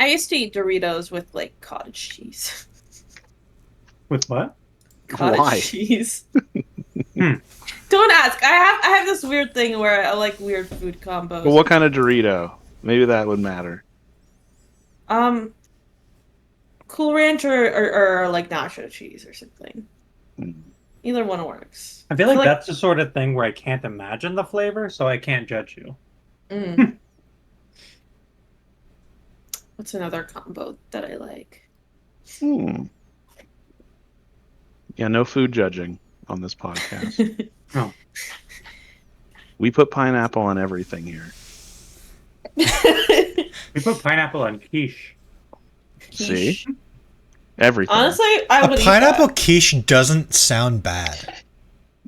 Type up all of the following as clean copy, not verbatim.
I used to eat Doritos with like cottage cheese. With what? Cottage cheese. Don't ask. I have this weird thing where I like weird food combos. Well, what kind of Dorito? Maybe that would matter. Cool Ranch or like nacho cheese or something. Either one works. I feel like that's the sort of thing where I can't imagine the flavor, so I can't judge you. What's another combo that I like? Yeah, no food judging on this podcast. Oh. We put pineapple on everything here. We put pineapple on quiche. See? Everything. Honestly, I would eat pineapple that. quiche doesn't sound bad.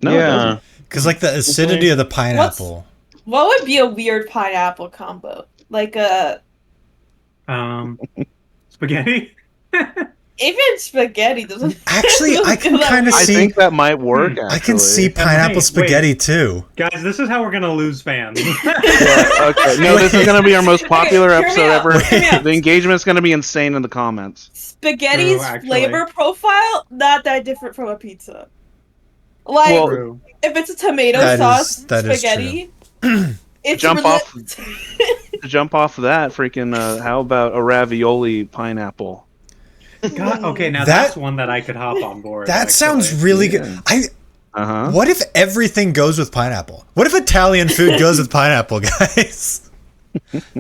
No, yeah. Because like the acidity of the pineapple. What would be a weird pineapple combo? Like a Spaghetti? even spaghetti doesn't. Actually, I can kind of I see. think that might work. Actually. I can see pineapple spaghetti too. Guys, this is how we're gonna lose fans. Yeah, okay. No, this is going to be our most popular hear me episode out, ever. hear me out. The engagement's going to be insane in the comments. Spaghetti's True, actually. flavor profile not that different from a pizza. Like Well, if it's a tomato That sauce is spaghetti, it's To jump off of that, freaking, how about a ravioli pineapple? God, okay, now That- that's one that I could hop on board. That actually. sounds really good. Uh-huh. What if everything goes with pineapple? What if Italian food goes with pineapple, guys? We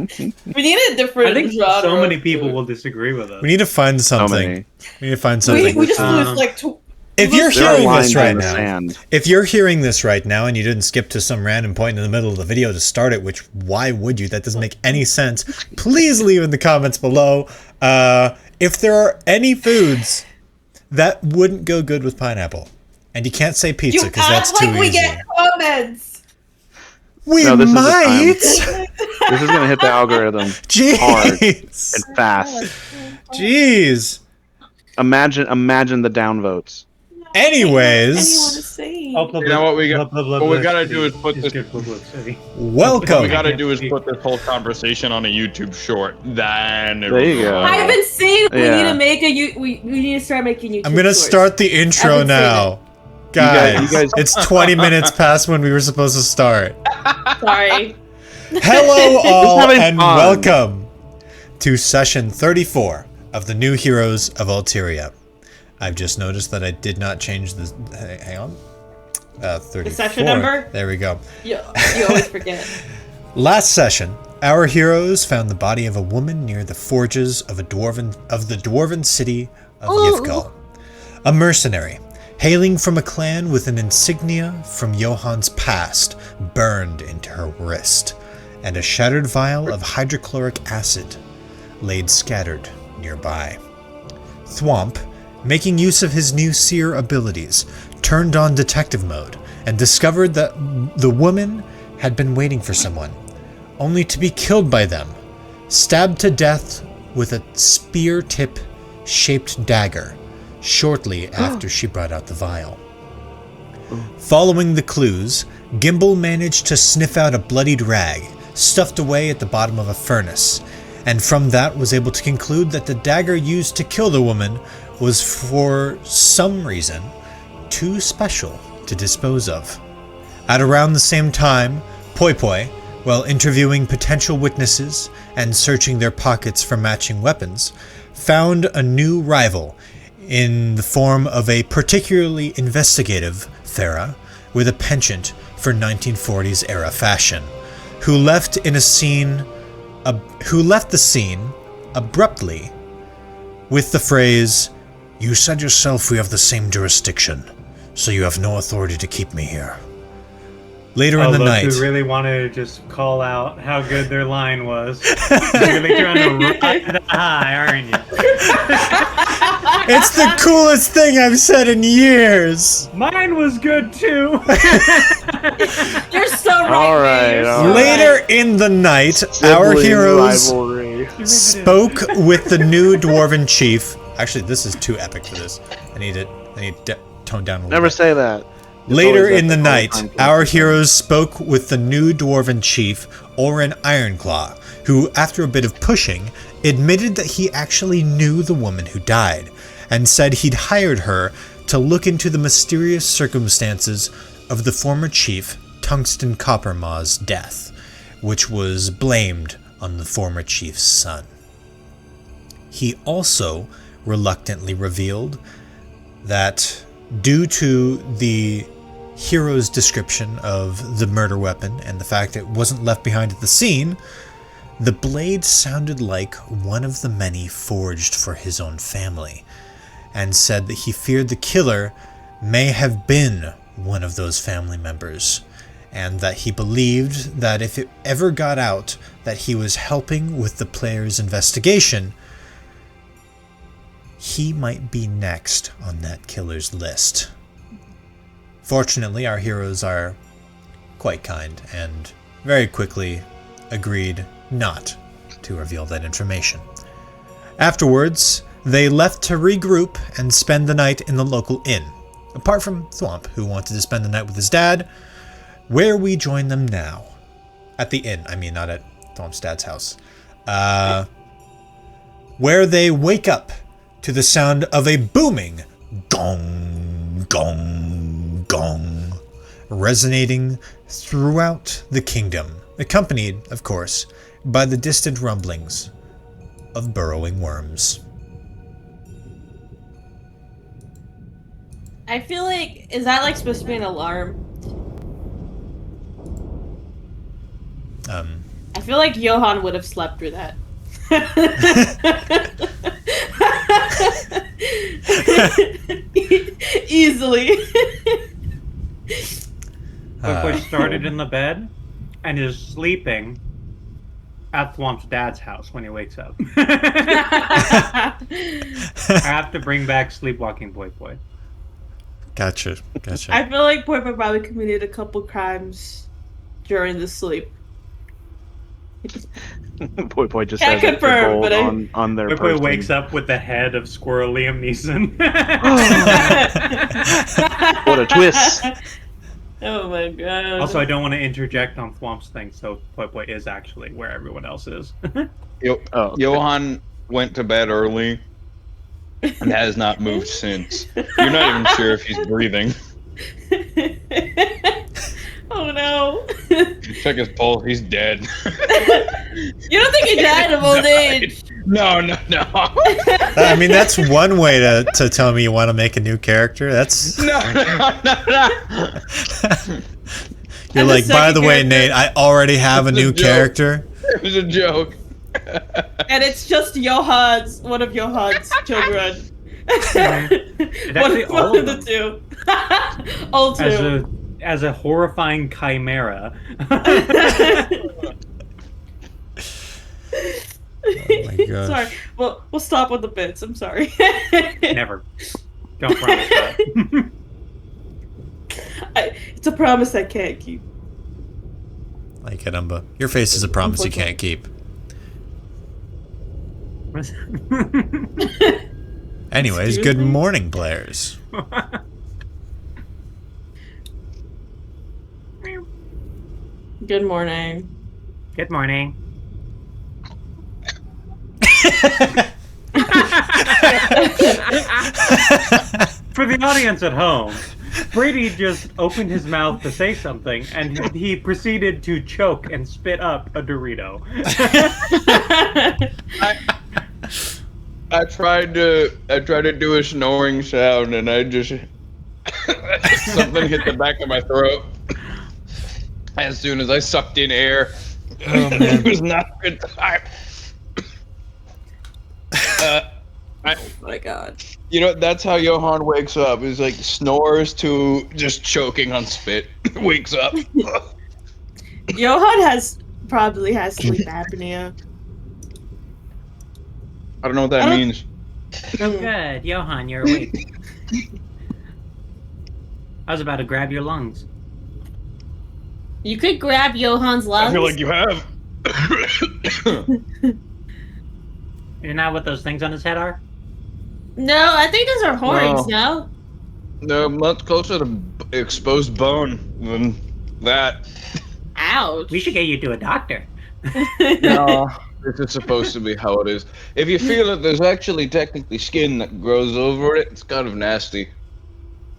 need a different I think genre. so many of people food. will disagree with us. We need to find So something. many. We need to find We, something. we just lose Um, like If you're There are hearing lines this right in the now, sand. if you're hearing this right now and you didn't skip to some random point in the middle of the video to start it, which why would you? That doesn't make any sense. Please leave in the comments below if there are any foods that wouldn't go good with pineapple. And you can't say pizza you because that's act too like we easy. get comments. We No, this is the might. This is going to hit the algorithm hard Jeez. and fast. Jeez. Imagine the downvotes. Anyways, You know what we got? What we gotta do is put this. What welcome. we gotta do is put this whole conversation on a YouTube short. Then There you go. I've been saying we Yeah. need to make we need to start making YouTube. I'm gonna shorts. start the intro I've been saying now. Guys, You guys- it's 20 minutes past when we were supposed to start. Sorry. Hello all having and fun. welcome to session 34 of the new heroes of Altiria. I've just noticed that I did not change the... Hang on. 34. The session number? There we go. You always forget. Last session, our heroes found the body of a woman near the forges of the dwarven city of Yivgal. A mercenary, hailing from a clan with an insignia from Johann's past burned into her wrist, and a shattered vial of hydrochloric acid laid scattered nearby. Thwomp, making use of his new seer abilities, turned on detective mode and discovered that the woman had been waiting for someone, only to be killed by them, stabbed to death with a spear-tip-shaped dagger shortly after she brought out the vial. Following the clues, Gimbal managed to sniff out a bloodied rag stuffed away at the bottom of a furnace, and from that was able to conclude that the dagger used to kill the woman was for some reason too special to dispose of. At around the same time, Poi Poi, while interviewing potential witnesses and searching their pockets for matching weapons, found a new rival in the form of a particularly investigative Farah with a penchant for 1940s era fashion, who left the scene abruptly with the phrase, "You said yourself we have the same jurisdiction, so you have no authority to keep me here." Later in the night... You really wanted to just call out how good their line was. You're really trying to ride the high, aren't you? It's the coolest thing I've said in years! Mine was good too. You're so right. All right, man. You're so all right. Later in the night, our Sibling heroes rivalry. spoke with the new dwarven chief. Actually, this is too epic for this. I need to tone down a little Never bit. say that. It's Later always in the that night, time. our heroes spoke with the new dwarven chief, Oren Ironclaw, who, after a bit of pushing, admitted that he actually knew the woman who died, and said he'd hired her to look into the mysterious circumstances of the former chief Tungsten Coppermaw's death, which was blamed on the former chief's son. He also reluctantly revealed that due to the hero's description of the murder weapon and the fact it wasn't left behind at the scene, the blade sounded like one of the many forged for his own family, and said that he feared the killer may have been one of those family members, and that he believed that if it ever got out that he was helping with the player's investigation, he might be next on that killer's list. Fortunately, our heroes are quite kind and very quickly agreed not to reveal that information. Afterwards, they left to regroup and spend the night in the local inn, apart from Thwomp, who wanted to spend the night with his dad, where we join them now. At the inn, I mean, not at Thwomp's dad's house. Where they wake up to the sound of a booming gong, gong, gong, resonating throughout the kingdom, accompanied, of course, by the distant rumblings of burrowing worms. I feel like, is that like supposed to be an alarm? I feel like Johan would have slept through that. Easily. Quick started in the bed and is sleeping at Thwomp's dad's house when he wakes up. I have to bring back sleepwalking Boy Boy. Gotcha. I feel like Boy Boy probably committed a couple crimes during the sleep. Boy Boy just Can't has confirm, but on their Boy Boy person. wakes up with the head of Squirrel Liam Neeson. What a twist. Oh my god. Also, I don't want to interject on Thwomp's thing, so Boy Boy is actually where everyone else is. Okay. Johan went to bed early and has not moved since. You're not even sure if he's breathing. Oh no. Check his pulse, he's dead. You don't think he died of old age? No. I mean, that's one way to tell me you want to make a new character. That's No. You're And like, the by the way, second Nate, I already have a new joke. character. It was a joke. And it's just one of Johan's children. actually all one of of the two. All two. As a horrifying chimera. Oh my gosh. Sorry. We'll stop with the bits. I'm sorry. Never. Don't promise that. It's a promise I can't keep. Like it, Umba. Your face is a promise you can't keep. Anyways, Excuse good me? morning, players. Good morning. Good morning. For the audience at home, Brady just opened his mouth to say something, and he proceeded to choke and spit up a Dorito. I tried to do a snoring sound, and I just something hit the back of my throat. As soon as I sucked in air, it was not a good time. Oh my god. You know, that's how Johan wakes up. He's like snores to just choking on spit. Wakes up. Johan probably has sleep apnea. I don't know what that means. Oh, good. Johan, you're awake. I was about to grab your lungs. You could grab Johan's lungs. I feel like you have. Isn't that what those things on his head are? No, I think those are horns, no? No, much closer to exposed bone than that. Ouch. We should get you to a doctor. No, This is supposed to be how it is. If you feel that there's actually technically skin that grows over it, it's kind of nasty.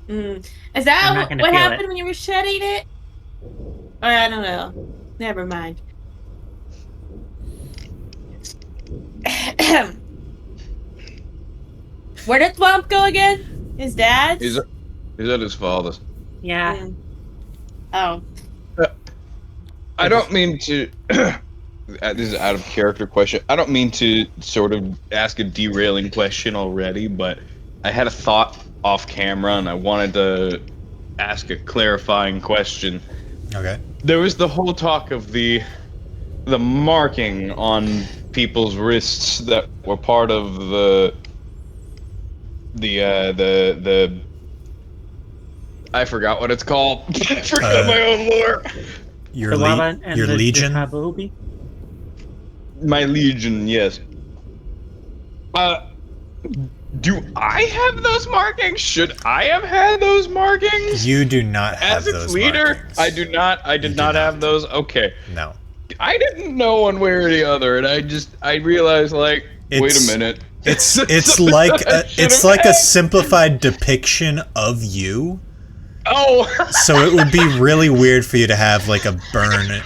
Is I'm that not gonna what feel happened it. when you were shedding it? Or I don't know. Never mind. Where did Thwomp go again? His dad's? He's at his father's. Yeah. Mm. Oh. I don't mean to. This is out of character question. I don't mean to sort of ask a derailing question already, but I had a thought off camera and I wanted to ask a clarifying question. Okay. There was the whole talk of the marking on people's wrists that were part of the I forgot what it's called. I forgot my own lore. Your The Lava and your the legion. Kabubi? My legion, yes. Do I have those markings? Should I have had those markings? You do not have As its those leader, markings. I do not. I did You do not have not. those. Okay, No. I didn't know one way or the other, and I realized like, wait a It's- minute. It's Something like that I it's should've like a had. simplified depiction of you. Oh, So it would be really weird for you to have like a burn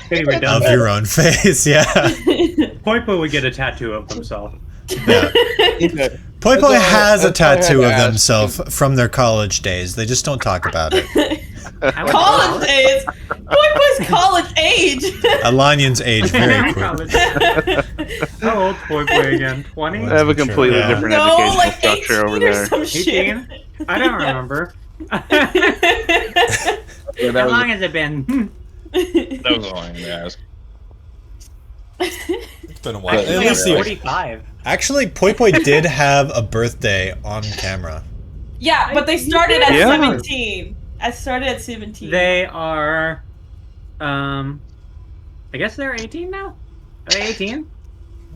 Pretty of redundant. your own face. Yeah. Poipo would get a tattoo of himself. Yeah. okay. Poi Poi has a that's all I had tattoo to of ask. themselves from their college days. They just don't talk about it. I went to College days. Boy was college age. Alanian's age very quick. College. How old Poipo again? 20? I have a completely Yeah. different No, educational like structure 18 over or there. some shit. 18? I don't remember. Yeah, How that, long has it been? that was all I had to ask. It's been a while. Actually, At I'm least you- 45. Actually, Poi Poi did have a birthday on camera. Yeah, but they started at Yeah. 17. I started at 17. They are, I guess they're 18 now? Are they 18?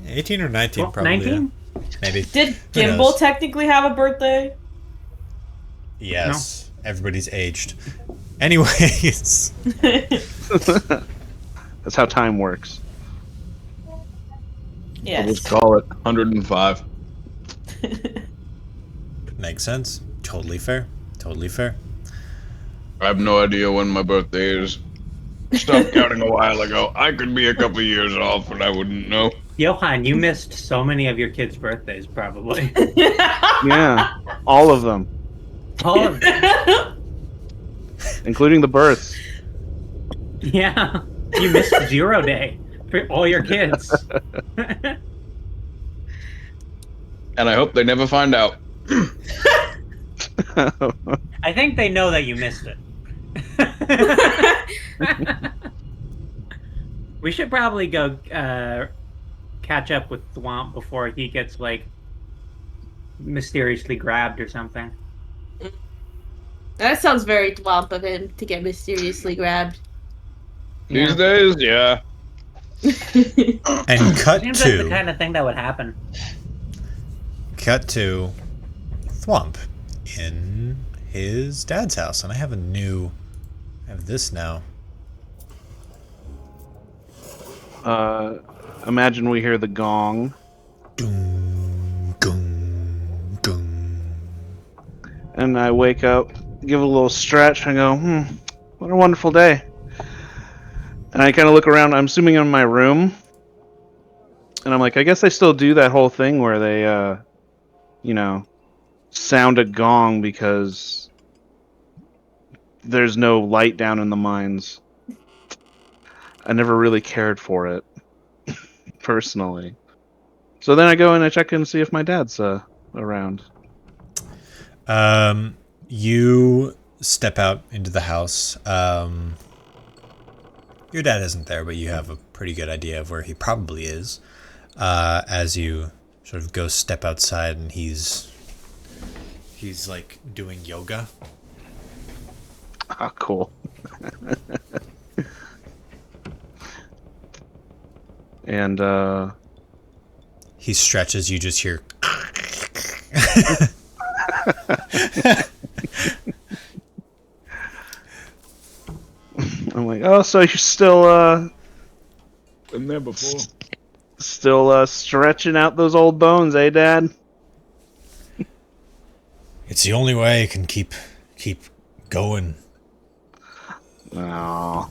18 or 19, Well, probably. 19? Yeah. Maybe. Did Who Gimbal knows? technically have a birthday? Yes. Everybody's aged. Anyways. That's how time works. I'll just Yes. call it 105. Makes sense. Totally fair. Totally fair. I have no idea when my birthday is. Stopped counting a while ago. I could be a couple years off and I wouldn't know. Johan, you missed so many of your kids' birthdays, probably. Yeah, all of them, All of them. including the births. Yeah. You missed 0 day for all your kids. And I hope they never find out. I think they know that you missed it. We should probably go catch up with Thwomp before he gets, like, mysteriously grabbed or something. That sounds very Thwomp of him to get mysteriously grabbed. These days, yeah. And cut Seems like the to kind of thing that would happen. Thwomp in his dad's house. And I have this now. Imagine we hear the gong, Doom, goom, goom. and I wake up, give a little stretch, and go, what a wonderful day. And I kind of look around, I'm assuming in my room, and I'm like, I guess they still do that whole thing where they, sound a gong because there's no light down in the mines. I never really cared for it, personally. So then I go and I check in and see if my dad's around. You step out into the house. Your dad isn't there, but you have a pretty good idea of where he probably is. As you sort of go step outside, and he's like doing yoga. Ah, cool. And He stretches. You just hear. I'm like, oh, so you're still Been there before. Still stretching out those old bones, eh, Dad? It's the only way I can keep going. Oh.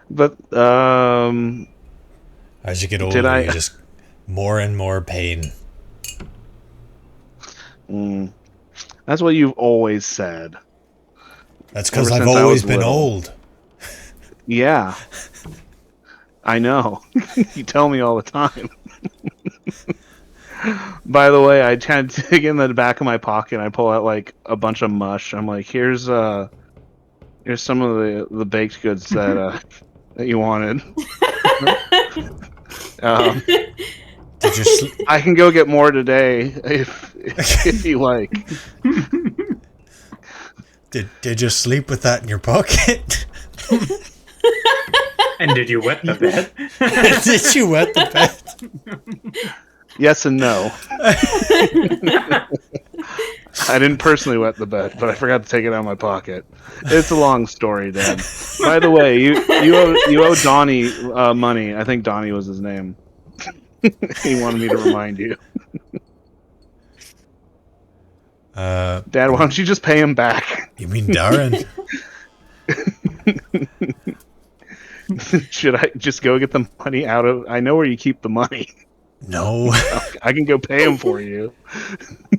But As you get older, you just more and more pain. That's what you've always said. That's because Ever I've since I always was been little. old. Yeah. I know. You tell me all the time. By the way, I kind of dig in the back of my pocket and I pull out like a bunch of mush. I'm like, here's some of the baked goods that you wanted. Did you I can go get more today if you like. did you sleep with that in your pocket? And did you wet the bed? Did you wet the bed? Yes and no. I didn't personally wet the bed, but I forgot to take it out of my pocket. It's a long story, Dad. By the way, you owe Donnie money. I think Donnie was his name. He wanted me to remind you. Dad, why don't you just pay him back? You mean Darren? Should I just go get the money out of... I know where you keep the money. No. I can go pay him for you.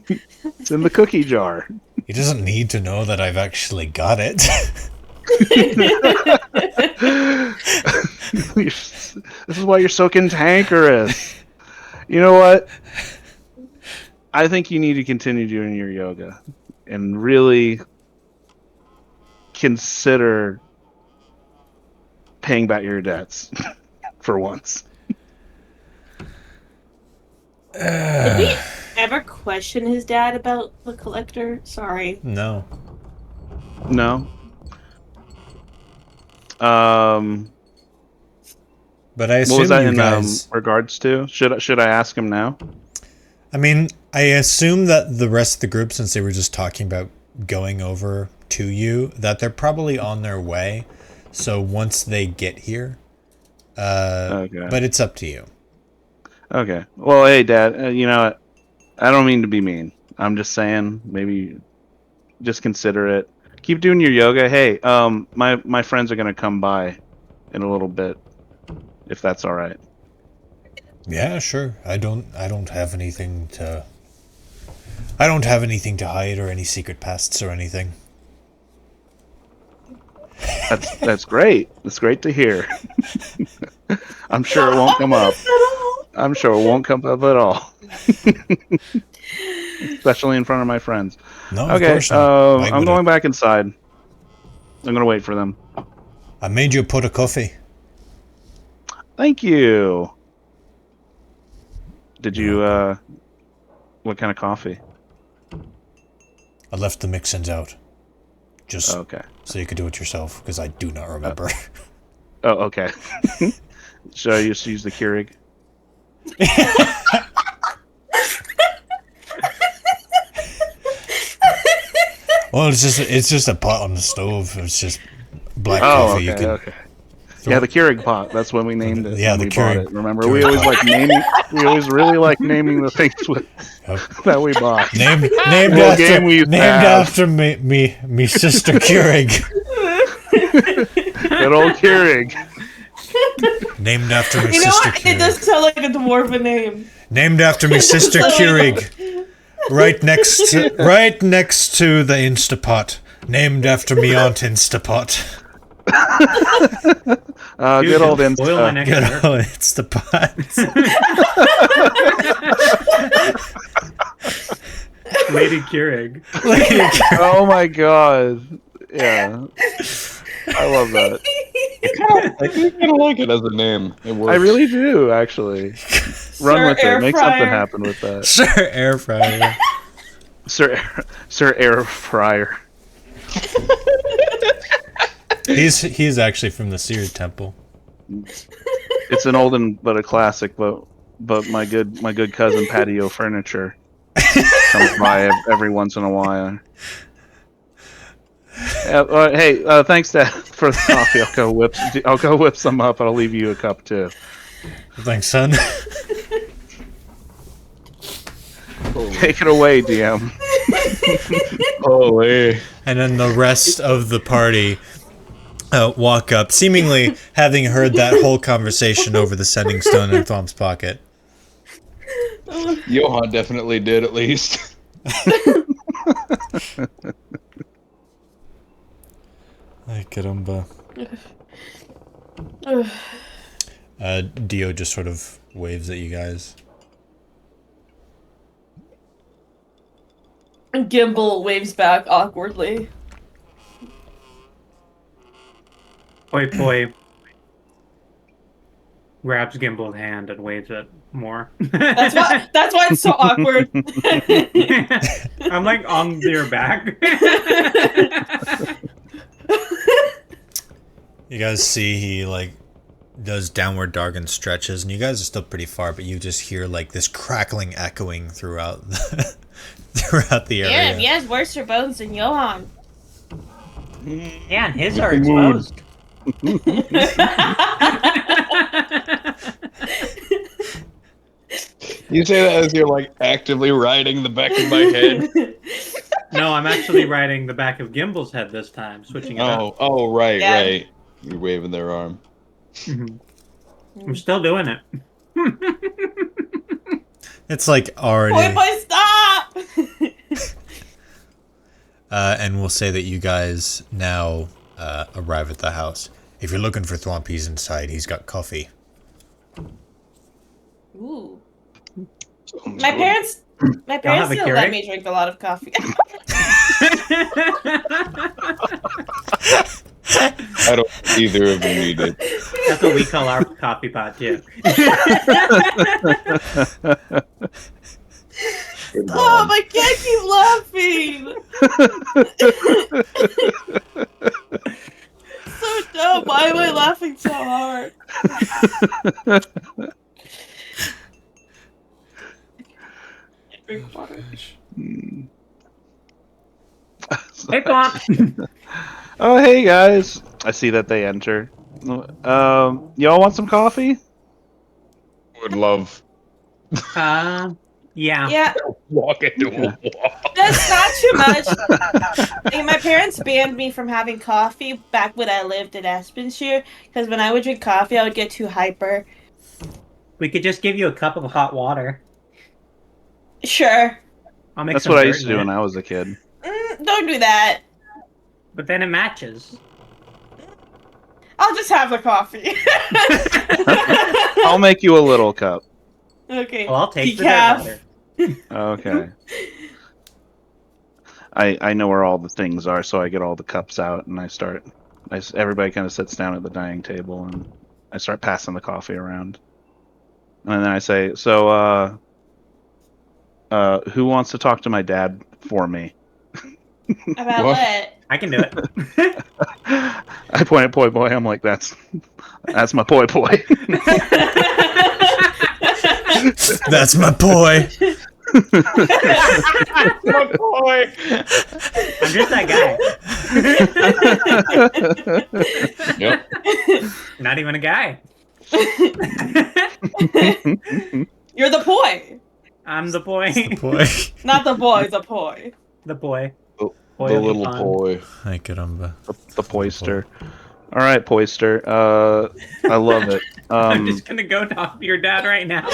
It's in the cookie jar. He doesn't need to know that I've actually got it. This is why you're so cantankerous. You know what? I think you need to continue doing your yoga and really consider paying back your debts for once. Did we ever question his dad about the collector? Sorry. No. No. But I What assume was that you in guys... regards to? Should I ask him now? I mean, I assume that the rest of the group, since they were just talking about going over to you, that they're probably on their way. So once they get here, Okay. But it's up to you. Okay. Well, hey, Dad. You know what? I don't mean to be mean. I'm just saying, maybe just consider it. Keep doing your yoga. Hey, my friends are gonna come by in a little bit, if that's all right. Yeah, sure. I don't have anything to... I don't have anything to hide or any secret pasts or anything. That's great. That's great to hear. I'm sure it won't come up. I'm sure it won't come up at all. Especially in front of my friends. No, of Okay, course not. Why I'm would going back inside. I'm gonna wait for them. I made you a pot of coffee. Thank you. Did you, what kind of coffee? I left the mix-ins out. Just Okay. so you could do it yourself, because I do not remember. Oh, okay. Should I just use the Keurig? Well, it's just a pot on the stove. It's just black Oh, coffee. okay, You can okay. Yeah, the Keurig pot. That's when we named it. Yeah, when the we bought Keurig- it. Remember, Keurig we always pot. like naming. We always really like naming the things that we bought. named Little game we used to have. after me sister Keurig. Good old Keurig. Named after my You know sister what? It Keurig. does sound like a dwarven name. Named after my sister Keurig. Right next to the Instapot. Named after me aunt Instapot. Good old Boil my Insta. neck Good there. old Instapot. Lady Keurig. Oh my god. Yeah. I love that. I do kind of like it as a name. It works. I really do, actually. Run Sir with it. Air Make something Fryer. happen with that. Sir Air Fryer. Sir Air Fryer. He's actually from the Seer Temple. It's an old but a classic, but my good cousin Patio Furniture comes by every once in a while. Hey, thanks, Dad, for the coffee. I'll go whip some up. I'll leave you a cup too. Thanks, son. Take it away, DM. Holy. And then the rest of the party walk up, seemingly having heard that whole conversation over the sending stone in Thwomp's pocket. Johan definitely did, at least. Ay, caramba. Dio just sort of waves at you guys. Gimbal waves back awkwardly. Poi Poi grabs Gimbal's hand and waves it more. That's why it's so awkward. I'm like on your back. You guys see he like does downward dog and stretches, and you guys are still pretty far, but you just hear like this crackling echoing throughout the area. Yeah, he has worse bones than Johan. Yeah, and his are exposed. You say that as you're like actively riding the back of my head. No, I'm actually riding the back of Gimbal's head this time, switching it up. Oh, right, Yeah. right. You're waving their arm. Mhm. I'm still doing it. It's like already. Boy, stop! And we'll say that you guys now arrive at the house. If you're looking for Thwomp, he's inside. He's got coffee. Ooh. My parents have a didn't let Keurig? me drink a lot of coffee. I don't think either of them need it. That's what we call our coffee pot, too. Oh, I can't keep laughing. So dumb. Why am I laughing so hard? Drink water. Hey, Thwomp. Oh, hey guys! I see that they enter. Y'all want some coffee? Would love. Yeah. Yeah, Walk into a wall. that's not too much. Like, my parents banned me from having coffee back when I lived in Aspenshire, because when I would drink coffee, I would get too hyper. We could just give you a cup of hot water. Sure. I'll make That's some what I dirt used to in do it. when I was a kid. Don't do that. But then it matches. I'll just have the coffee. I'll make you a little cup. Okay. Well, I'll take the Decaf. dirt water. Okay. I know where all the things are, so I get all the cups out and everybody kind of sits down at the dining table and I start passing the coffee around. And then I say, so, who wants to talk to my dad for me? About What? what? I can do it. I point at Poi Boy. I'm like, that's my Poi Boy. That's my boy. My boy. I'm just that guy. Yep. Not even a guy. You're the boy. I'm the boy. Boy. Not the boy, the boy. The boy. The Boy of little fun. boy. Ay, caramba. The Poister. All right, Poister. I love it. I'm just gonna go talk to your dad right now.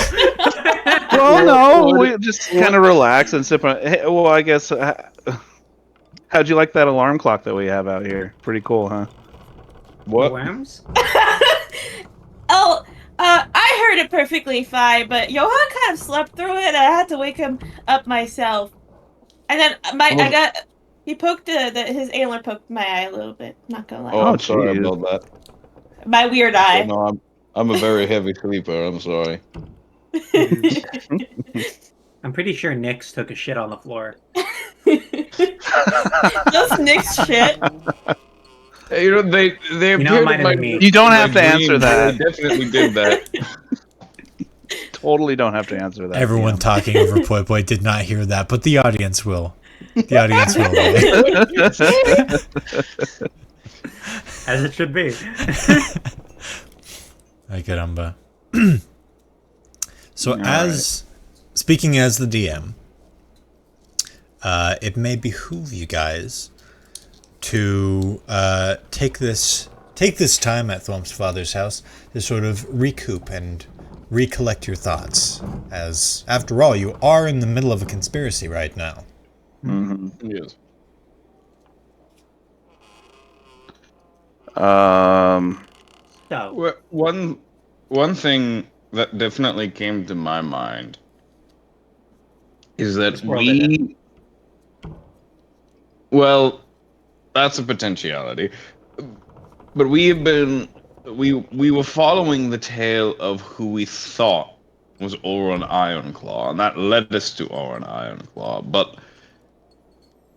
Well, no, we just kind of relax and sip on. Hey, well, I guess. How'd you like that alarm clock that we have out here? Pretty cool, huh? What? Worms? Oh, I heard it perfectly fine, but Johan kind of slept through it, and I had to wake him up myself. And then he poked his antler poked my eye a little bit. Not gonna lie. Oh, Oh, I'm sorry geez. about that. My weird eye. No, I'm a very heavy sleeper. I'm sorry. I'm pretty sure Nyx took a shit on the floor. Just Nick's shit. You know, they You know, it appeared might in have my, been me. You don't my have to answer dreams, that. They definitely did that. Totally don't have to answer that. Everyone DM. talking over Poi Poi did not hear that, but the audience will. The audience will. As it should be. Ay, caramba. So All speaking as the DM, it may behoove you guys to take this time at Thwomp's father's house to sort of recoup and recollect your thoughts, as after all you are in the middle of a conspiracy right now. Yes. So, Well, one thing that definitely came to my mind is that This world did well, that's a potentiality. But we were following the tale of who we thought was Oren Ironclaw, and that led us to Oren Ironclaw. But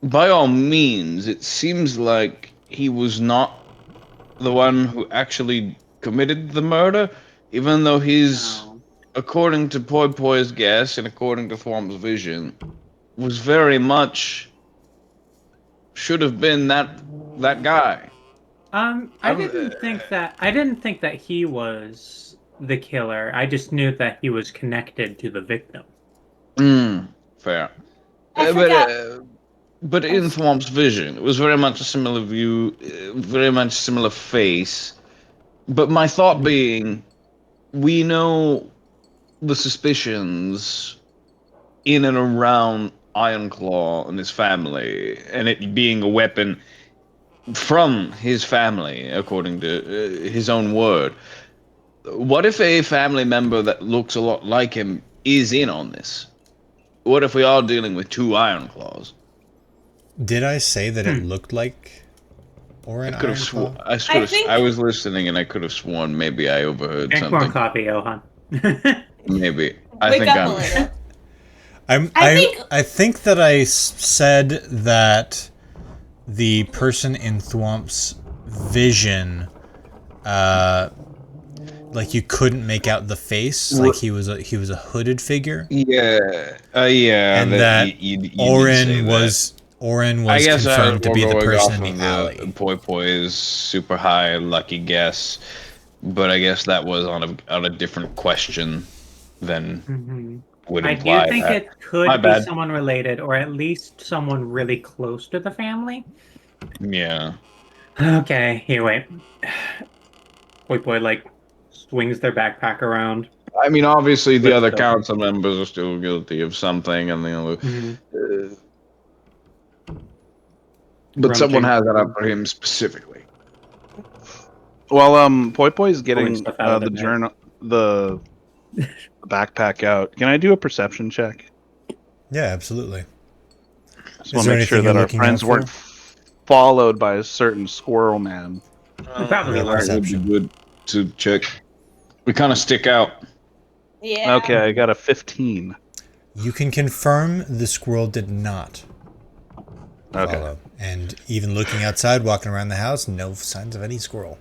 by all means, it seems like he was not the one who actually committed the murder, even though he's, no. according to Poi Poi's guess and according to Thwomp's vision, was very much should have been that guy. I didn't think that he was the killer. I just knew that he was connected to the victim. Fair. I Uh, but forgot. uh, but in Thwomp's vision, it was very much a similar view, very much similar face. But my thought being, we know the suspicions in and around Ironclaw and his family, and it being a weapon from his family, according to his own word. What if a family member that looks a lot like him is in on this? What if we are dealing with two Ironclaws? Did I say that it looked like Oren I could have Ironclaw? I was listening and I could have sworn maybe I overheard Drink more something. coffee, Johan. Maybe. I Wake think up, I'm. Melinda. I think that I said that the person in Thwomp's vision, like you couldn't make out the face, like he was a hooded figure, Yeah. and that you did say Oren that. was I confirmed to be the going person off in the of alley. Poi Poi's super high lucky guess, but I guess that was on a different question than would I imply do think that. it could My be bad. someone related, or at least someone really close to the family. Yeah. Okay, here, wait. Boy, like, swings their backpack around. I mean, obviously, the Flips other it open. council members are still guilty of something, and the other. But someone Rummaging has that through, up for him specifically. While Poi Poi's pulling getting stuff out of the their bag. journal, the backpack out, can I do a perception check? Yeah, absolutely. Just Is want to there make sure anything that you're our looking friends out weren't for? followed by a certain squirrel man. Probably Roll were. That would be perception. good to check. We kind of stick out. Yeah. Okay, I got a 15. You can confirm the squirrel did not Okay. follow. And even looking outside, walking around the house, no signs of any squirrel.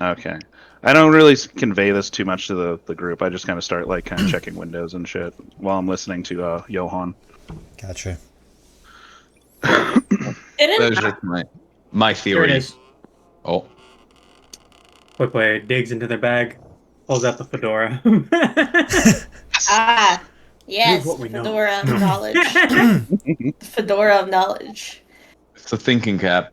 Okay. I don't really convey this too much to the group. I just kind of start like kind of checking windows and shit while I'm listening to Johan. Gotcha. Didn't That's just my Here theory. it is. Oh, Boy digs into their bag, pulls out the fedora. yes, what we know. fedora of knowledge. Fedora of knowledge. it's a thinking cap.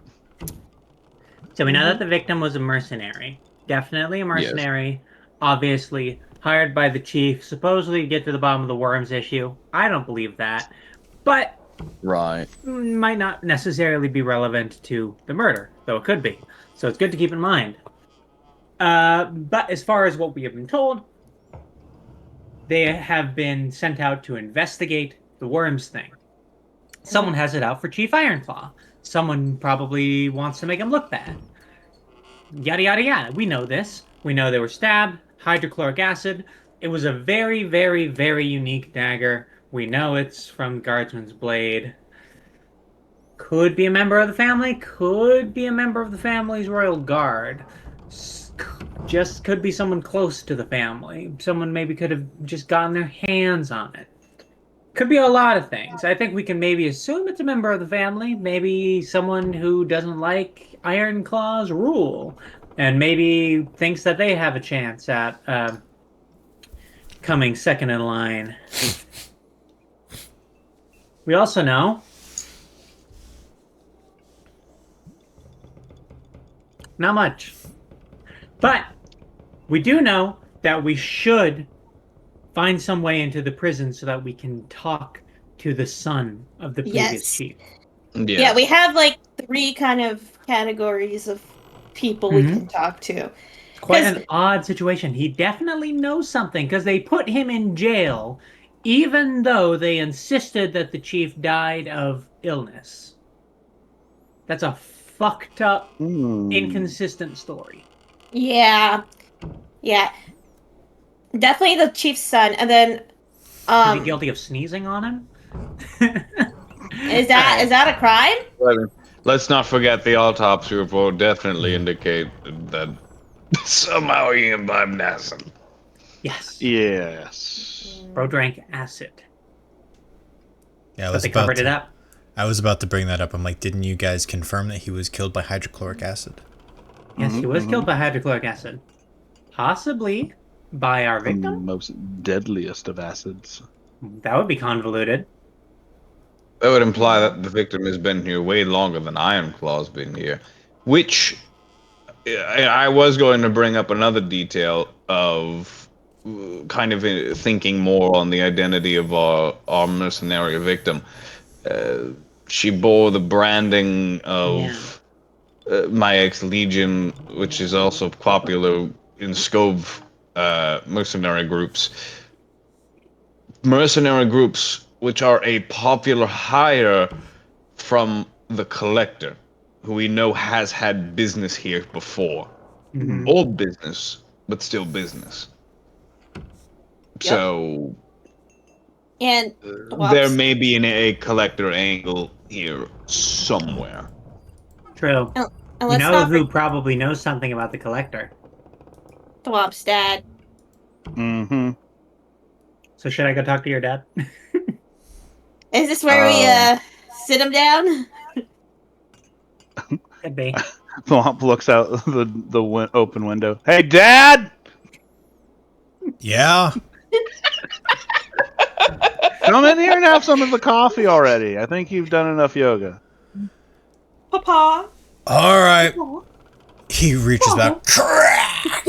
So we know that the victim was a mercenary. Definitely a mercenary. Obviously hired by the chief, supposedly to get to the bottom of the worms issue. I don't believe that. But Right. might not necessarily be relevant to the murder, though it could be. So it's good to keep in mind. But as far as what we have been told, they have been sent out to investigate the worms thing. Someone has it out for Chief Ironclaw. Someone probably wants to make him look bad. Yada yada yada. We know this. We know they were stabbed. Hydrochloric acid. It was a very, very, very unique dagger. We know it's from Guardsman's Blade. Could be a member of the family. Could be a member of the family's royal guard. Just could be someone close to the family. Someone maybe could have just gotten their hands on it. Could be a lot of things. I think we can maybe assume it's a member of the family, maybe someone who doesn't like Iron Claw's rule, and maybe thinks that they have a chance at coming second in line. We also know not much, but we do know that we should find some way into the prison so that we can talk to the son of the previous Yes. chief. Yeah, we have like 3 kind of categories of people we can talk to. Quite an odd situation. He definitely knows something because they put him in jail even though they insisted that the chief died of illness. That's a fucked up, inconsistent story. Yeah. Yeah. Definitely the chief's son, and then Is he guilty of sneezing on him? is that a crime? Let's not forget the autopsy report definitely indicate that somehow he imbibed acid. Yes. Yes. Bro drank acid. Yeah, But they covered it up. I was about to bring that up. I'm like, didn't you guys confirm that he was killed by hydrochloric acid? Yes, he was killed by hydrochloric acid. Possibly by our The victim? most deadliest of acids. That would be convoluted. That would imply that the victim has been here way longer than Iron Claw's been here. Which I was going to bring up another detail of kind of thinking more on the identity of our mercenary victim. She bore the branding of my ex-legion, which is also popular in Scove mercenary groups. Mercenary groups which are a popular hire from the Collector, who we know has had business here before. Old business, but still business. So And there may be a Collector angle here somewhere. True. and You let's know not who probably knows something about the collector. Thwomp's dad. Mm-hmm. So should I go talk to your dad? Is this where we sit him down? Could be. Thwomp looks out the open window. Hey, Dad! Yeah. Come in here and have some of the coffee already. I think you've done enough yoga. Papa. All right. He reaches back, crack,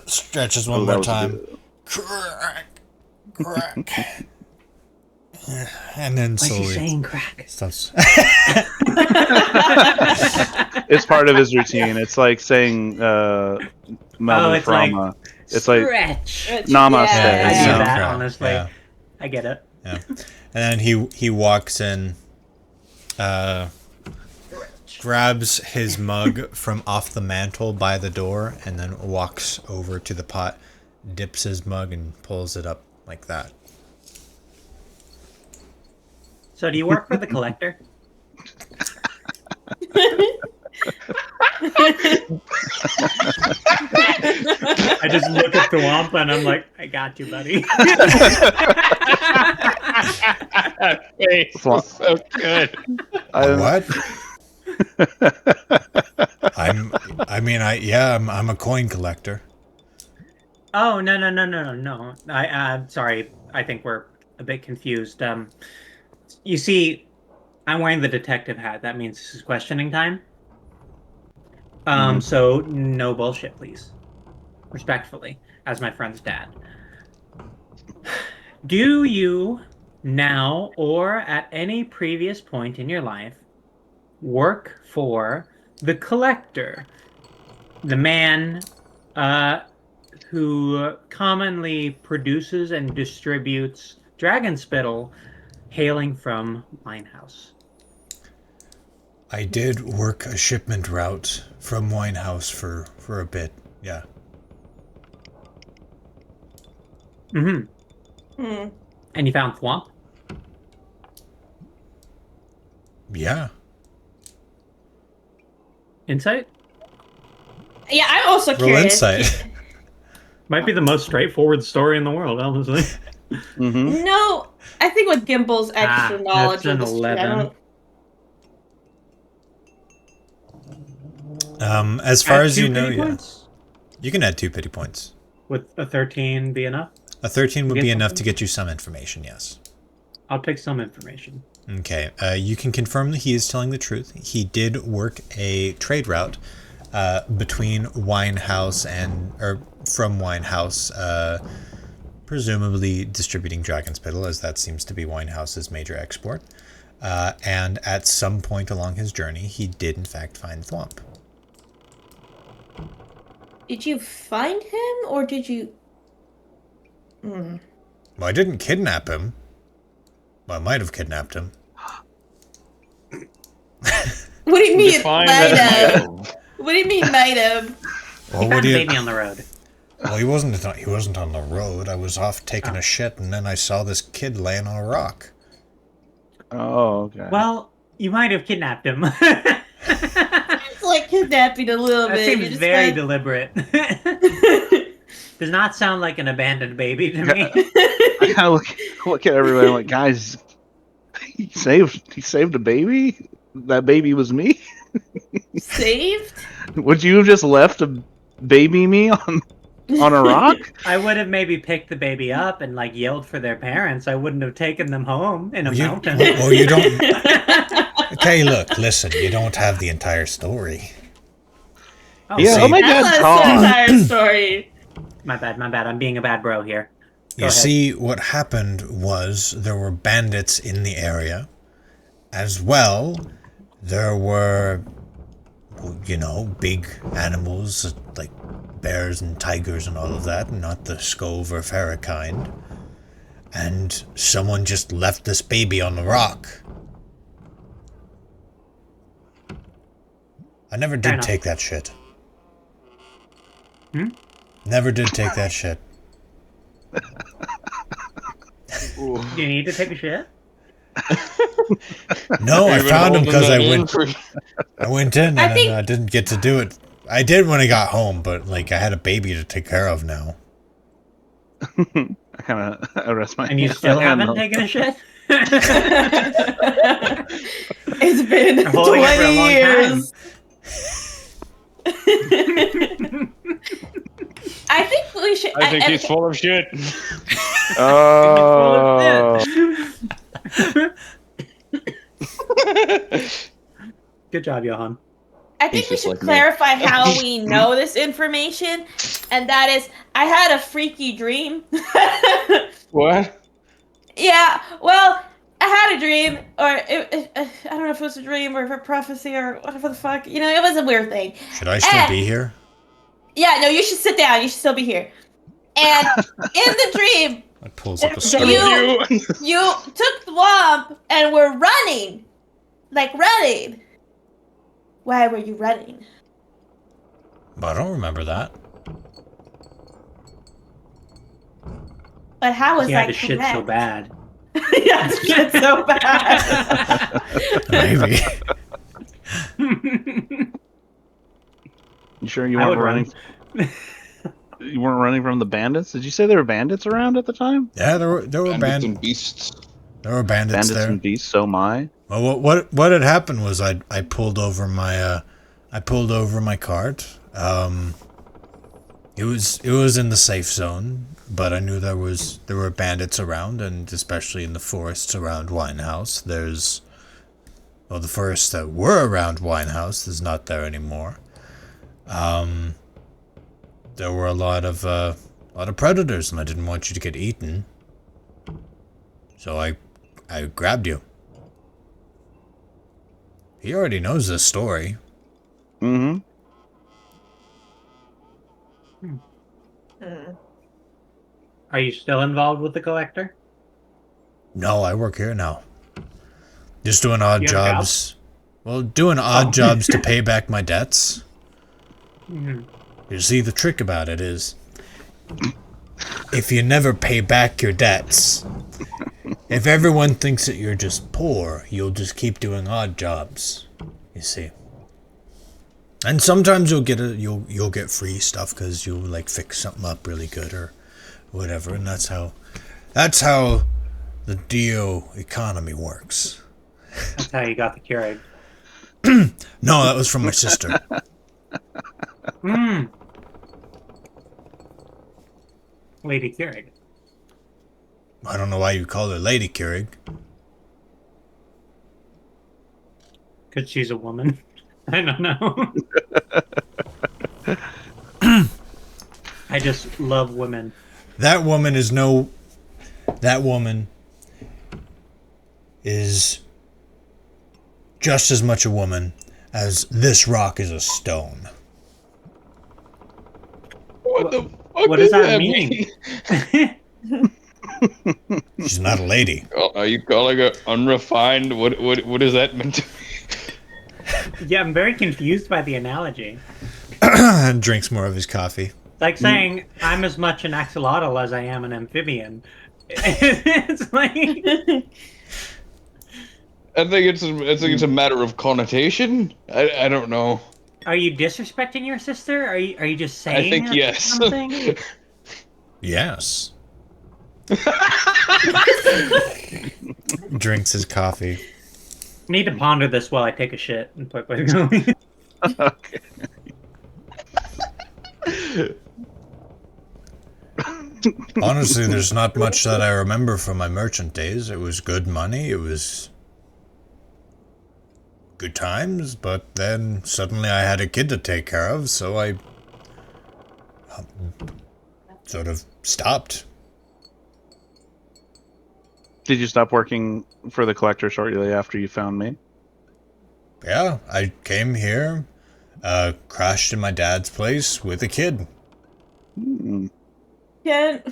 stretches one Oh, that more was time, good. crack, crack, and then Why's he slowly saying crack? stops. It's part of his routine. It's like saying Melvin it's like Frama. It's like Stretch. Namaste. I you do know? that, Crack, honestly. yeah. I get it. Yeah. And then he walks in, grabs his mug from off the mantle by the door, and then walks over to the pot, dips his mug, and pulls it up like that. So do you work for the collector? I just look at Thwomp and I'm like, I got you, buddy. So good. What? I'm a coin collector. Oh, no. I'm sorry. I think we're a bit confused. You see, I'm wearing the detective hat. That means this is questioning time. So no bullshit, please. Respectfully, as my friend's dad. Do you now or at any previous point in your life work for the collector? The man who commonly produces and distributes dragon spittle hailing from Winehouse. I did work a shipment route from Winehouse for a bit, yeah. And you found Thwomp? Yeah. Insight? Yeah, I'm also Roll curious. insight. Might be the most straightforward story in the world, honestly. Mm-hmm. No, I think with Gimble's extra knowledge that's an of the street, I 11. don't. As far Add as 2 you know, pity yeah. points? You can add 2 pity points. Would a 13 be enough? A 13 would Get be enough something? to get you some information, yes. I'll take some information. Okay, you can confirm that he is telling the truth. He did work a trade route between Winehouse or from Winehouse, presumably distributing Dragon's Piddle, as that seems to be Winehouse's major export. And at some point along his journey, he did in fact find Thwomp. Did you find him, or did you? Well, I didn't kidnap him. Well, I might have kidnapped him. What do you mean, Define might that. have? What do you mean, might have? Well, He what found do a you... baby on the road. Well, he wasn't on the road. I was off taking a shit, and then I saw this kid laying on a rock. Oh, okay. Well, you might have kidnapped him. It's like kidnapping a little That bit. seems You just very gotta- deliberate. Does not sound like an abandoned baby to me. I kind of look at everybody I'm like, guys, he saved a baby. That baby was me. Saved? Would you have just left a baby me on a rock? I would have maybe picked the baby up and like yelled for their parents. I wouldn't have taken them home in a mountain. Well, you don't... Okay, listen, you don't have the entire story. Oh, Yeah, see- let my Tell dad us the talk. entire story. my bad. I'm being a bad bro here. Go You ahead. see, what happened was there were bandits in the area. As well, there were, big animals like bears and tigers and all of that, not the Scove or Ferret kind. And someone just left this baby on the rock. I never Fair did enough. take that shit. Hmm? Never did take that shit. Do you need to take a shit? No, I You've been found him holding because that I in went. for- I went in and I think- I didn't get to do it. I did when I got home, but like I had a baby to take care of now. I kind of arrest my And you hand still on haven't the- taken a shit? It's been You're holding it for a 20 long years. I think we should. I think he's full of shit. Oh, Good job, Johan. I think He's we just should like me. clarify how we know this information, and that is, I had a freaky dream. What? Yeah, well, I had a dream, or I don't know if it was a dream or a prophecy or whatever the fuck. It was a weird thing. Should I still be here? Yeah, no, you should sit down. You should still be here. And in the dream, It pulls up a You- scroll. you took the womp and were running. Like running. Why were you running? But I don't remember that. But how was He had that to shit so correct? bad. Yeah, the shit so bad. Maybe. you sure you I weren't would running? You weren't running from the bandits? Did you say there were bandits around at the time? Yeah, there were Bandits and beasts. bandits there. And beasts, so my. Well, what had happened was I pulled over my cart. It was in the safe zone, but I knew there were bandits around, and especially in the forests around Winehouse. The forests that were around Winehouse is not there anymore. There were a lot of predators, and I didn't want you to get eaten, so I grabbed you. He already knows this story. Mm-hmm. Are you still involved with the collector? No, I work here now. Just doing odd You have a job? jobs. Well, doing odd jobs to pay back my debts. Mhm. You see, the trick about it is, if you never pay back your debts, if everyone thinks that you're just poor, you'll just keep doing odd jobs. You see. And sometimes you'll get free stuff because you'll like fix something up really good or whatever, and that's how That's how the Dio economy works. That's how you got the Keurig. No, that was from my sister. Mmm. Lady Keurig. I don't know why you call her Lady Keurig. Because she's a woman. I don't know. I just love women. That woman is no... That woman is just as much a woman as this rock is a stone. What the fuck What does that mean? She's not a lady. Are you calling her unrefined? What is that meant to be? Yeah, I'm very confused by the analogy. And drinks more of his coffee. It's like saying I'm as much an axolotl as I am an amphibian. It's like I think it's a matter of connotation. I don't know. Are you disrespecting your sister? Are you just saying I think that yes. something? Yes. Drinks his coffee. Need to ponder this while I take a shit and play going. Okay. Honestly, there's not much that I remember from my merchant days. It was good money. It was good times, but then suddenly I had a kid to take care of, so I sort of stopped. Did you stop working for the collector shortly after you found me? Yeah, I came here, crashed in my dad's place with a kid. Hmm. Can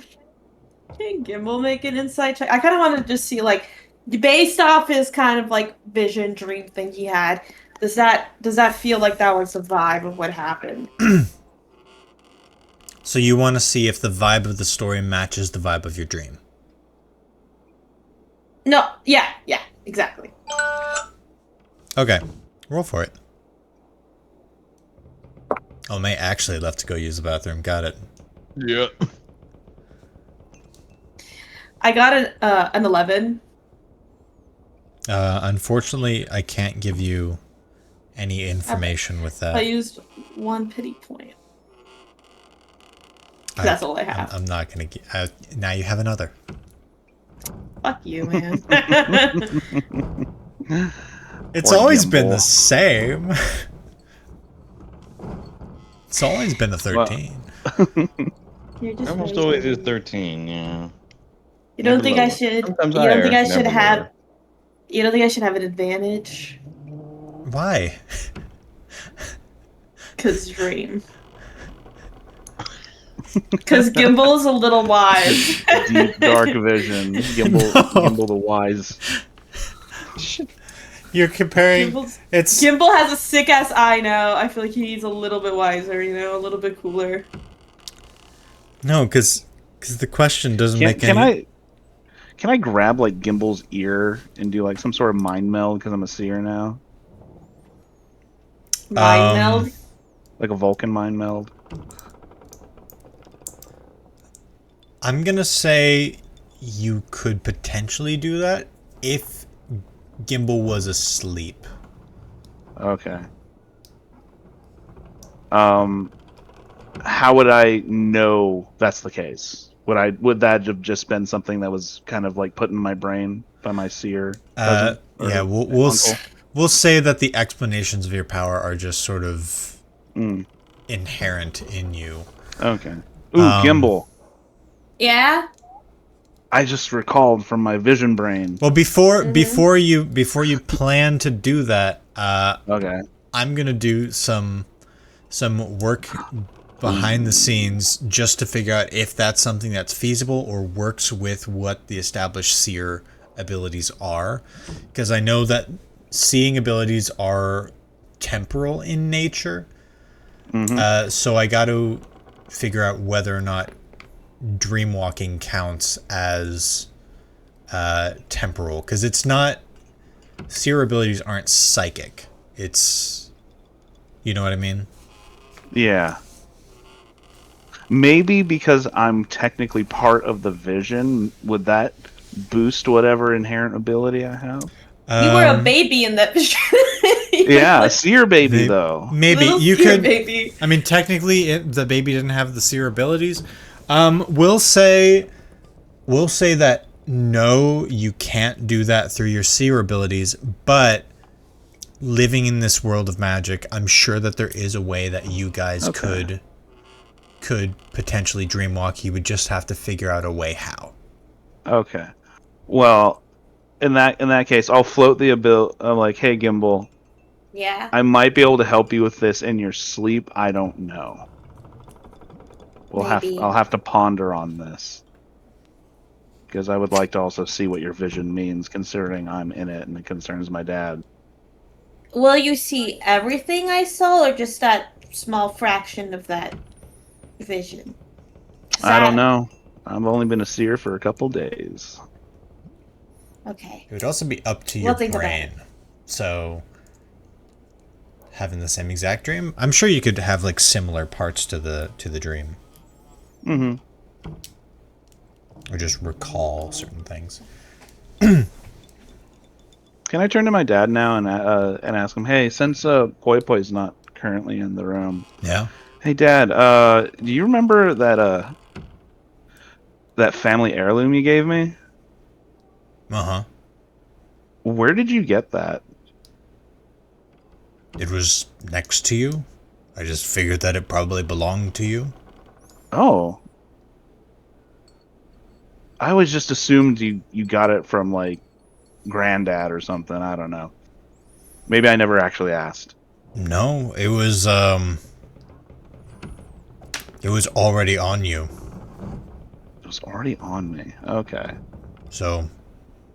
Gimbal make an insight check? I kind of want to just see, like, based off his kind of like vision dream thing he had. Does that feel like that was the vibe of what happened? So you want to see if the vibe of the story matches the vibe of your dream? No. Yeah. Exactly. Okay, roll for it. Oh, May actually left to go use the bathroom. Got it. Yeah. I got an 11. Unfortunately, I can't give you any information with that. I used 1 pity point. That's all I have. I'm not gonna. Now you have another. Fuck you, man. It's Poor always been Gimbal. the same. It's always been a 13. You're just Almost very always is funny. 13. Yeah. You don't Never think I lower. should? Sometimes You don't higher, think I should never have? lower. You don't think I should have an advantage? Why? Cause dream. Cause Gimbal's a little wise. Deep dark vision. Gimbal, No. Gimbal the wise. You're comparing. It's Gimbal has a sick ass eye now. I feel like he needs a little bit wiser, a little bit cooler. no, because the question doesn't make Can any. can I grab like Gimbal's ear and do like some sort of mind meld because I'm a seer now, Mind meld. like a Vulcan mind meld? I'm gonna say you could potentially do that if Gimbal was asleep. Okay. How would I know that's the case? Would that have just been something that was kind of like put in my brain by my seer? cousin or Yeah, we'll say that the explanations of your power are just sort of inherent in you. Okay. Ooh, Gimbal. Yeah. I just recalled from my vision brain. Well, before you plan to do that, Okay. I'm gonna do some work behind the scenes just to figure out if that's something that's feasible or works with what the established seer abilities are, because I know that seeing abilities are temporal in nature. So I got to figure out whether or not dreamwalking counts as temporal, because it's not. Seer abilities aren't psychic. It's, you know what I mean? Yeah. Maybe because I'm technically part of the vision, would that boost whatever inherent ability I have? You were a baby in that vision. Yeah, a seer baby though. Maybe Little you seer could. baby. I mean, technically, the baby didn't have the seer abilities. We'll say that no, you can't do that through your seer abilities. But living in this world of magic, I'm sure that there is a way that you guys could potentially dreamwalk. You would just have to figure out a way how. Okay. Well, in that case, I'll float the ability. I'm like, hey, Gimbal, Yeah. I might be able to help you with this in your sleep. I don't know. Maybe. I'll have to ponder on this. Because I would like to also see what your vision means, considering I'm in it and it concerns my dad. Will you see everything I saw, or just that small fraction of that vision? I don't know. I've only been a seer for a couple days. Okay. It would also be up to We'll your think about brain. So, having the same exact dream, I'm sure you could have like similar parts to the dream, Mm-hmm. or just recall certain things. Can I turn to my dad now and ask him, hey, since Poi Poi's not currently in the room, Yeah. hey, Dad, do you remember that family heirloom you gave me? Uh-huh. Where did you get that? It was next to you. I just figured that it probably belonged to you. Oh. I always just assumed you got it from, like, Granddad or something. I don't know. Maybe I never actually asked. No, it was already on you. It was already on me. Okay. So,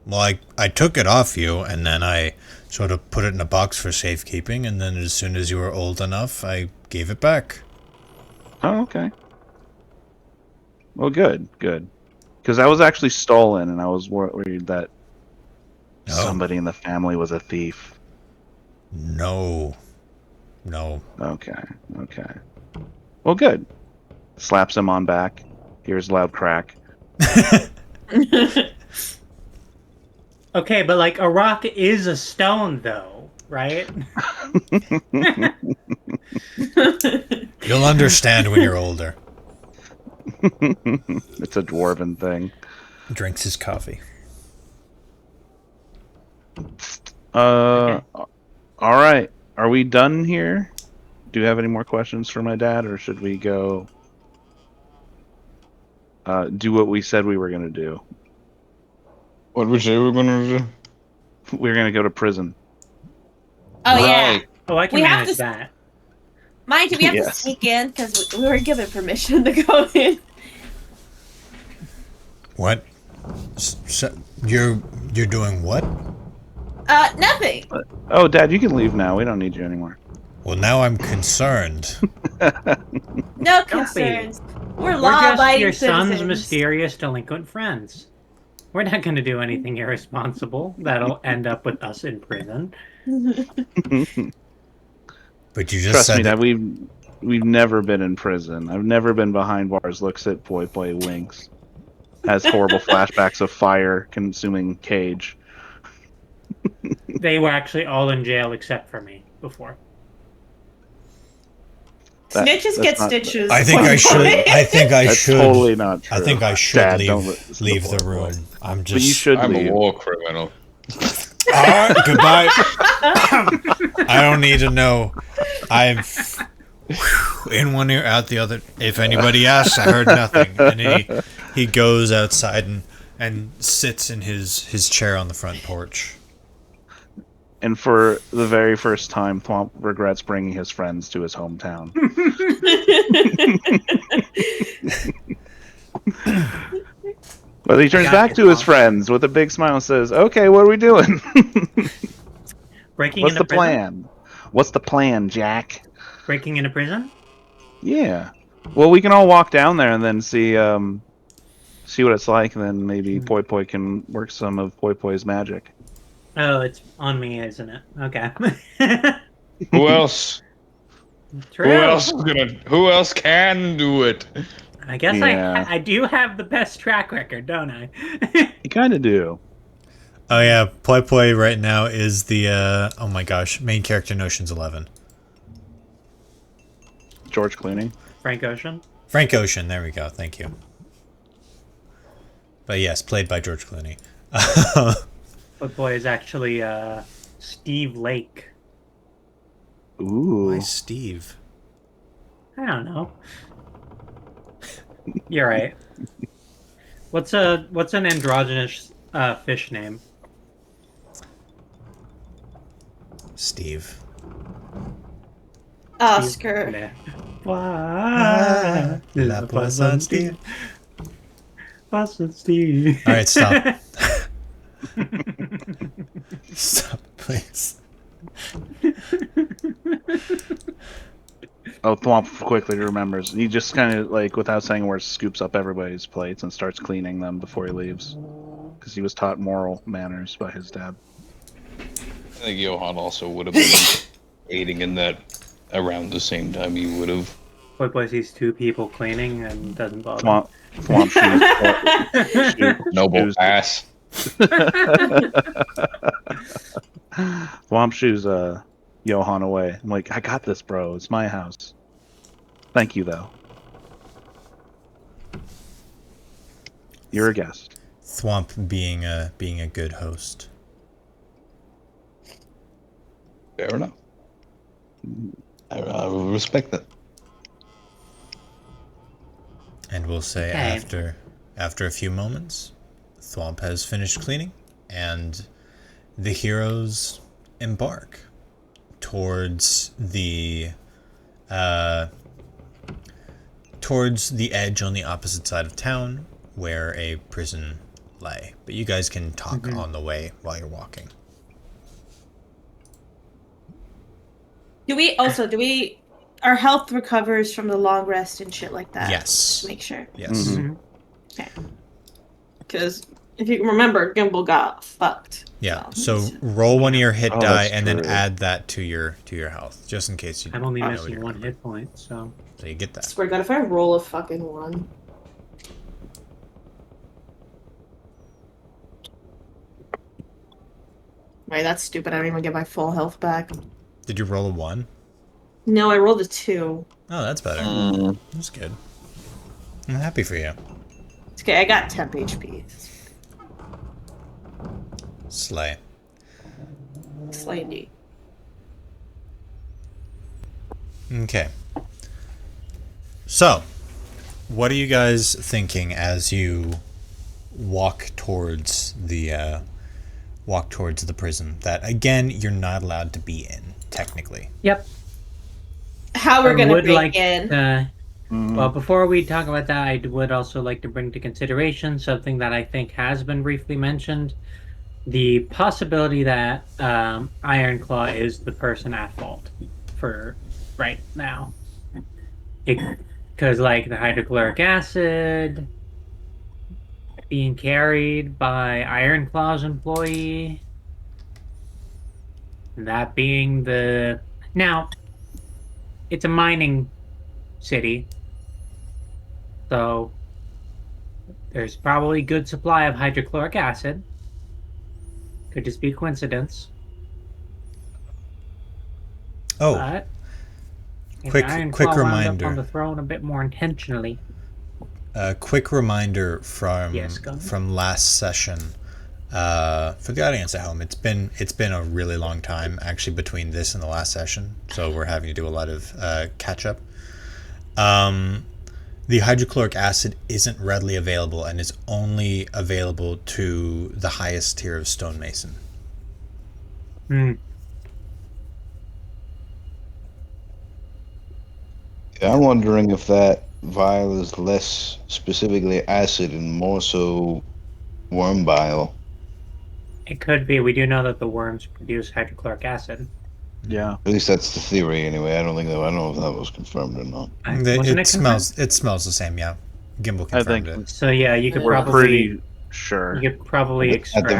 well, I took it off you, and then I sort of put it in a box for safekeeping, and then as soon as you were old enough, I gave it back. Oh, okay. Well, good. Because I was actually stolen, and I was worried that somebody in the family was a thief. No. Okay. Well, good. Slaps him on back. Hears loud crack. Okay, but like a rock is a stone, though, right? You'll understand when you're older. It's a dwarven thing. Drinks his coffee. All right. Are we done here? Do you have any more questions for my dad, or should we go do what we said we were going to do? What did we say we were gonna do? We were going to go to prison. Oh yeah. Right. Oh, I can We have manage to- that. Mind you, we have to Yes. sneak in because we were given permission to go in. What? So, you're doing what? Nothing. Oh, Dad, you can leave now. We don't need you anymore. Well, now I'm concerned. No Don't be. concerns. We're We're just law-abiding your son's citizens. mysterious delinquent friends. We're not going to do anything irresponsible that'll end up with us in prison. But you just Trust said me, that Dad, we've never been in prison. I've never been behind bars, looks at Poi Poi, winks. Has horrible flashbacks of fire consuming cage. They were actually all in jail except for me before. Snitches that's get not- stitches. I think I should. I think I That's should. totally not true. I think I should Dad, don't listen to leave Poi the Poi. room. I'm just. But you should I'm leave. a war criminal. All right, goodbye. I don't need to know. I'm in one ear, out the other. If anybody asks, I heard nothing. And he goes outside and sits in his chair on the front porch. And for the very first time, Thwomp regrets bringing his friends to his hometown. But he turns back to his friends with a big smile and says, okay, what are we doing? Breaking What's into the prison? plan? What's the plan, Jack? Breaking into prison? Yeah. Well, we can all walk down there and then see what it's like, and then maybe Poi Poi can work some of Poi Poi's magic. Oh, it's on me, isn't it? Okay. Who else? True. Who else can do it? I guess Yeah. I do have the best track record, don't I? You kind of do. Oh yeah, Poi Poi right now is the oh my gosh, main character in Ocean's 11. George Clooney. Frank Ocean. Frank Ocean, there we go. Thank you. But yes, played by George Clooney. But boy is actually Steve Lake. Ooh. Why Steve? I don't know. You're right. What's an androgynous fish name? Steve. Oscar. Le Poisson Steve. Poisson Steve. All right, stop. Stop, please. Oh, Thwomp quickly remembers. He just kind of, like, without saying words, scoops up everybody's plates and starts cleaning them before he leaves. Because he was taught moral manners by his dad. I think Johan also would have been aiding in that around the same time you would have. Boy sees two people cleaning and doesn't bother. Thwomp shoes. Noble ass. Thwomp shoes Johan away. I'm like, I got this, bro. It's my house. Thank you, though. You're a guest. Thwomp being a good host. Fair enough. I will respect that. And we'll say Okay. after a few moments, Thwomp has finished cleaning, and the heroes embark towards the edge on the opposite side of town where a prison lay. But you guys can talk on the way while you're walking. Do we our health recovers from the long rest and shit like that? Yes. Just make sure. Yes. Mhm. Okay. Because if you remember, Gimbal got fucked. Yeah. So roll one of your hit Oh, die that's and then true. add that to your health, just in case you. I'm only know missing you're one gonna- hit point, so So you get that. Swear to God, if I roll a fucking one. Wait, that's stupid. I don't even get my full health back. Did you roll a 1? No, I rolled a 2. Oh, that's better. That's good. I'm happy for you. It's okay, I got temp HP. Slay. Slightly. Okay. So, what are you guys thinking as you walk towards the prison that, again, you're not allowed to be in, technically? yep. How we're I gonna would break like in. Well, before we talk about that, I would also like to bring to consideration something that I think has been briefly mentioned: the possibility that Ironclaw is the person at fault for right now, because like the hydrochloric acid being carried by Ironclaw's employee, and that being the now. It's a mining city, so there's probably a good supply of hydrochloric acid. Could just be a coincidence. Oh, But quick Ironclaw wound up reminder. on the throne a bit more intentionally. A quick reminder from Yes, go ahead. from last session. For the audience at home, it's been a really long time actually between this and the last session, so we're having to do a lot of catch up. The hydrochloric acid isn't readily available and is only available to the highest tier of stonemason. Hmm. Yeah, I'm wondering if that vial is less specifically acid and more so worm bile. It could be. We do know that the worms produce hydrochloric acid. Yeah. At least that's the theory, anyway. I don't know if that was confirmed or not. Wasn't It smells the same. Yeah, Gimbal I confirmed think it. So yeah, you could we're probably pretty sure. you could probably At extract the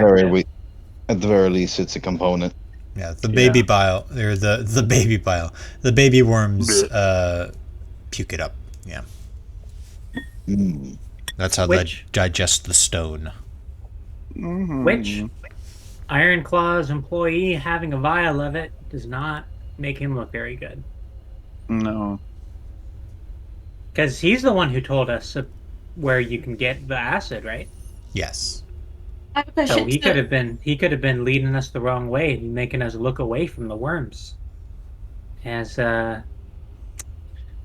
it. very least, it's a component. Yeah, the baby bile, or the baby bile. The baby worms puke it up. Yeah. That's how they digest the stone. Which Ironclaw's employee having a vial of it does not make him look very good. No. Because he's the one who told us where you can get the acid, right? Yes. I have a question. So he could have been leading us the wrong way and making us look away from the worms. As I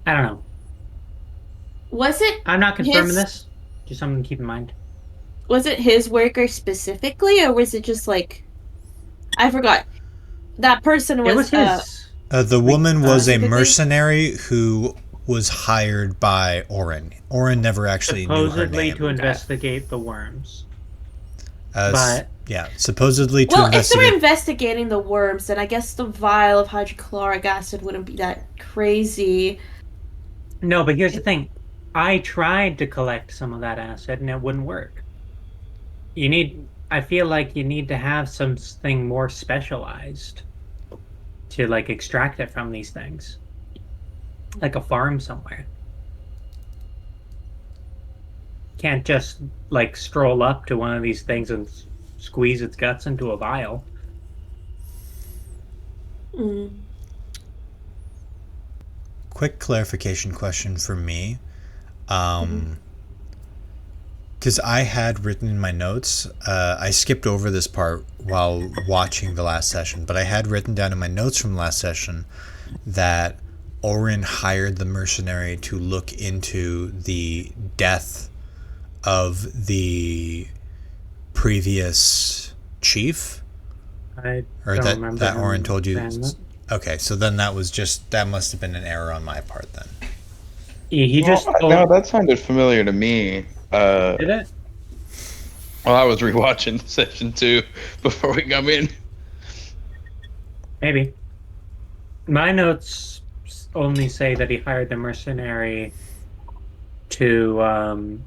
don't know. Was it? I'm not confirming this. Just something to keep in mind. Was it his worker specifically, or was it just like I forgot? That person was. It was his. The woman was a mercenary who was hired by Orin. Orin never actually knew her name. Supposedly to investigate the worms. But yeah, supposedly to well, investigate. if they're investigating the worms, then I guess the vial of hydrochloric acid wouldn't be that crazy. No, but here's the thing. I tried to collect some of that acid and it wouldn't work. I feel like you need to have something more specialized to like extract it from these things. Like a farm somewhere. Can't just like stroll up to one of these things and squeeze its guts into a vial. Quick clarification question for me. Because I had written in my notes, I skipped over this part while watching the last session, but I had written down in my notes from last session that Orin hired the mercenary to look into the death of the previous chief. I or don't that remember that Orin told you. that. Okay, so then that must have been an error on my part then. He just told, No, that sounded familiar to me. did it? Well, I was rewatching session 2 before we come in. Maybe. My notes only say that he hired the mercenary to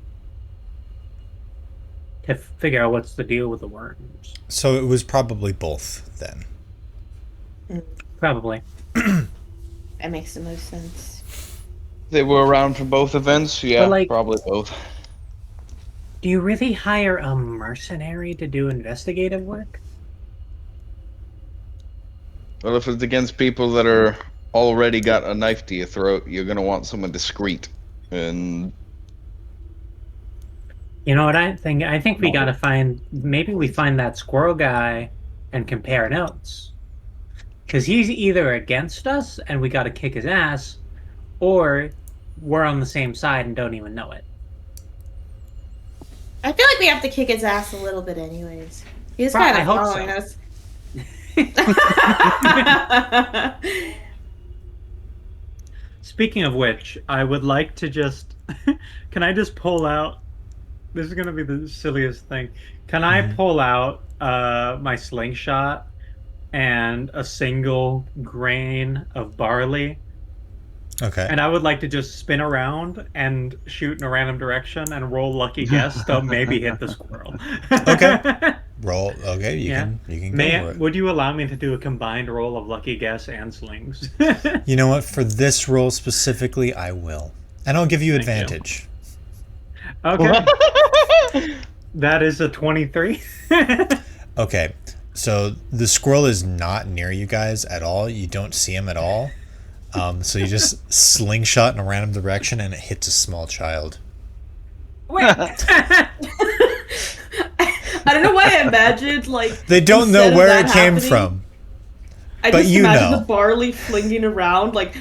figure out what's the deal with the worms. So it was probably both then. Probably. That makes the most sense. They were around for both events? Yeah, But, like- probably both. Do you really hire a mercenary to do investigative work? Well, if it's against people that are already got a knife to your throat, you're going to want someone discreet. And You know what I think? I think we gotta maybe we find that squirrel guy and compare notes. Because he's either against us and we gotta kick his ass, or we're on the same side and don't even know it. I feel like we have to kick his ass a little bit, anyways. He's Right, kind I of hope following so. us. Speaking of which, I would like to just... Can I just pull out... This is going to be the silliest thing. Can I pull out my slingshot and a single grain of barley? Okay. And I would like to just spin around and shoot in a random direction and roll lucky guess to maybe hit the squirrel. Okay. Roll. Okay, you can go for it. Would you allow me to do a combined roll of lucky guess and slings? You know what? For this roll specifically, I will, and I'll give you Thank you. advantage. Okay. That is a 23. Okay, so the squirrel is not near you guys at all. You don't see him at all. So you just slingshot in a random direction, and it hits a small child. Wait. I don't know why I imagined, like... They don't instead know of where that it came happening, from. I but just you imagine know. the barley flinging around, like,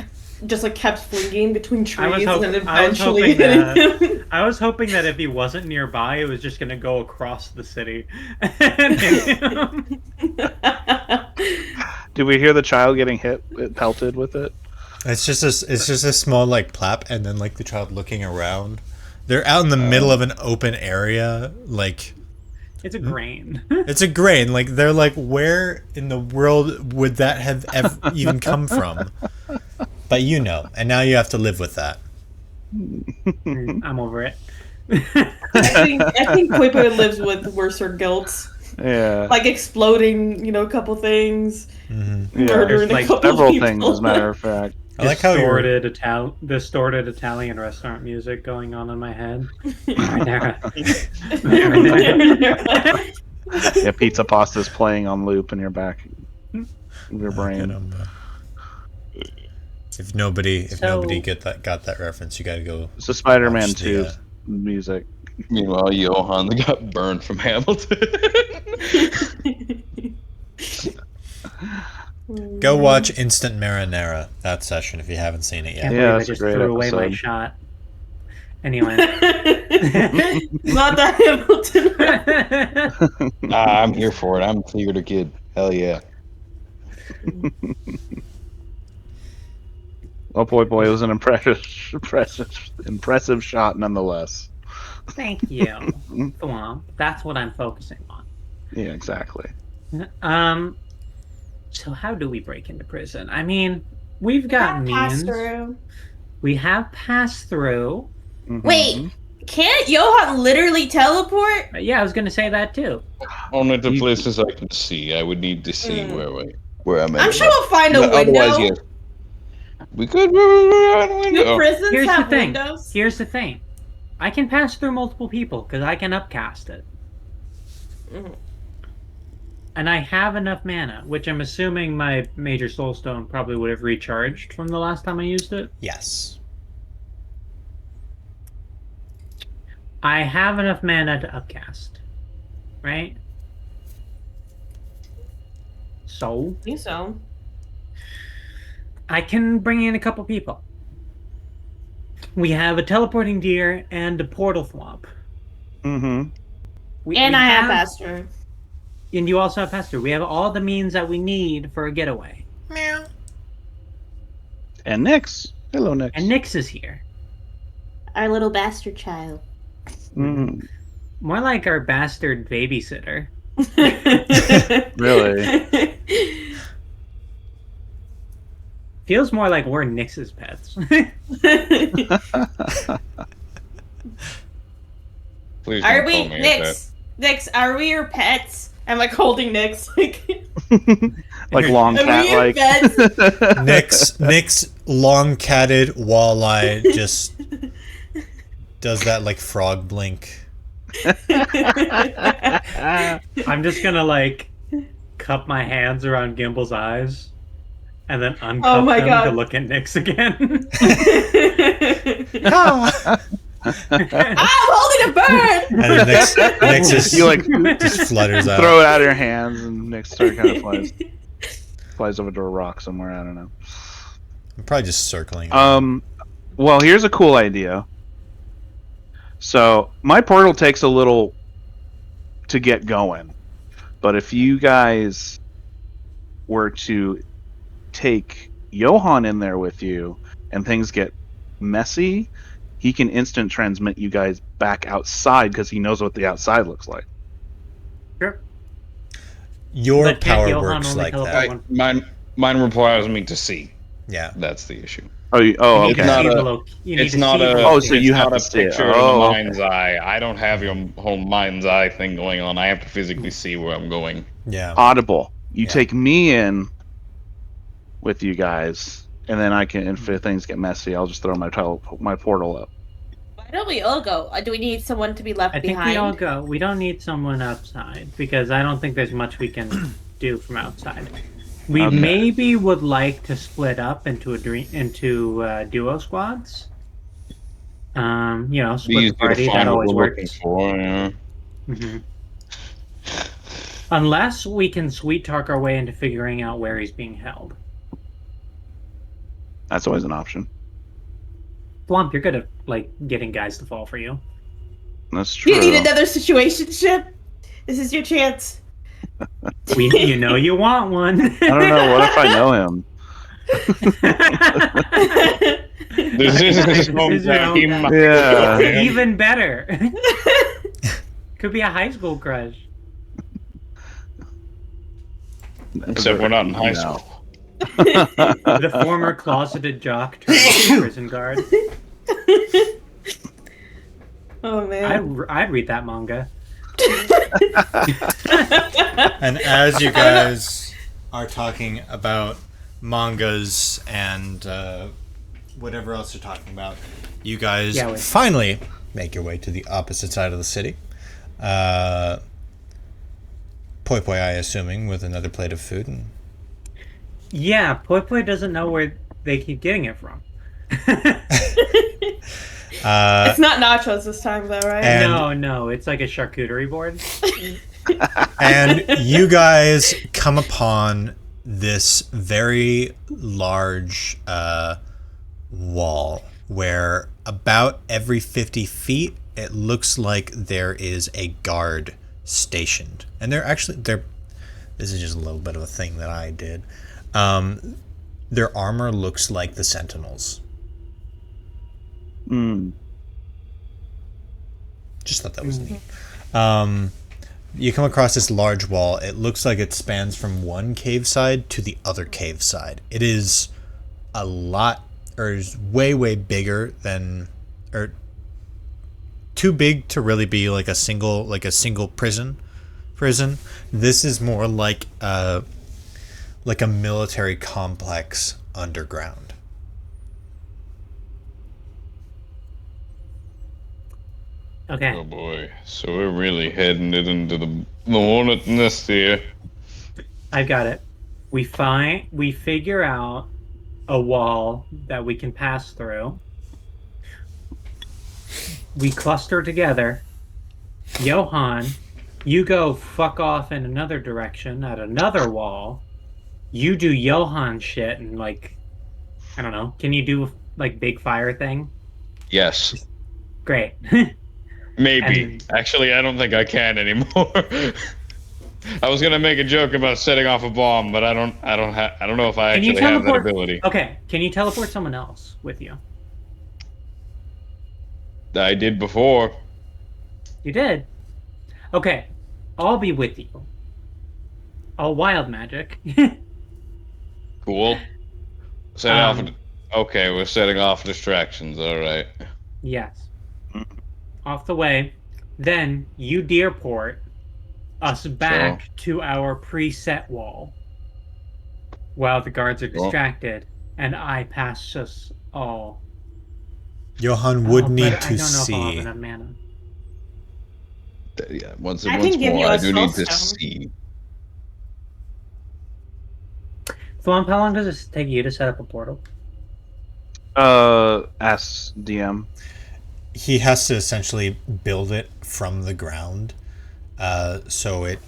just like kept flinging between trees and then I was eventually hitting him. I was hoping that if he wasn't nearby, it was just going to go across the city. And hit him. Did we hear the child getting pelted with it? It's just a small like plap, and then like the child looking around. They're out in the middle of an open area, like It's a grain. it's a grain. Like they're like, where in the world would that have even come from? But you know, and now you have to live with that. I'm over it. I think Kuiper lives with worser guilt. Yeah. Like exploding, a couple things, Mm-hmm. Yeah. murdering Like a couple Several people. things, as a matter of fact. I like how you're. distorted Italian restaurant music going on in my head. Yeah, pizza pasta's playing on loop in your back of your brain. If nobody So- got that reference, you gotta go. It's a Spider-Man Watch the, 2 music. Meanwhile, Johan got burned from Hamilton. Go watch Instant Marinara, that session, if you haven't seen it Can't yet. Yeah, believe I that's a just great threw away my episode. shot. Anyway. Not that Hamilton. Nah, I'm here for it. I'm a theater kid. Hell yeah. Oh boy, it was an impressive shot nonetheless. Thank you. Well, that's what I'm focusing on. Yeah, exactly. So how do we break into prison? I mean, we've got means. We have passed through. Mhm. Wait, can't Johan literally teleport? Yeah, I was gonna say that too. Only the places I can see. I would need to see where I'm at. I'm sure we'll find a window. Otherwise, yes. We could run a Do window. prisons Here's the have thing. windows? Here's the thing. I can pass through multiple people because I can upcast it. Mhm. And I have enough mana, which I'm assuming my Major Soulstone probably would have recharged from the last time I used it. Yes. I have enough mana to upcast. Right? So, I think so. I can bring in a couple people. We have a teleporting deer and a portal thwomp. Mm-hmm. And I have Pastor. And you also have Pastor. We have all the means that we need for a getaway. Meow. And Nyx. Hello, Nyx. And Nyx is here. Our little bastard child. Mhm. More like our bastard babysitter. Really? Feels more like we're Nyx's pets. Please Are don't we, call me Nyx? Nyx, are we your pets? I'm like holding Nyx. Like long Are cat we your like. pets? Nyx long-catted walleye just does that like frog blink. I'm just gonna like cup my hands around Gimble's eyes and then uncup my them God. to look at Nyx again. I'm holding a bird! And then Nyx just, You like just flutters out. throw it out of your hands, and Nyx start kind of flies over to a rock somewhere. I don't know. I'm probably just circling. Well, here's a cool idea. So my portal takes a little to get going, but if you guys were to take Johan in there with you and things get messy, he can instant transmit you guys back outside because he knows what the outside looks like. Sure. Your But can't power Johan works only like teleport that. Mine requires me to see. Yeah. That's the issue. Oh, You okay. need to It's not see a- the you need It's to not see the a. Oh, so it's you have not to a see it. picture of Oh, the okay. mind's eye. I don't have your whole mind's eye thing going on. I have to physically see where I'm going. Yeah. Audible. You Yeah. take me in with you guys, and then I can. If things get messy, I'll just throw my portal up. Why don't we all go? Do we need someone to be left I think behind? we all go. We don't need someone outside because I don't think there's much we can do from outside. We Okay. maybe would like to split up into duo squads. Split Easy the party. to That find what always we're looking works. for. Yeah. hmm Unless we can sweet talk our way into figuring out where he's being held. That's always an option. Flump, you're good at getting guys to fall for you. That's true. You need another situationship? This is your chance. You know you want one. I don't know. What if I know him? This is This is your hometown. Yeah. Even better. Could be a high school crush. Except we're not in high No. school. The former closeted jock turned into prison guard. Oh man. I'd read that manga. And as you guys are talking about mangas and whatever else you're talking about, you guys finally make your way to the opposite side of the city. Poi Poi, I assuming, with another plate of food. And... Yeah, Poi Poi doesn't know where they keep getting it from. It's not nachos this time, though, right? No, it's like a charcuterie board. And you guys come upon this very large wall where about every 50 feet it looks like there is a guard stationed. And this is just a little bit of a thing that I did. Their armor looks like the Sentinels. Just thought that was neat. You come across this large wall. It looks like it spans from one cave side to the other cave side. It is a lot, or is way, way bigger than, or too big to really be like a single prison. This is more like a military complex underground. Okay. Oh boy, so we're really heading it into the hornet nest here. I got it. We figure out a wall that we can pass through. We cluster together. Johan, you go fuck off in another direction at another wall. You do Johan shit and I don't know. Can you do big fire thing? Yes. Great. Maybe. Actually, I don't think I can anymore. I was gonna make a joke about setting off a bomb, but I don't know if I actually have that ability. Okay, can you teleport someone else with you? I did before. You did? Okay, I'll be with you. All wild magic. Cool. Okay, we're setting off distractions, alright. Yes. Off the way. Then you dearport us back to our preset wall while the guards are distracted, and I pass us all. Johan would need to see. I don't know if I'll have enough mana. Yeah, once I can give more, you a I do need soul to stone. see. Thwomp, how long does it take you to set up a portal? Ask DM. He has to essentially build it from the ground, so it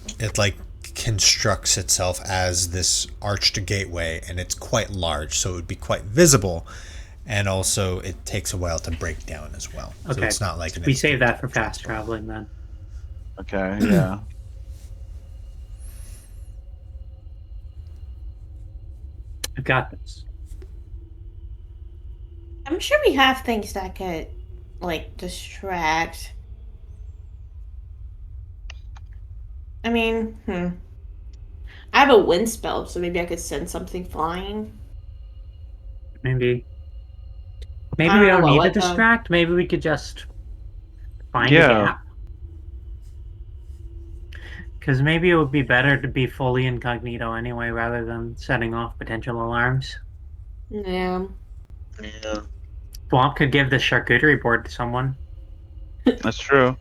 constructs itself as this arched gateway, and it's quite large, so it would be quite visible, and also it takes a while to break down as well. Okay, so it's not like we save that for fast traveling then. Okay, yeah. I've got this. I'm sure we have things that could, distract. I mean, I have a wind spell, so maybe I could send something flying. Maybe we don't need to distract. Maybe we could just find a gap. Because maybe it would be better to be fully incognito anyway, rather than setting off potential alarms. Yeah. Thwomp could give the charcuterie board to someone. That's true.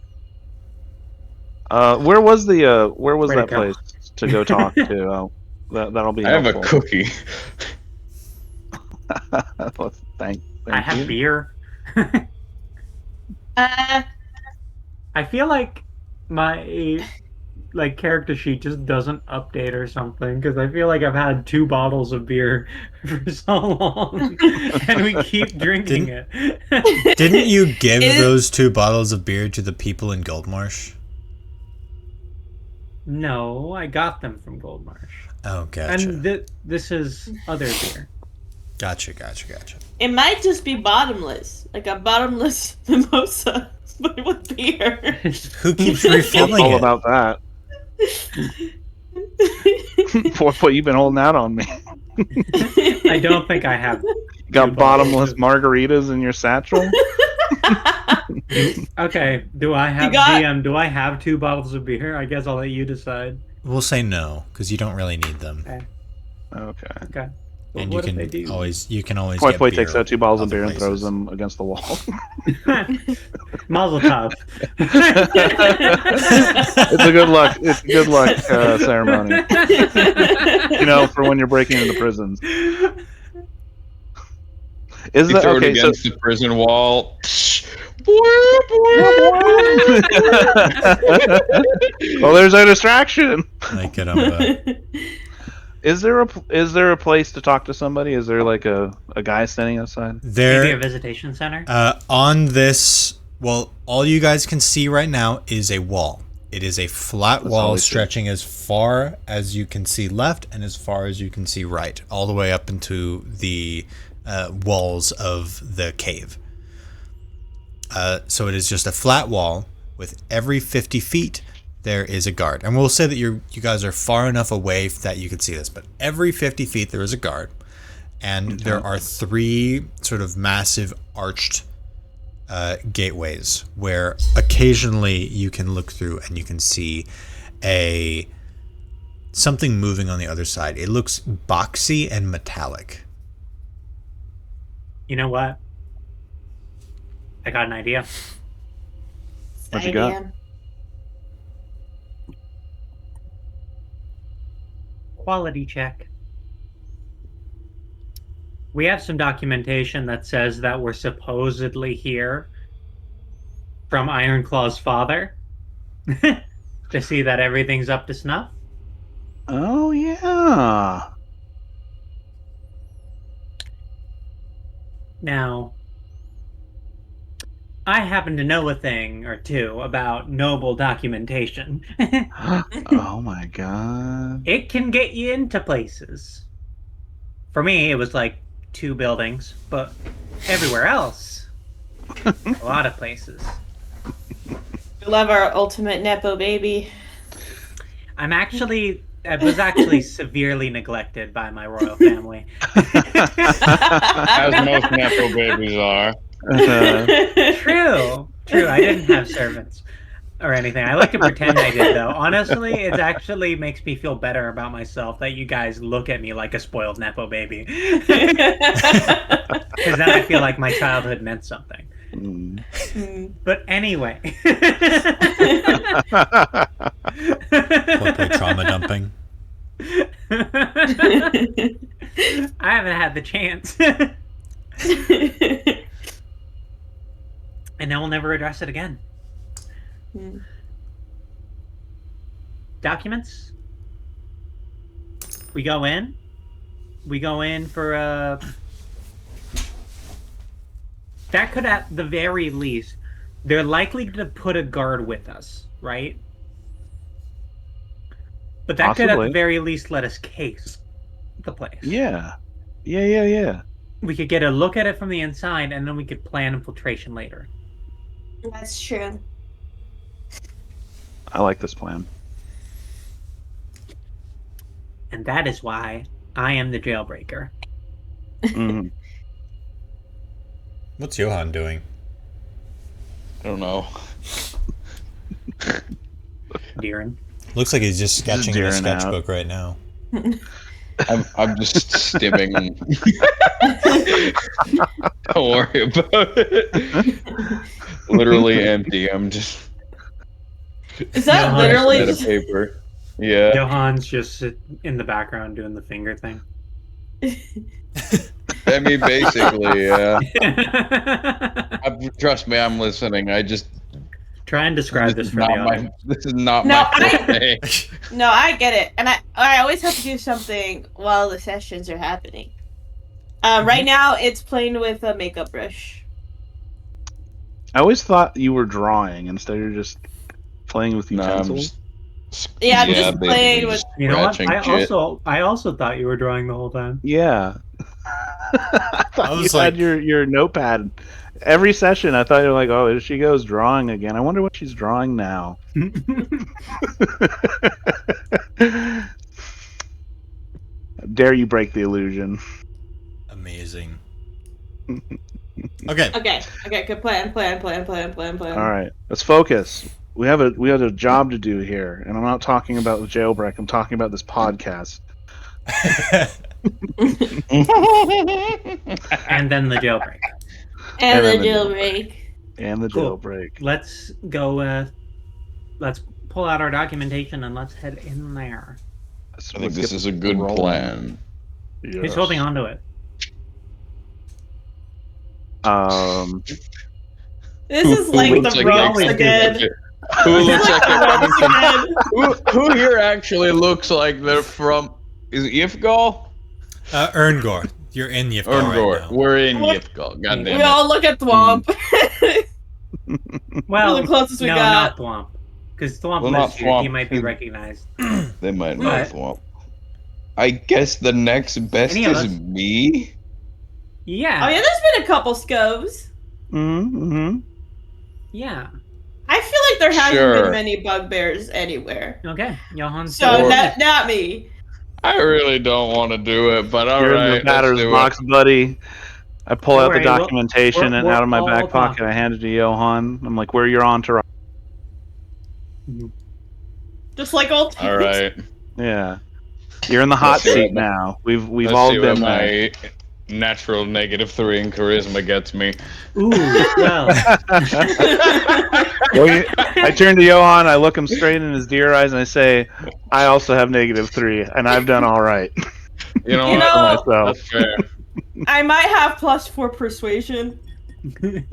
Where was that place to go talk to? That'll be helpful. I have a cookie. Well, thank I have you. beer. Uh, I feel like my character sheet just doesn't update or something, because I feel like I've had 2 bottles of beer for so long and we keep drinking it. Didn't you give those 2 bottles of beer to the people in Goldmarsh? No, I got them from Goldmarsh. Oh, gotcha. And this is other beer. Gotcha. it might just be bottomless, like a bottomless mimosa, but with beer. Who keeps refilling All it? about that. What you've been holding out on me? I don't think I have. You got bottomless margaritas in your satchel? Okay, do I have got- DM? Do I have 2 bottles of beer? I guess I'll let you decide. We'll say no because you don't really need them, Okay. Okay. Okay. Well, and what you if they do? You can always Toy get Boy beer takes out 2 bottles of other beer and throws places. them against the wall. Mazel tov. It's a good luck. It's a good luck ceremony. You know, for when you're breaking into prisons. Is You that throw it okay? So against the prison wall. well, there's a distraction. Like caramba. Is there a place to talk to somebody? Is there like a guy standing outside? Maybe a There, visitation center? on this, well, all you guys can see right now is a wall. It is a flat That's all wall we see. stretching as far as you can see left and as far as you can see right, all the way up into the walls of the cave. So it is just a flat wall with every 50 feet there is a guard. And we'll say that you guys are far enough away that you can see this, but every 50 feet there is a guard. And there are 3 sort of massive arched gateways where occasionally you can look through and you can see something moving on the other side. It looks boxy and metallic. You know what? I got an idea. What you got? Quality check. We have some documentation that says that we're supposedly here from Ironclaw's father to see that everything's up to snuff. Oh yeah. Now, I happen to know a thing or two about noble documentation. Oh my god. It can get you into places. For me, it was like 2 buildings, but everywhere else, a lot of places. We love our ultimate Nepo baby. I was actually severely neglected by my royal family. As most Nepo babies are. True. I didn't have servants or anything. I like to pretend I did, though. Honestly, it actually makes me feel better about myself that you guys look at me like a spoiled Nepo baby. Because then I feel like my childhood meant something. But anyway. Corporate trauma dumping. I haven't had the chance. And now we'll never address it again. Documents. We go in for a... That could, at the very least, they're likely to put a guard with us, right? But that could, at Possibly. the very least, let us case the place. Yeah. We could get a look at it from the inside, and then we could plan infiltration later. That's true. I like this plan. And that is why I am the jailbreaker. Mhm. What's Johan doing? I don't know. Deeren. Looks like he's just sketching in a Zeroing out. sketchbook right now. I'm just stimming. Don't worry about it. Literally empty. I'm just Is that No, literally bit of just... paper. Yeah. Johan's just in the background doing the finger thing. I mean, basically, yeah. Trust me, I'm listening. I just Try and describe this is for the not audience. this is not No, my forte. No, I get it. And I always have to do something while the sessions are happening. Right now, it's playing with a makeup brush. I always thought you were drawing instead of just playing with No, I'm utensils. just Yeah, I'm just basically playing with... just You know what? scratching shit. I also thought you were drawing the whole time. Yeah. I thought I you was had like- your notepad. Every session, I thought you were like, oh, there she goes drawing again. I wonder what she's drawing now. Dare you break the illusion? Amazing. Okay. Okay. Good plan. All right, let's focus. We have a job to do here, and I'm not talking about the jailbreak. I'm talking about this podcast. And then the jailbreak. And then the the jailbreak. And the Cool. jailbreak. Let's go. Let's pull out our documentation and let's head in there. I think this is a good plan. Who's holding on to it? This is like looks the like ropes they- again. Who looks like they're coming Ropes from? again. Who here actually looks like they're from? Is it Yifgal? Erngor. You're in Yifgal right Erngor. now. We're in What? Yifgal. God We damn it. all look at Thwomp. Well, We're the closest we no, got. not Thwomp. Because Thwomp Well, lives not here. He Thwomp. might be recognized. They might But- not Thwomp. I guess the next best Any of is us. me. Yeah. Oh yeah, there's been a couple scovs. Mm-hmm. Yeah. I feel like there hasn't Sure. been many bugbears anywhere. Okay. Johan's So Or- not me. I really don't want to do it, but You're in alright, the let's batter's do box, buddy. I pull Don't out worry, the we'll- documentation and we're out of my all back pocket, talking. I hand it to Johan. I'm like, "Where you're on to?" Just like old it. Alright. Yeah, you're in the hot Let's see seat what- now. We've Let's all see what been there. my natural -3 in charisma gets me. Ooh, well. I turn to Johan, I look him straight in his deer eyes, and I say, "I also have -3, and I've done all right." You know You what? know- myself. That's fair. I might have +4 persuasion. And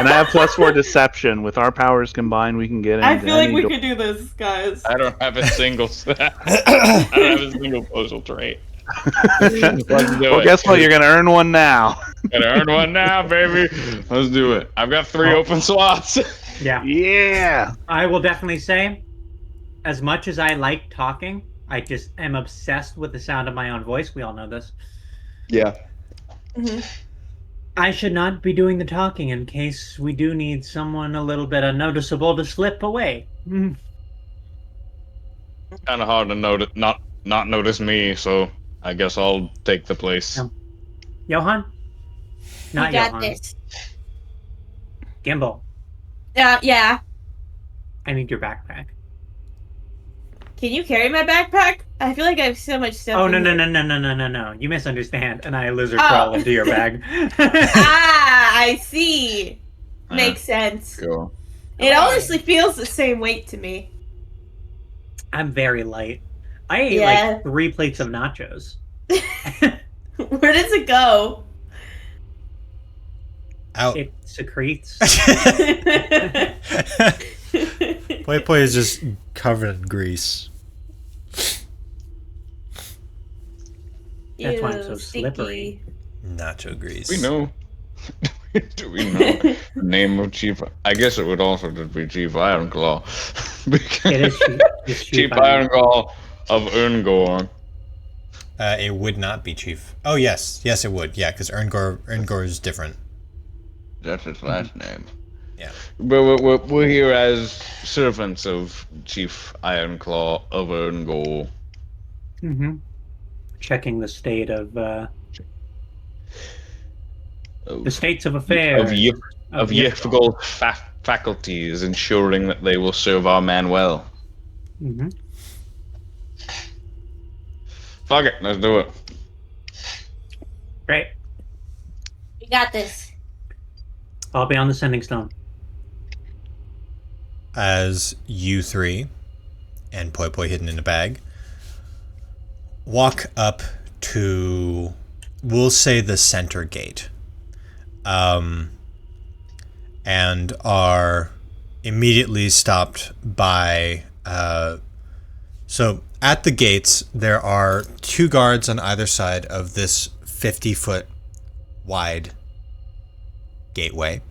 I have +4 deception. With our powers combined, we can get into I feel like any we door. could do this, guys. I don't have a single I don't have a single social trait. Let's do Well, it. guess what? You're gonna earn one now. Gonna earn one now, baby. Let's do it. I've got 3 open slots. Yeah. Yeah. I will definitely say, as much as I like talking, I just am obsessed with the sound of my own voice. We all know this. Yeah. I should not be doing the talking in case we do need someone a little bit unnoticeable to slip away. Kind of hard to not notice me, so I guess I'll take the place. Yeah. Johan? Not You got Johan. this. Gimbal, Yeah. I need your backpack. Can you carry my backpack? I feel like I have so much stuff. Oh, in no. here. You misunderstand, and I lizard Oh. crawl into your bag. I see. Makes sense. Go. It honestly feels the same weight to me. I'm very light. I ate Yeah. like 3 plates of nachos. Where does it go? Out. It secretes. Poi Poi is just covered in grease. That's why I'm Ew, so sticky. slippery. Nacho grease. We know. Do we know the name of Chief? I guess it would also just be Chief Ironclaw. It is it's Chief Iron. Ironclaw of Erngor. It would not be Chief. Oh, yes. Yes, it would. Yeah, because Erngor is different. That's his last name. Yeah. But we're here as servants of Chief Ironclaw of Erngor. Mm-hmm. Checking the state of the states of affairs Of Yifgal's faculties, ensuring that they will serve our man well. Mm-hmm. Fuck it, let's do it. Great. You got this. I'll be on the sending stone. As you three and Poi Poi hidden in a bag walk up to, we'll say, the center gate, and are immediately stopped by so at the gates there are 2 guards on either side of this 50-foot wide gateway,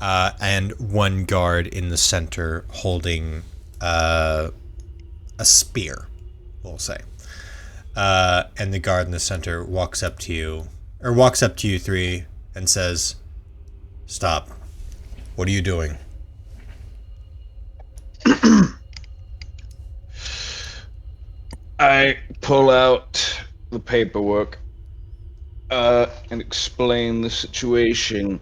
and 1 guard in the center holding a spear, we'll say. And the guard in the center walks up to you three, and says, "Stop. What are you doing?" I pull out the paperwork and explain the situation.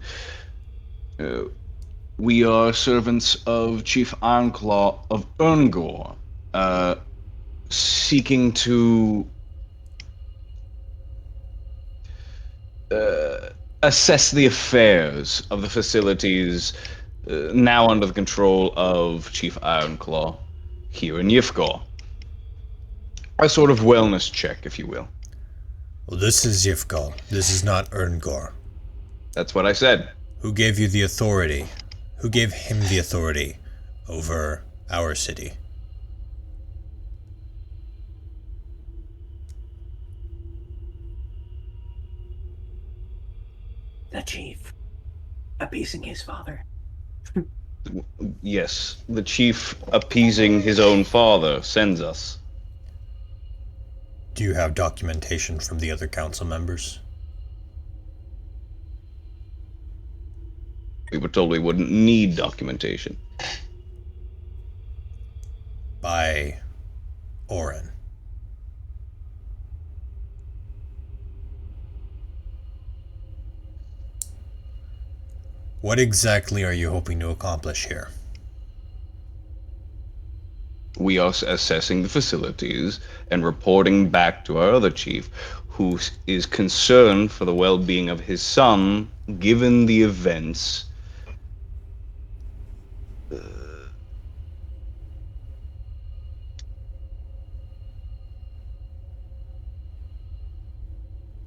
We are servants of Chief Ironclaw of Erngor, seeking to assess the affairs of the facilities now under the control of Chief Ironclaw here in Yifgor. A sort of wellness check, if you will. Well, this is Yifgal. This is not Erngor. That's what I said. Who gave you the authority? Who gave him the authority over our city? The chief. Appeasing his father. Yes, the chief appeasing his own father sends us. Do you have documentation from the other council members? We were told we wouldn't need documentation. By Oren. What exactly are you hoping to accomplish here? We are assessing the facilities and reporting back to our other chief, who is concerned for the well-being of his son, given the events.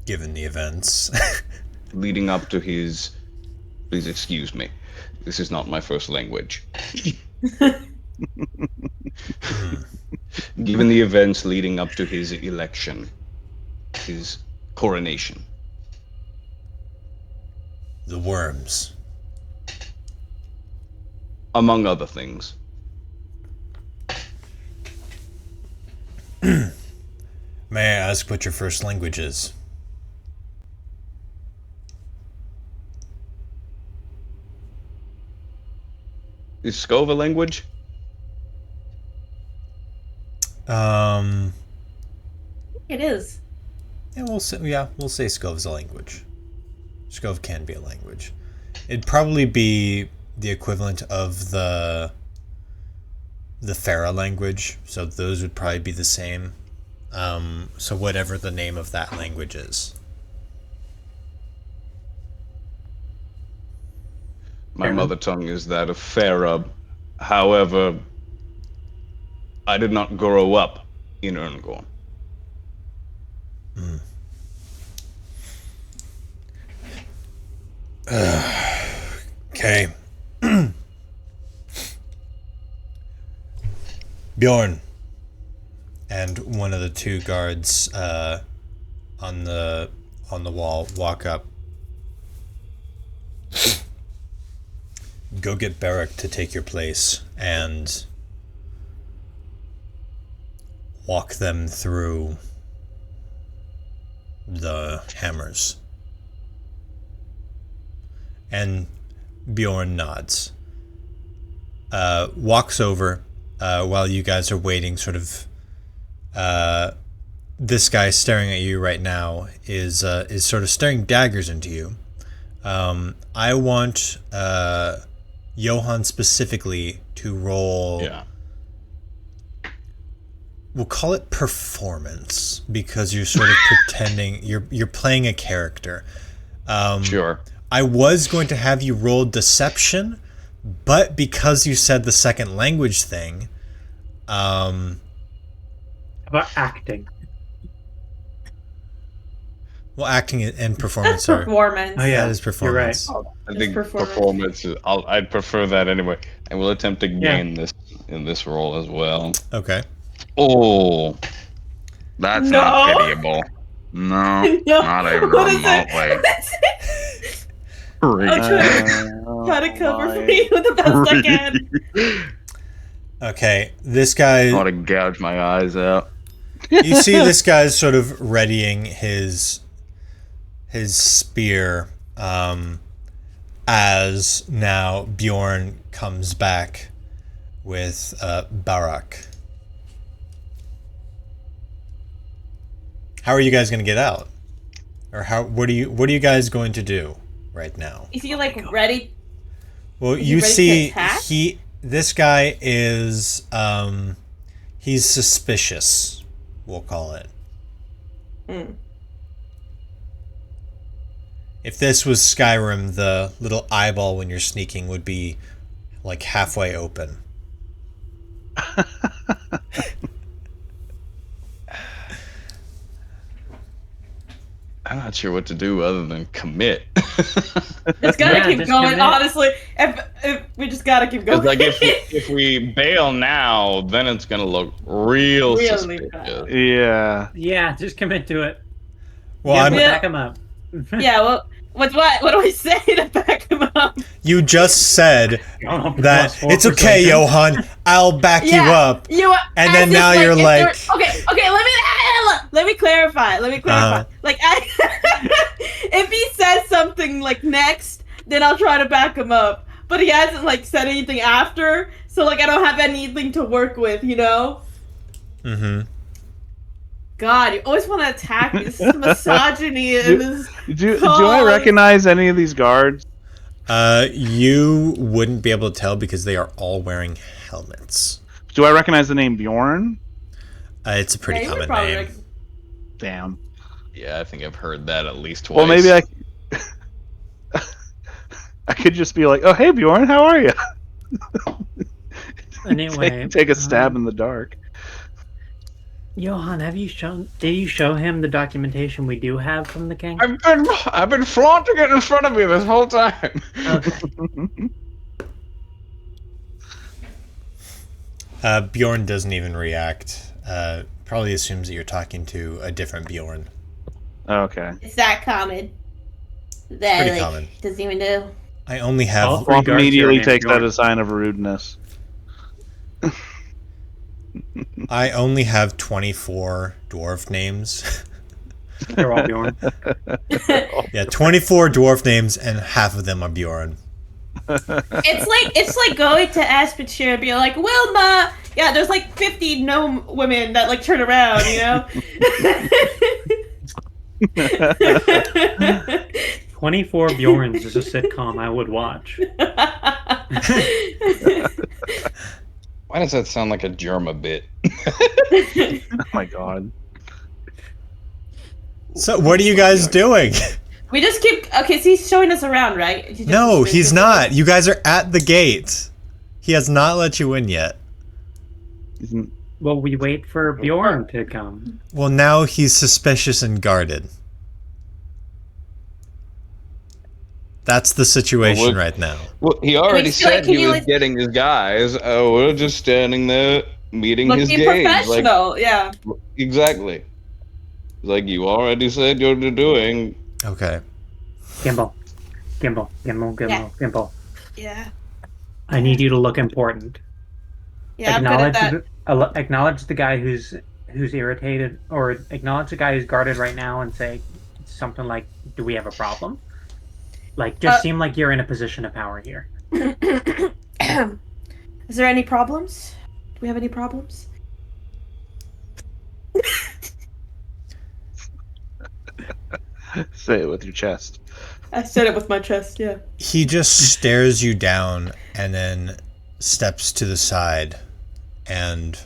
Given the events. Leading up to his... Please excuse me. This is not my first language. Given the events leading up to his election, his coronation. The worms. Among other things. May I ask what your first language is? Is Skova language? It is. Yeah, we'll say Skov's a language. Skov can be a language. It'd probably be the equivalent of the Farah language, so those would probably be the same. So whatever the name of that language is. My mother tongue is that of Farah. However, I did not grow up in Erngor. Okay. Bjorn and one of the two guards on the wall walk up. Go get Barrack to take your place and walk them through the hammers. And Bjorn nods. Walks over while you guys are waiting, sort of. This guy staring at you right now is sort of staring daggers into you. I want Johan specifically to roll. Yeah. We'll call it performance because you're sort of pretending you're playing a character. Sure. I was going to have you roll deception, but because you said the second language thing, How about acting? well, acting and performance That's are performance. Oh yeah, that is performance. You're right. I It's think performance. I'd prefer that anyway. I will attempt to Yeah. gain this in this role as well. Okay. Oh, that's No. not pitiable. No, No. not even What is it? remotely. I'll try to cover for you the best I can. Okay. This guy. I want to gouge my eyes out. You see this guy's sort of readying his spear as now Bjorn comes back with Barak. How are you guys going to get out? Or how? What are you guys going to do right now? Is he ready? Well, Is he you ready to see, attack? this guy is he's suspicious. We'll call it. Hmm. If this was Skyrim, the little eyeball when you're sneaking would be like halfway open. I'm not sure what to do other than commit. It's gotta keep just going. commit. Honestly, if we just gotta keep going. It's like if we bail now, then it's gonna look real Really suspicious. bad. Yeah. Yeah, just commit to it. Well, Yeah, I'm, Yeah. back him up. Yeah. Well, what do I say to back him up? you just said Oh, that +4 it's okay, persuasion. Johan. I'll back you up. You And as then if, now you're if like- okay. Let me clarify. Uh-huh. If he says something next, then I'll try to back him up. But he hasn't said anything after, so I don't have anything to work with, you know. Mm-hmm. God, you always want to attack me. This is misogyny and this. Do I recognize any of these guards? You wouldn't be able to tell because they are all wearing helmets. Do I recognize the name Bjorn? It's a pretty Yeah, you would common probably name. Damn. Yeah, I think I've heard that at least twice. Well, maybe I could just be like, "Oh, hey Bjorn, how are you?" Anyway, take a stab in the dark. Johan, did you show him the documentation we do have from the king? I've been flaunting it in front of you this whole time. Okay. Bjorn doesn't even react. Probably assumes that you're talking to a different Bjorn. Okay. It's that common. That Pretty common. doesn't even know. I only have Oh. Well, Regards to your immediately name, takes that Bjorn. as a sign of rudeness. I only have 24 dwarf names. They're all Bjorn. Yeah, 24 dwarf names, and half of them are Bjorn. It's like going to Aspinshire and being like, Wilma! Yeah, there's 50 gnome women that turn around, you know? 24 Bjorns is a sitcom I would watch. Why does that sound like a Germa bit? Oh my god. So, what are you guys doing? We just keep. Okay, so he's showing us around, right? No, he's not. You guys are at the gate. He has not let you in yet. Well, we wait for Bjorn to come. Well, now he's suspicious and guarded. That's the situation right now. Well, he already still, said can he you, was getting his guys. Oh, we're just standing there meeting his Looking gaze. professional, yeah. Exactly. You already said you're doing. Okay. Gimbal. Yeah. Gimbal. Yeah. I need you to look important. Yeah, I'm good at that. Acknowledge the guy who's irritated, or acknowledge the guy who's guarded right now and say something like, "Do we have a problem?" Just seem like you're in a position of power here. Is there any problems? Do we have any problems? Say it with your chest. I said it with my chest, yeah. He just stares you down and then steps to the side and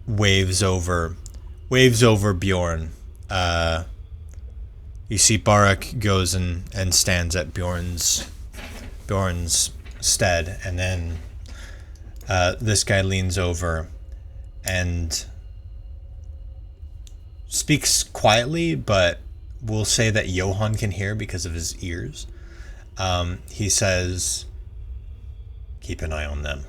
waves over Bjorn. You see Barak goes and stands at Bjorn's stead, and then this guy leans over and speaks quietly, but we'll say that Johan can hear because of his ears. He says, "Keep an eye on them."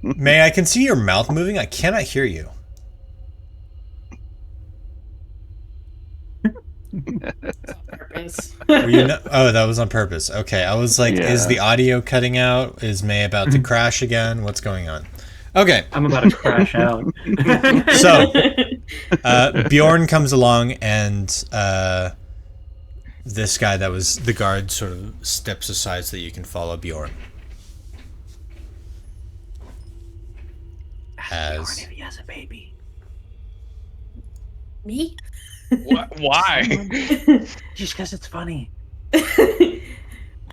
May I can see your mouth moving? I cannot hear you. Were you oh, that was on purpose. Okay, I was like, is the audio cutting out? Is May about to crash again? What's going on? Okay. I'm about to crash out. So, Bjorn comes along, and this guy that was the guard sort of steps aside so that you can follow Bjorn. as If he has a baby. Me? Why? Just because it's funny.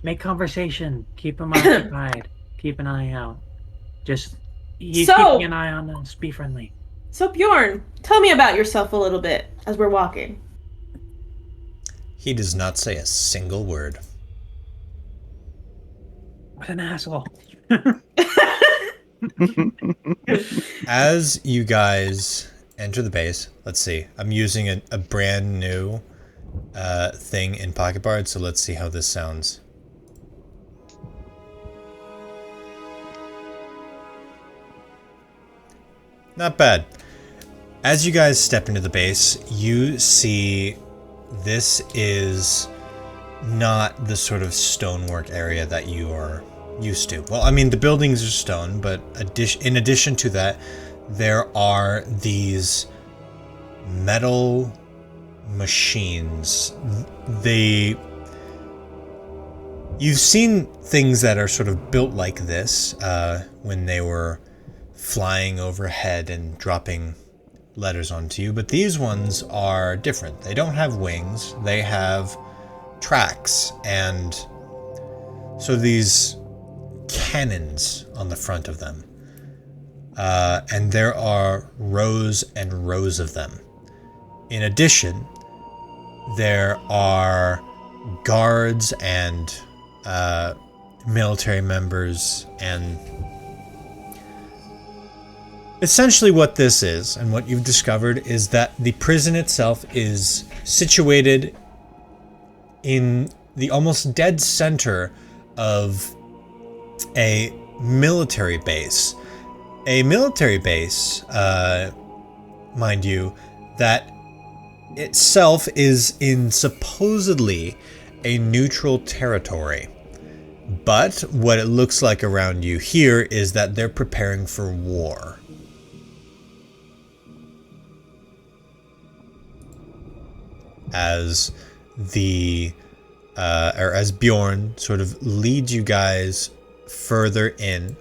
Make conversation. Keep him occupied. Keep an eye out. Just you keeping an eye on us. Be friendly. So Bjorn, tell me about yourself a little bit as we're walking. he does not say a single word. What an asshole. As you guys enter the base, let's see. I'm using a brand new thing in Pocket Bard, so let's see how this sounds. Not bad. As you guys step into the base, you see this is not the sort of stonework area that you are used to. Well, I mean, the buildings are stone, but in addition to that, there are these metal machines. You've seen things that are sort of built like this when they were flying overhead and dropping letters onto you, but these ones are different. They don't have wings, they have tracks and so these cannons on the front of them. And there are rows and rows of them. In addition, there are guards and military members, and essentially what this is, and what you've discovered, is that the prison itself is situated in the almost dead center of a military base. A military base, mind you, that itself is in supposedly a neutral territory. But what it looks like around you here is that they're preparing for war. As as Bjorn sort of leads you guys further in,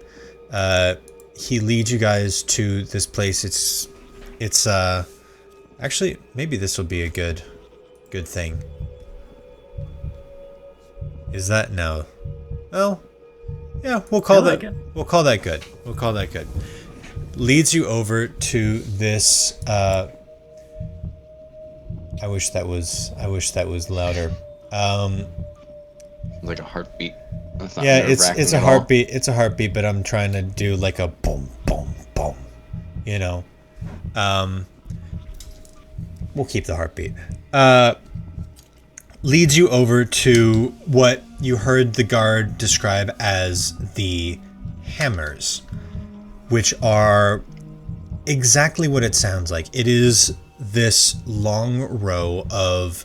he leads you guys to this place. It's actually, maybe this will be a good thing. Is that no? Well, yeah, we'll call that good. We'll call that good. Leads you over to this. I wish that was louder. Like a heartbeat. Yeah, it's a heartbeat. It's a heartbeat, but I'm trying to do like a boom, boom, boom. You know. We'll keep the heartbeat. Leads you over to what you heard the guard describe as the hammers, which are exactly what it sounds like. It is this long row of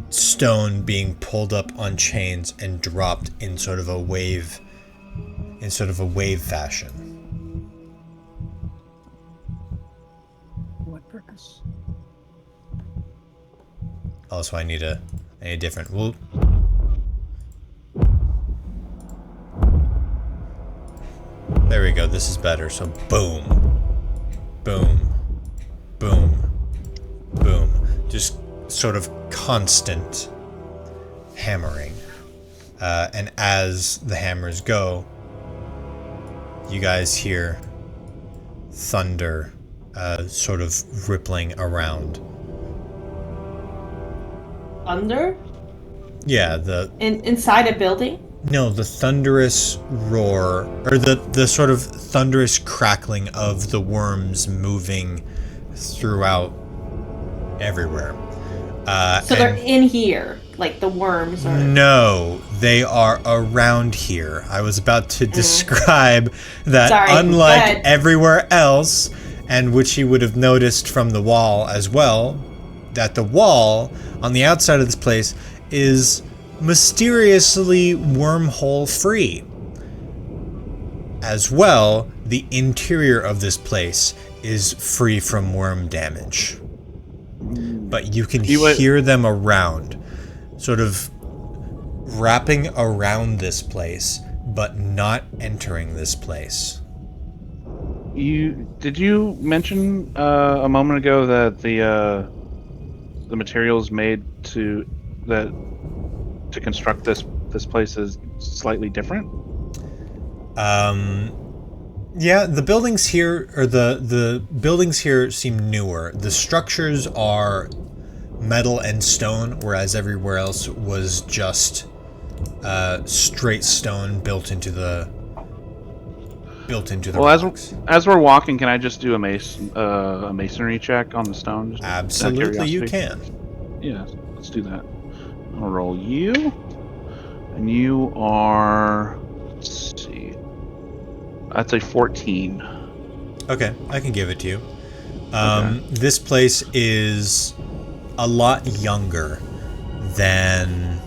stone being pulled up on chains and dropped in sort of a wave fashion. What purpose? Also, I need a different. Well, there we go. This is better. So boom, boom, boom, boom. Just sort of constant hammering. And as the hammers go, you guys hear thunder sort of rippling around. Thunder? Yeah, inside a building? No, the thunderous roar, or the sort of thunderous crackling of the worms moving throughout everywhere. So they're in here, like the worms are... No, they are around here. I was about to describe that. Sorry, unlike everywhere else, and which you would have noticed from the wall as well, that the wall on the outside of this place is mysteriously wormhole free. As well, the interior of this place is free from worm damage. But you can hear them around, sort of wrapping around this place, but not entering this place. did you mention a moment ago that the materials made to construct this place is slightly different? Yeah, the buildings here, or the buildings here seem newer. The structures are metal and stone, whereas everywhere else was just straight stone built into the rocks. As we're walking, can I just do a masonry check on the stone? Just out of Absolutely, you curiosity? can. Yeah, let's do that. I'll roll you, and you are. Let's see. That's a 14. Okay, I can give it to you. Okay. This place is a lot younger than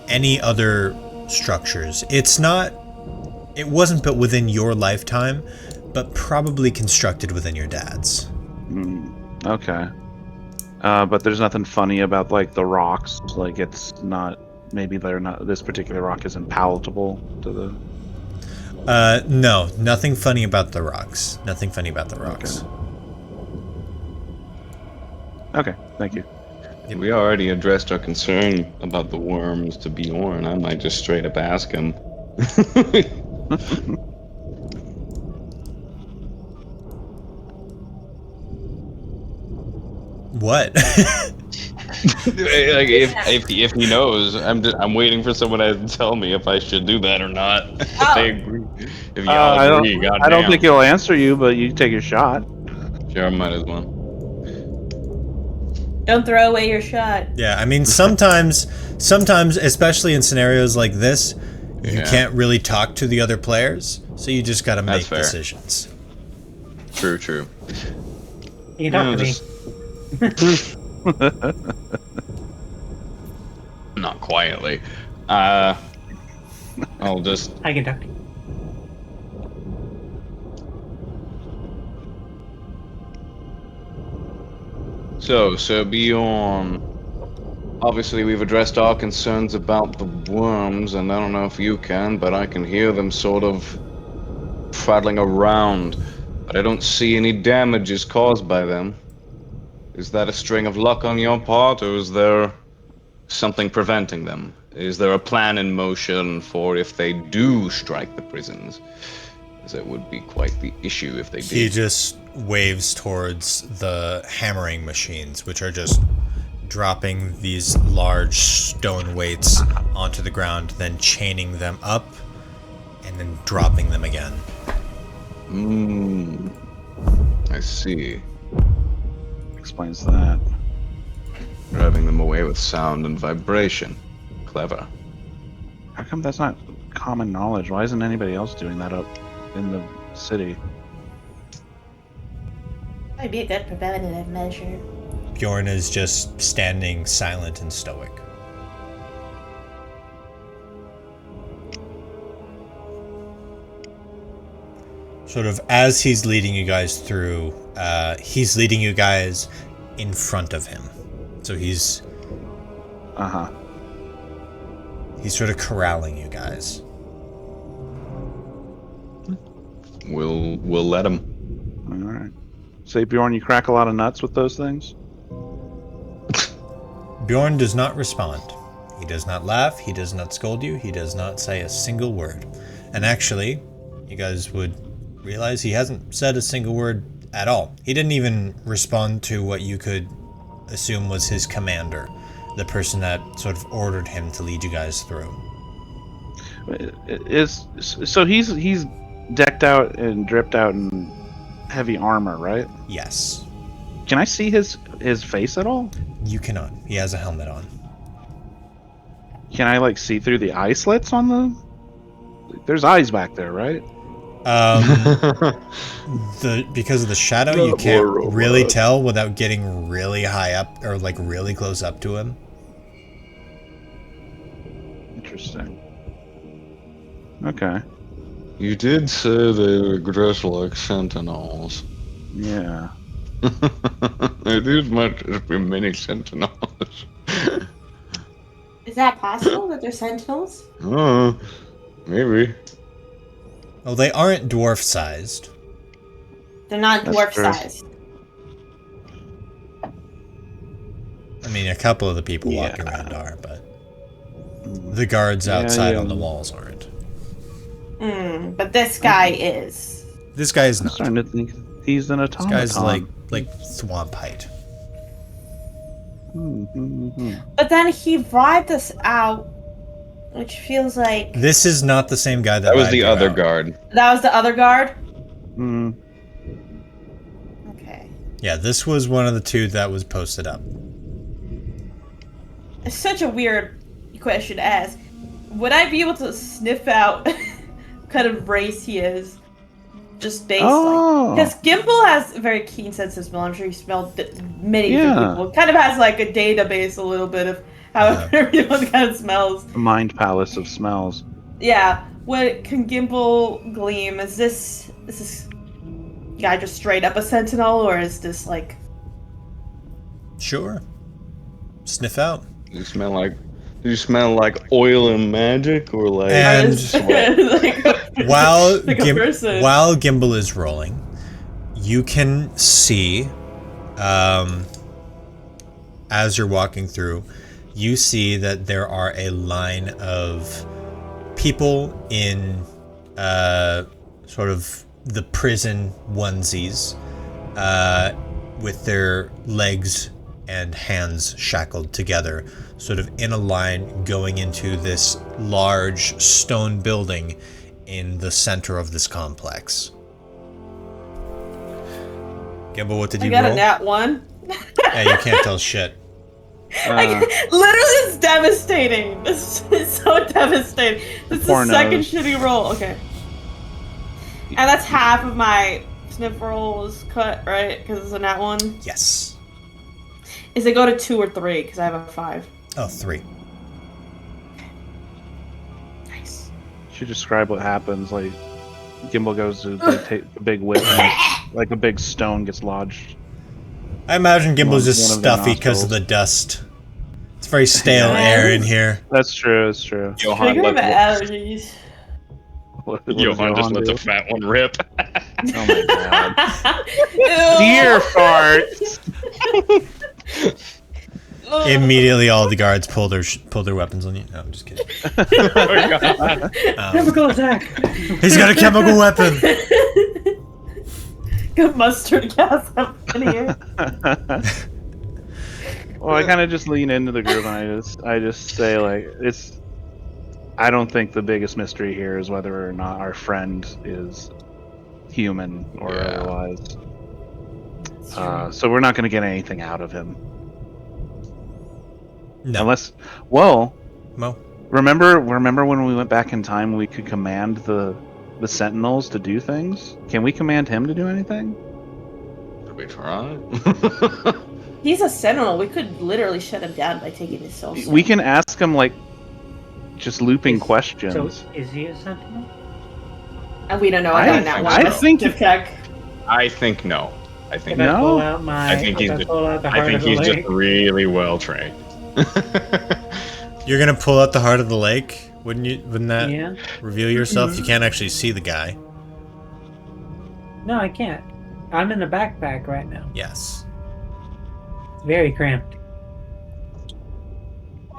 any other structures. It wasn't built within your lifetime, but probably constructed within your dad's. Okay. But there's nothing funny about like the rocks. Like it's not. Maybe they're not. This particular rock isn't palatable to the. No, nothing funny about the rocks. Nothing funny about the rocks. Okay, thank you. We already addressed our concern about the worms to Bjorn. I might just straight up ask him. What? Like if he knows, I'm waiting for someone to tell me if I should do that or not. If they agree, if y'all agree, I don't think he'll answer you, but you can take a shot. Sure, I might as well. Don't throw away your shot. Yeah, I mean, sometimes, especially in scenarios like this, you can't really talk to the other players, so you just gotta make decisions. True. You talk to me. Not quietly. I'll just. I can talk to you. So Bjorn. Obviously, we've addressed our concerns about the worms, and I don't know if you can, but I can hear them sort of prattling around. But I don't see any damages caused by them. Is that a string of luck on your part, or is there something preventing them? Is there a plan in motion for if they do strike the prisons? As it would be quite the issue if they did. He just waves towards the hammering machines, which are just dropping these large stone weights onto the ground, then chaining them up, and then dropping them again. I see. Explains that. Driving them away with sound and vibration. Clever. How come that's not common knowledge? Why isn't anybody else doing that up in the city? Might be a good preventative measure. Bjorn is just standing silent and stoic. Sort of as he's leading you guys through, he's leading you guys in front of him. So he's sort of corralling you guys. We'll let him. All right. Say, Bjorn, you crack a lot of nuts with those things? Bjorn does not respond. He does not laugh. He does not scold you. He does not say a single word. And actually, you guys would realize he hasn't said a single word at all. He didn't even respond to what you could assume was his commander, the person that sort of ordered him to lead you guys through. So he's decked out and dripped out in heavy armor, right? Yes. Can I see his face at all? You cannot. He has a helmet on. Can I see through the eye slits on the? There's eyes back there, right? Because of the shadow, you can't really tell without getting really high up or really close up to him. Interesting. Okay. You did say they were dressed like sentinels. Yeah. These might just be mini sentinels. Is that possible that they're sentinels? Oh, maybe. Well, they aren't dwarf-sized. They're not That's dwarf true. sized. I mean, a couple of the people Yeah. walking around are, but the guards Yeah, outside yeah. on the walls aren't. But this guy is. This guy is I'm not. starting to think he's an This automaton. guy's like swamp height. But then he vibed us out, which feels like This is not the same guy That was vibed the you other out. guard. that was the other guard. Mm. Okay. Yeah, this was one of the two that was posted up. It's such a weird question to ask. Would I be able to sniff out what kind of race he is? Just based Oh. because Gimbal has a very keen sense of smell. I'm sure he smelled many different Yeah. people. It kind of has like a database a little bit of how Yeah. everyone kind of smells. A mind palace of smells. Yeah. What can Gimbal gleam? Is this guy just straight up a sentinel, or is this like Sure. Sniff out. Do you smell like oil and magic, or like? And- like While like a person? while Gimbal is rolling, you can see, as you're walking through, you see that there are a line of people in sort of the prison onesies, with their legs and hands shackled together, sort of in a line going into this large stone building in the center of this complex. Gimbal, what did I you got roll? a nat 1. Yeah, you can't tell shit. Literally, it's devastating. This is so devastating. This is the Pornos. second shitty roll. Okay. And that's half of my sniff roll is cut, right? Because it's a nat 1. Yes. Is it go to 2 or 3? Because I have a 5. Oh, 3. Nice. Should describe what happens. Like Gimbal goes to like, take a big whip, and like a big stone gets lodged. I imagine Gimbal's just One of the stuffy because of the nostrils. dust. It's very stale Yeah. air in here. That's true. That's true. Johan Trigger my lets, allergies. What does Johan just lets a do? fat one rip. Oh my god. Ew. Deer farts. Ugh. Immediately, all the guards pull their weapons on you. No, I'm just kidding. Chemical attack. He's got a chemical weapon. Got mustard gas up in here. Well, I kind of just lean into the group and I just say like it's. I don't think the biggest mystery here is whether or not our friend is human or Yeah. otherwise. So we're not going to get anything out of him No. unless. Well, Mo. remember when we went back in time, we could command the Sentinels to do things. Can we command him to do anything? Could we try? He's a sentinel. We could literally shut him down by taking his soul. We can ask him like just looping questions. So, is he a sentinel? And we don't know. I got that one. I Let's think- check. I think no. I think If I No. pull out my, I think if he's I just- pull out the I heart think of the he's lake, just really well trained. You're gonna pull out the heart of the lake? Wouldn't you? Wouldn't that Yeah. reveal yourself? You can't actually see the guy. No, I can't. I'm in the backpack right now. Yes. It's very cramped.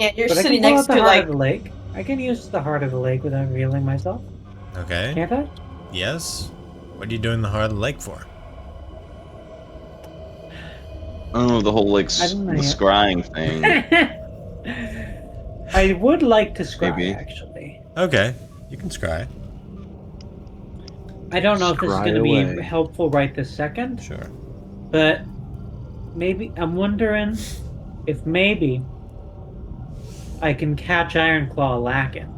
Yeah, you're But I sitting can pull next out the to heart like. of the lake. I can use the heart of the lake without revealing myself. Okay. Can't I? Yes. What are you doing the heart of the lake for? I don't know, the whole like I don't know the yet. scrying thing. I would like to scry, Maybe. actually. Okay. You can scry. I don't know if this is Scry going to be away. helpful right this second, Sure. but maybe I'm wondering if maybe I can catch Ironclaw lacking.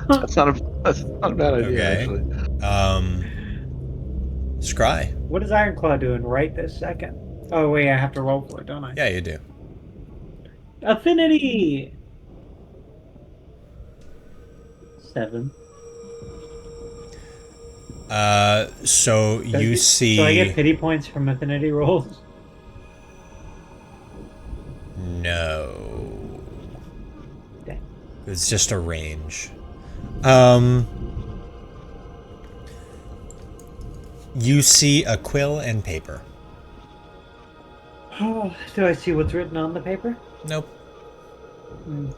that's not a bad idea Okay. actually. Scry. What is Ironclaw doing right this second? Oh wait, I have to roll for it, don't I? Yeah, you do. Affinity. 7. So you see. So I get pity points from affinity rolls. No. Okay. It's just a range. You see a quill and paper. Oh, do I see what's written on the paper? Nope. Hmm.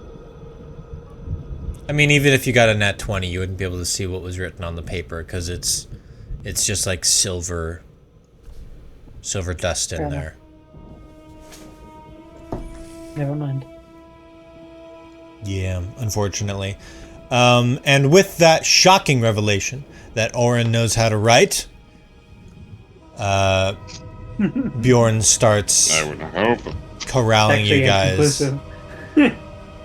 I mean, even if you got a nat 20, you wouldn't be able to see what was written on the paper because it's just like silver dust in Fair there. Never mind. Yeah, unfortunately. And with that shocking revelation that Orin knows how to write, Bjorn starts I would hope. corralling you guys. Inconclusive.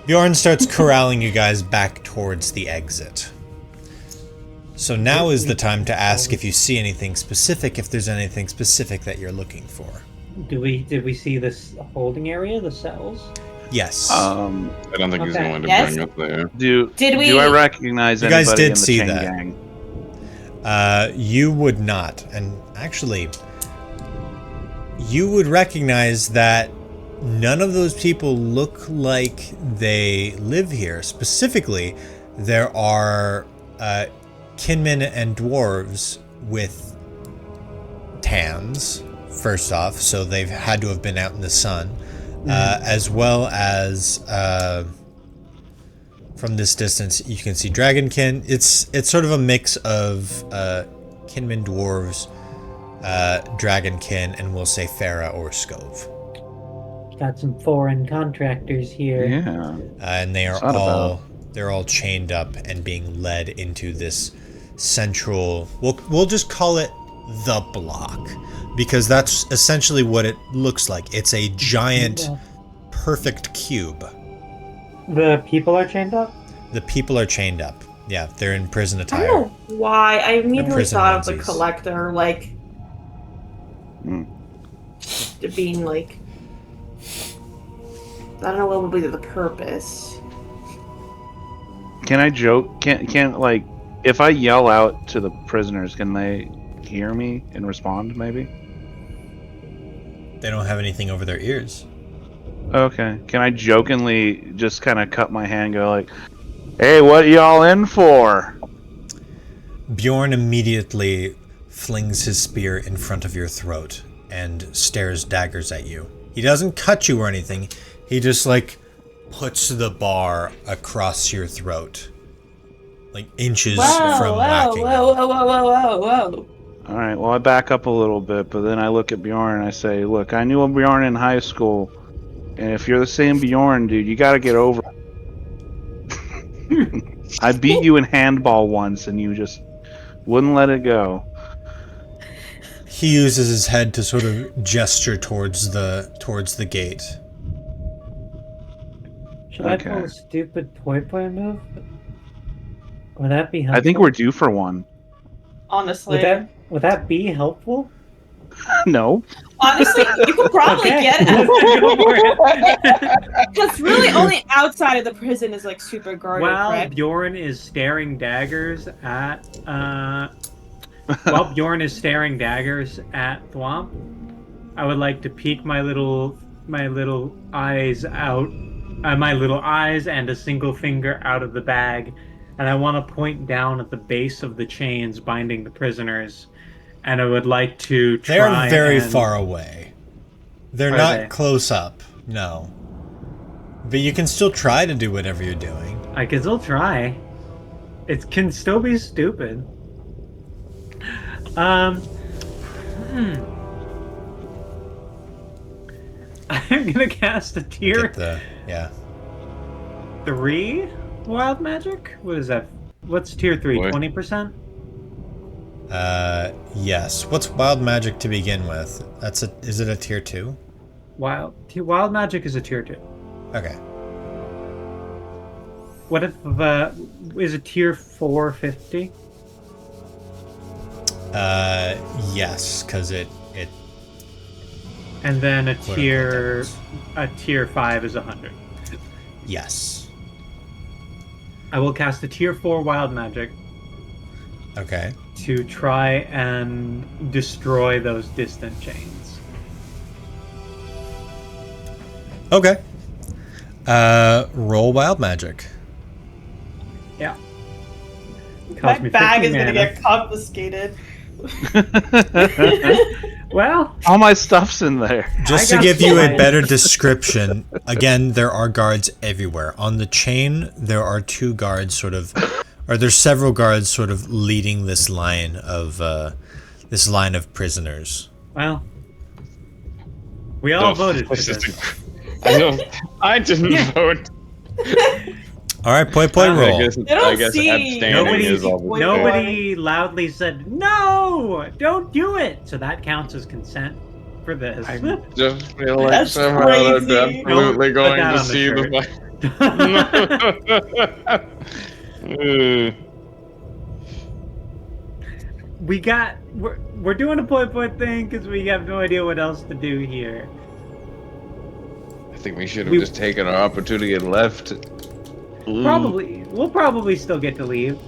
Bjorn starts corralling you guys back towards the exit. So now is the time to ask if you see anything specific, if there's anything specific that you're looking for. Did we see this holding area, the cells? Yes. I don't think he's Okay. going to Yes. bring us there. Do I recognize You anybody guys did in the see chain that. gang? You would not. And actually, you would recognize that none of those people look like they live here. Specifically, there are kinmen and dwarves with tans, first off, so they've had to have been out in the sun, as well as from this distance you can see dragonkin. It's sort of a mix of kinmen, dwarves, dragonkin, and we'll say Farah or Scove. Got some foreign contractors here. Yeah. And they are It's not all they're all chained up and being led into this central. We'll just call it the block because that's essentially what it looks like. It's a giant, perfect cube. The people are chained up? The people are chained up. Yeah, they're in prison I attire. don't know why. I immediately Prison thought of the onesies. collector, like, being like, I don't know what would be the purpose. Can I joke? Can like if I yell out to the prisoners, can they hear me and respond? Maybe. They don't have anything over their ears. Okay. Can I jokingly just kind of cut my hand, and go like, "Hey, what y'all in for?" Bjorn immediately flings his spear in front of your throat and stares daggers at you. He doesn't cut you or anything. He just like puts the bar across your throat, like inches from whacking. Whoa. All right. Well, I back up a little bit, but then I look at Bjorn and I say, "Look, I knew a Bjorn in high school, and if you're the same Bjorn, dude, you got to get over it. I beat you in handball once, and you just wouldn't let it go." He uses his head to sort of gesture towards the gate. Should I Okay. pull a stupid poi move? Would that be helpful? I think we're due for one. Honestly. Would that be helpful? No. Honestly, you could probably Okay. get Let's it. go for it. Because really only outside of the prison is like super guarded, While correct? Bjorn is staring daggers at Thwomp, I would like to peek my little eyes out, my little eyes and a single finger out of the bag, and I want to point down at the base of the chains binding the prisoners, and I would like to try. They're very and... far away. They're Are not they? close up, no. But you can still try to do whatever you're doing. I can still try. It can still be stupid. I'm gonna cast a tier Get the, yeah. 3 wild magic. What is that? What's tier 3? What? 20%? Yes. What's wild magic to begin with? Is it a tier 2? Wild magic is a tier 2. Okay. What if is a tier 4 50? Yes, because it And then a Quote, tier unquote, a tier 5 is 100. yes. I will cast a tier 4 wild magic Okay. to try and destroy those distant chains. Okay. Roll wild magic. Yeah. My Cost me bag 50 is gonna mana. get confiscated. Well, All my stuff's in there. Just I to got give you a mine. better description, again, there are guards everywhere. On the chain, there are two guards there's several guards sort of leading this line of prisoners. well, we all voted for this. I didn't vote. All right, point roll. I don't guess see- abstaining is all. Wait, Nobody loudly said, no, don't do it. So that counts as consent for this. I just feel like That's somehow crazy. they're absolutely Don't put going that to on the see the fight. We're doing a point thing because we have no idea what else to do here. I think we should have just taken our opportunity and left. We'll probably still get to leave.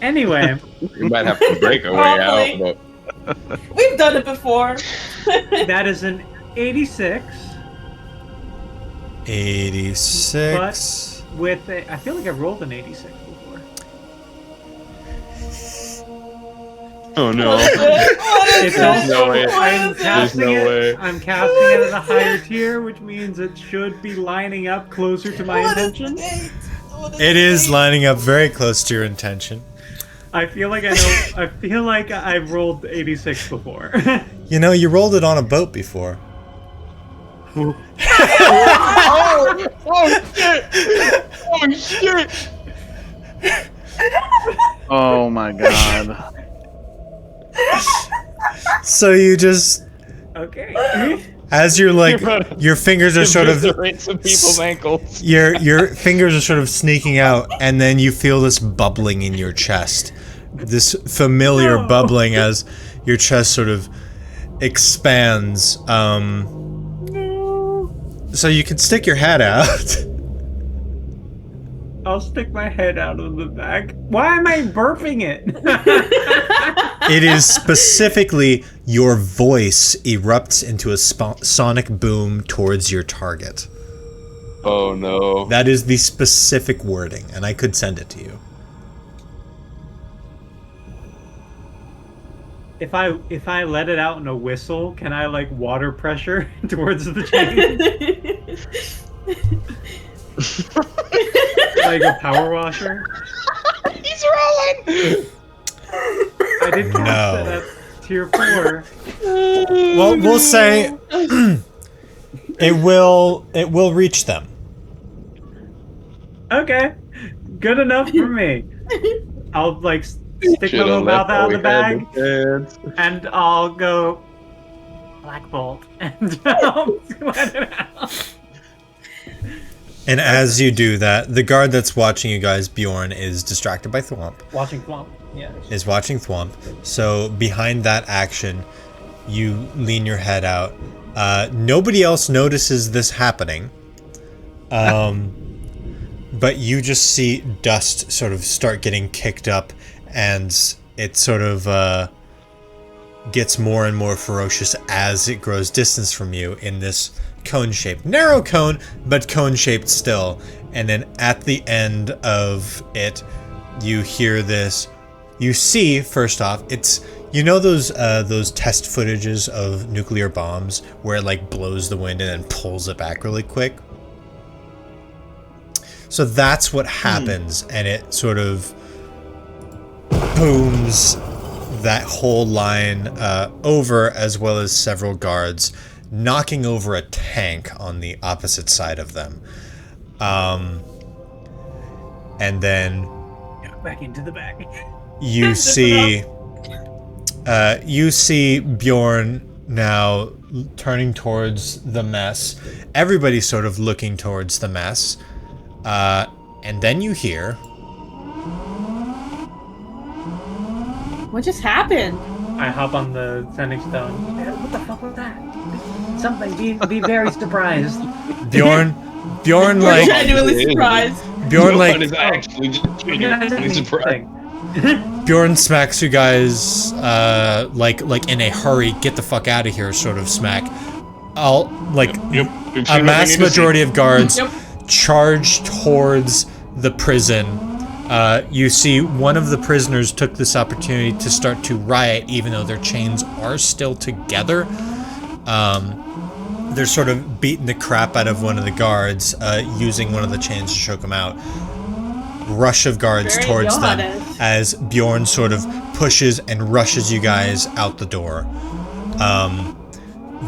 Anyway, We might have to break our way out, but We've done it before. that is an 86. 86. With I feel like I rolled an 86 before. oh no. It's There's no also way. I'm casting no it. way. I'm casting it at a higher tier, which means it should be lining up closer to my intention. It is lining up very close to your intention. I feel like I know. I feel like I've rolled 86 before. You know, you rolled it on a boat before. Oh shit! Oh shit! Oh my god. So you just, Okay. as you're like, your fingers are sort of, some people's ankles. your fingers are sort of sneaking out, and then you feel this bubbling in your chest. This familiar No. bubbling as your chest sort of expands. So you can stick your head out. I'll stick my head out of the bag. Why am I burping it? It is specifically your voice erupts into a sonic boom towards your target. Oh no. That is the specific wording, and I could send it to you. If I let it out in a whistle, can I like water pressure towards the chain? Like a power washer? He's rolling. I did cast No. it at tier 4. Well, we'll say it will reach them. Okay. Good enough for me. I'll like stick my Should've little mouth left out of the while we bag had the chance. and I'll go Black Bolt and I'll let it out. And as you do that, the guard that's watching you guys, Bjorn, is distracted by Thwomp. Watching Thwomp. Yeah. Is watching Thwomp. So behind that action, you lean your head out. Nobody else notices this happening. But you just see dust sort of start getting kicked up, and it sort of gets more and more ferocious as it grows distance from you in this cone shape. Narrow cone, but cone shaped still. And then at the end of it, you hear this. You see, first off, it's, you know those test footages of nuclear bombs where it like blows the wind and then pulls it back really quick? So that's what happens, and it sort of booms that whole line over, as well as several guards, knocking over a tank on the opposite side of them. And then Back into the bag. you see Bjorn now turning towards the mess. Everybody's sort of looking towards the mess. And then you hear... What just happened? I hop on the sending stone. What the fuck was that? Something. Be very surprised. Bjorn We're like... genuinely surprised. Bjorn No like... one is actually just genuinely surprised. Bjorn smacks you guys like in a hurry, get the fuck out of here sort of smack. A mass majority of guards charge towards the prison. You see one of the prisoners took this opportunity to start to riot, even though their chains are still together. They're sort of beating the crap out of one of the guards, using one of the chains to choke him out. Rush of guards Very towards them Johannes. as Bjorn sort of pushes and rushes you guys out the door.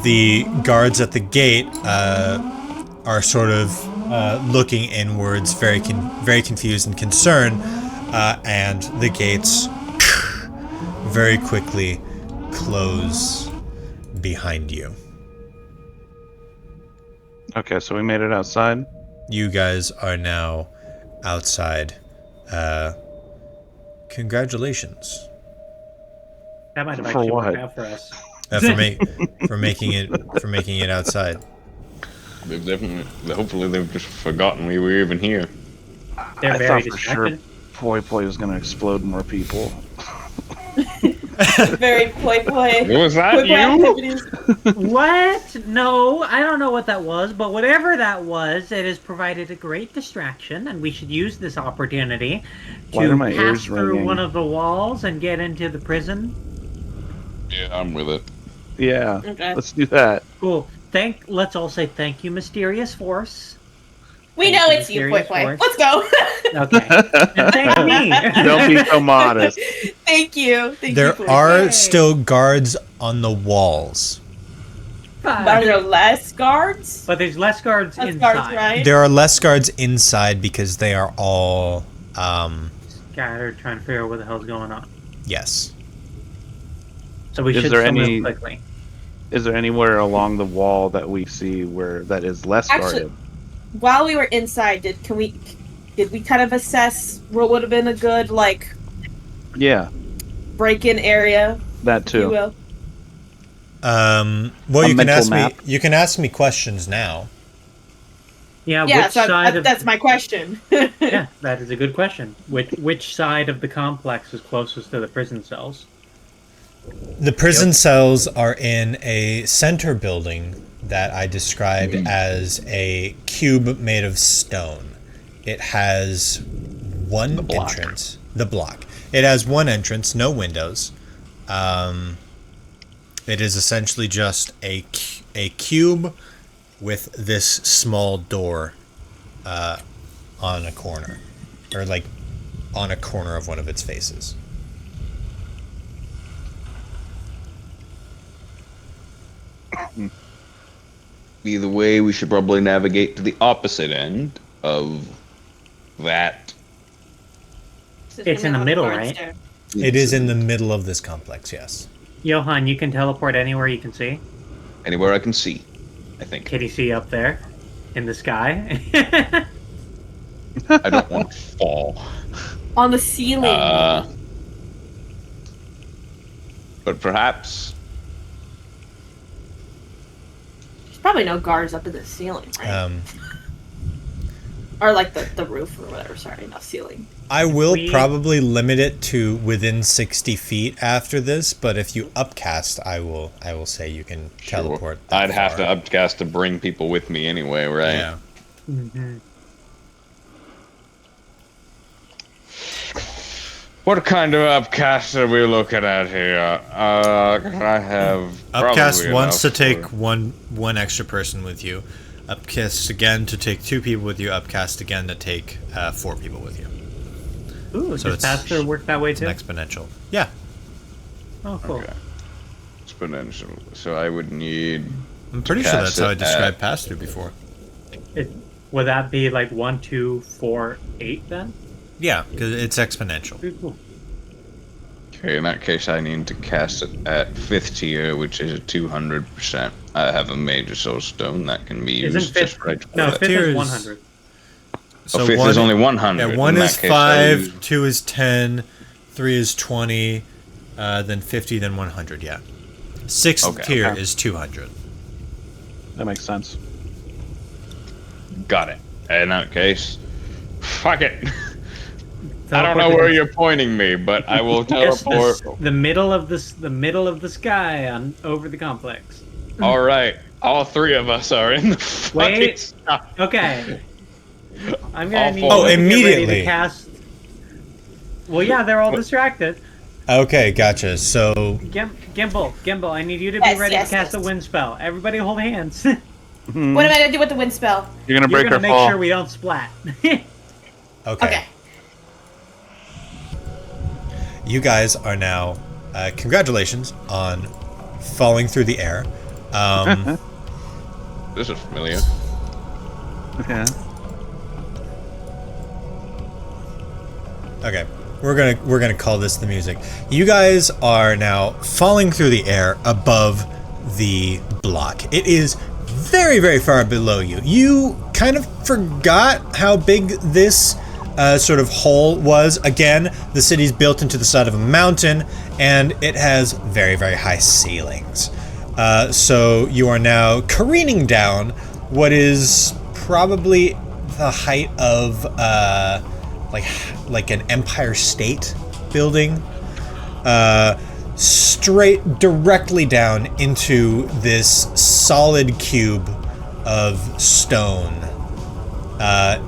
The guards at the gate are sort of looking inwards, very confused and concerned, and the gates very quickly close behind you. Okay, so we made it outside. You guys are now outside. Congratulations That might have For actually worked what? out for us. for making it outside. They've definitely, hopefully they've just forgotten we were even here. They're I very thought for sure distracted. Poi was going to explode more people. Very poi poi. Was that Poi poi you? activities. What? No, I don't know what that was, but whatever that was, it has provided a great distraction, and we should use this opportunity Why are to my pass ears through ringing? one of the walls and get into the prison. Yeah, I'm with it. Yeah, Okay. let's do that. Cool. Let's all say thank you, Mysterious Force. We Thank know you, it's you, poi Mysterious poi. Force. Let's go. Okay. And thank me. Don't be so modest. Thank you. Thank There you, poi poi. are still guards on the walls. Are there less guards? But there's less guards Less inside. guards, right? There are less guards inside because they are all Scattered, trying to figure out what the hell's going on. yes. So we Is should there still any- move quickly. Is there anywhere along the wall that we see where that is less Actually- guarded? While we were inside, did we kind of assess what would have been a good Yeah, break-in area, that if you too. will? Well, A you can mental ask map? me. You can ask me questions now. Yeah, Yeah, which so side of that's my question. Yeah, that is a good question. Which side of the complex is closest to the prison cells? The prison cells are in a center building that I described as a cube made of stone. It has one block. entrance. The block. It has one entrance, no windows. It is essentially just a cube with this small door on a corner, or on a corner of one of its faces. Either way, we should probably navigate to the opposite end of that. It's in the middle, right? It is in the middle of this complex, yes. Johan, you can teleport anywhere you can see. Anywhere I can see, I think. Can you see up there in the sky? I don't want to fall. On the ceiling. But perhaps There's probably no guards up in the ceiling, right? Um, or the roof or whatever. Sorry, not ceiling. I will We- probably limit it to within 60 feet after this, but if you upcast, I will say you can teleport. that I'd have to far. upcast to bring people with me anyway, right? Yeah. Mhm. What kind of upcast are we looking at here? I have Upcast probably wants to enough take for- one extra person with you. Upcast again to take 2 people with you. Upcast again to take 4 people with you. Ooh, So does it's- Pastor work that way It's too? an exponential. Yeah. Oh, cool. Okay. Exponential. So I would need. I'm pretty sure that's Cast how I it described at- pass-through before. Would that be 1, 2, 4, 8 then? Yeah, because it's exponential. Pretty cool. Okay, in that case, I need to cast it at 5th tier, which is a 200%. I have a major soul stone that can be used Isn't just fifth? right. No, for fifth that. is Tiers- 100. Oh, 5th is only 100. Yeah, 1 In is that case, 5, I use- 2 is 10, 3 is 20, then 50, then 100, yeah. 6th Okay, tier okay. is 200. That makes sense. Got it. In that case, fuck it. I don't know Teleport where to you're pointing me, but I will Yes, teleport. the middle of the sky on over the complex. All right, all 3 of us are in the fucking Wait. sky. Okay. I'm gonna need fall. you to get ready immediately. to cast. Well, yeah, they're all distracted. Okay, gotcha. So Gimbal, I need you to be Yes, ready yes, to cast yes. a wind spell. Everybody hold hands. What am I gonna do with the wind spell? You're gonna You're break gonna our make fall. sure we don't splat. okay. Okay. You guys are now. Congratulations on falling through the air. This is familiar. Yeah. Okay. We're gonna call this the music. You guys are now falling through the air above the block. It is very, very far below you. You kind of forgot how big this sort of hole was. Again, the city's built into the side of a mountain, and it has very, very high ceilings. So you are now careening down what is probably the height of like an Empire State Building, straight directly down into this solid cube of stone. At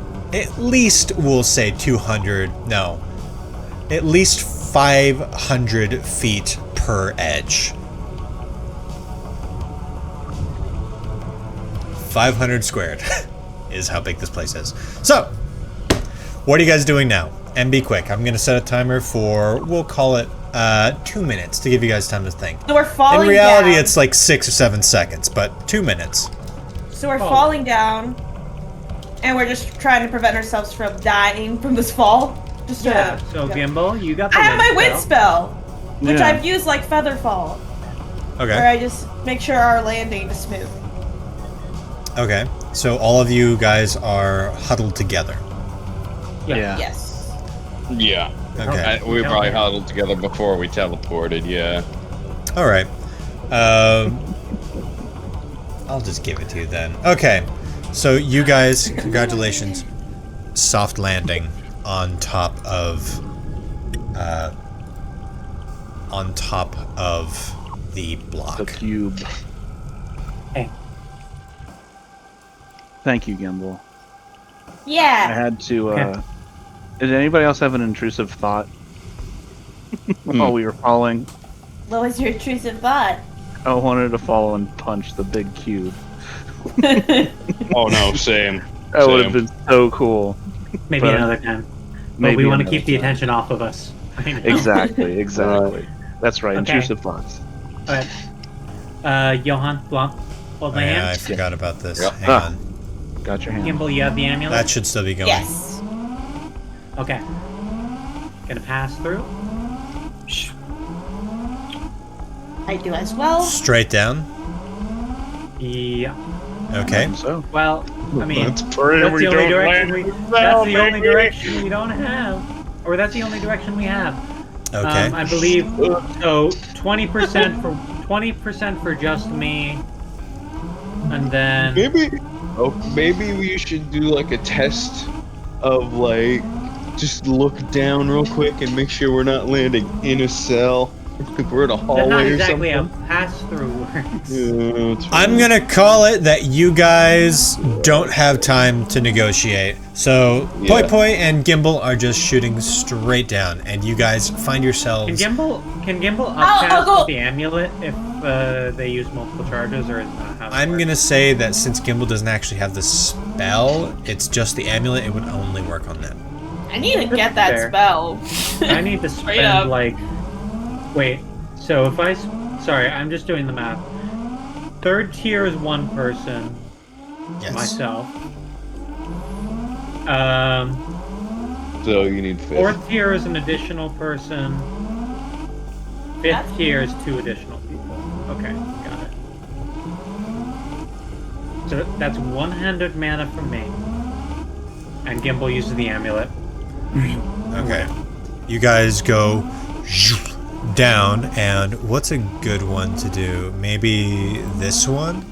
least we'll say 500 feet per edge. 500 squared is how big this place is. So, what are you guys doing now? And be quick. I'm going to set a timer for, we'll call it 2 minutes to give you guys time to think. So we're falling In reality, down. it's like 6 or 7 seconds, but 2 minutes. So we're falling down, and we're just trying to prevent ourselves from dying from this fall. Just Yeah. So Gimbal, you got the I have my wind spell. spell, which Yeah. I've used like feather fall, where Okay. I just make sure our landing is smooth. Okay. So all of you guys are huddled together. Yeah. Yes. Yeah. Okay. We probably huddled together before we teleported, yeah. All right. I'll just give it to you then. Okay. So you guys, congratulations. Soft landing on top of the block. The cube. Hey. Thank you, Gimbal. I Yeah. had to. Okay. Did anybody else have an intrusive thought while we were falling? What was your intrusive thought? I wanted to fall and punch the big cube. Oh no, same. That would have been so cool. Maybe But- another time. But Maybe we want to another keep the time. attention off of us. I know. Exactly. That's right. Okay. Intrusive thoughts. Alright. Johan, Blanc, hold Oh, my yeah, I hand. forgot about this. Yep. Hang Ah. on. Got your hand. Gimbal, you have the amulet? That should still be going. Yes. Okay. Gonna pass through. I do as well. Straight down. Yeah. Okay. So. Well, I mean, Let's that's pray the we only don't direction land. that's the only direction we don't have. Or that's the only direction we have. Okay. I believe so. 20% for just me, and then Maybe we should do like a test of like just look down real quick and make sure we're not landing in a cell. If we're in a that's hallway not or exactly something. a pass through works. Yeah, that's I'm gonna call it that you guys don't have time to negotiate. So Poi Yeah. Poi and Gimbal are just shooting straight down, and you guys find Can yourselves. Gimbal I'll upcast go- the amulet if they use multiple charges, or is that how it I'm works? gonna say that since Gimbal doesn't actually have the spell, it's just the amulet. It would only work on them. I need to get that Fair. spell. I need to Straight spend up. like. Wait. So if sorry, I'm just doing the math. Third tier is one person. Yes. Myself. So you need fifth. Fourth tier is an additional person. Fifth That's- tier is 2 additional people. Okay, got it. So that's 100 mana from me. And Gimbal uses the amulet. Okay. You guys go down, and what's a good one to do? Maybe this one?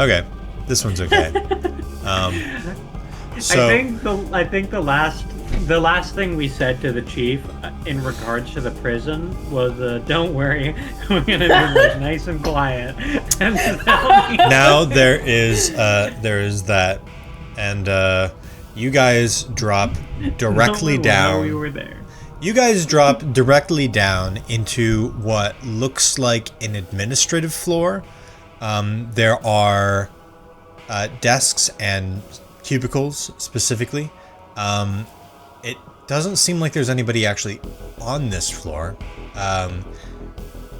Okay. This one's okay. So I think the last The last thing we said to the chief in regards to the prison was, "Don't worry, we're gonna be like nice and quiet." Now there is that, and you guys drop directly down. We were there. You guys drop directly down into what looks like an administrative floor. There are desks and cubicles specifically. It doesn't seem like there's anybody actually on this floor.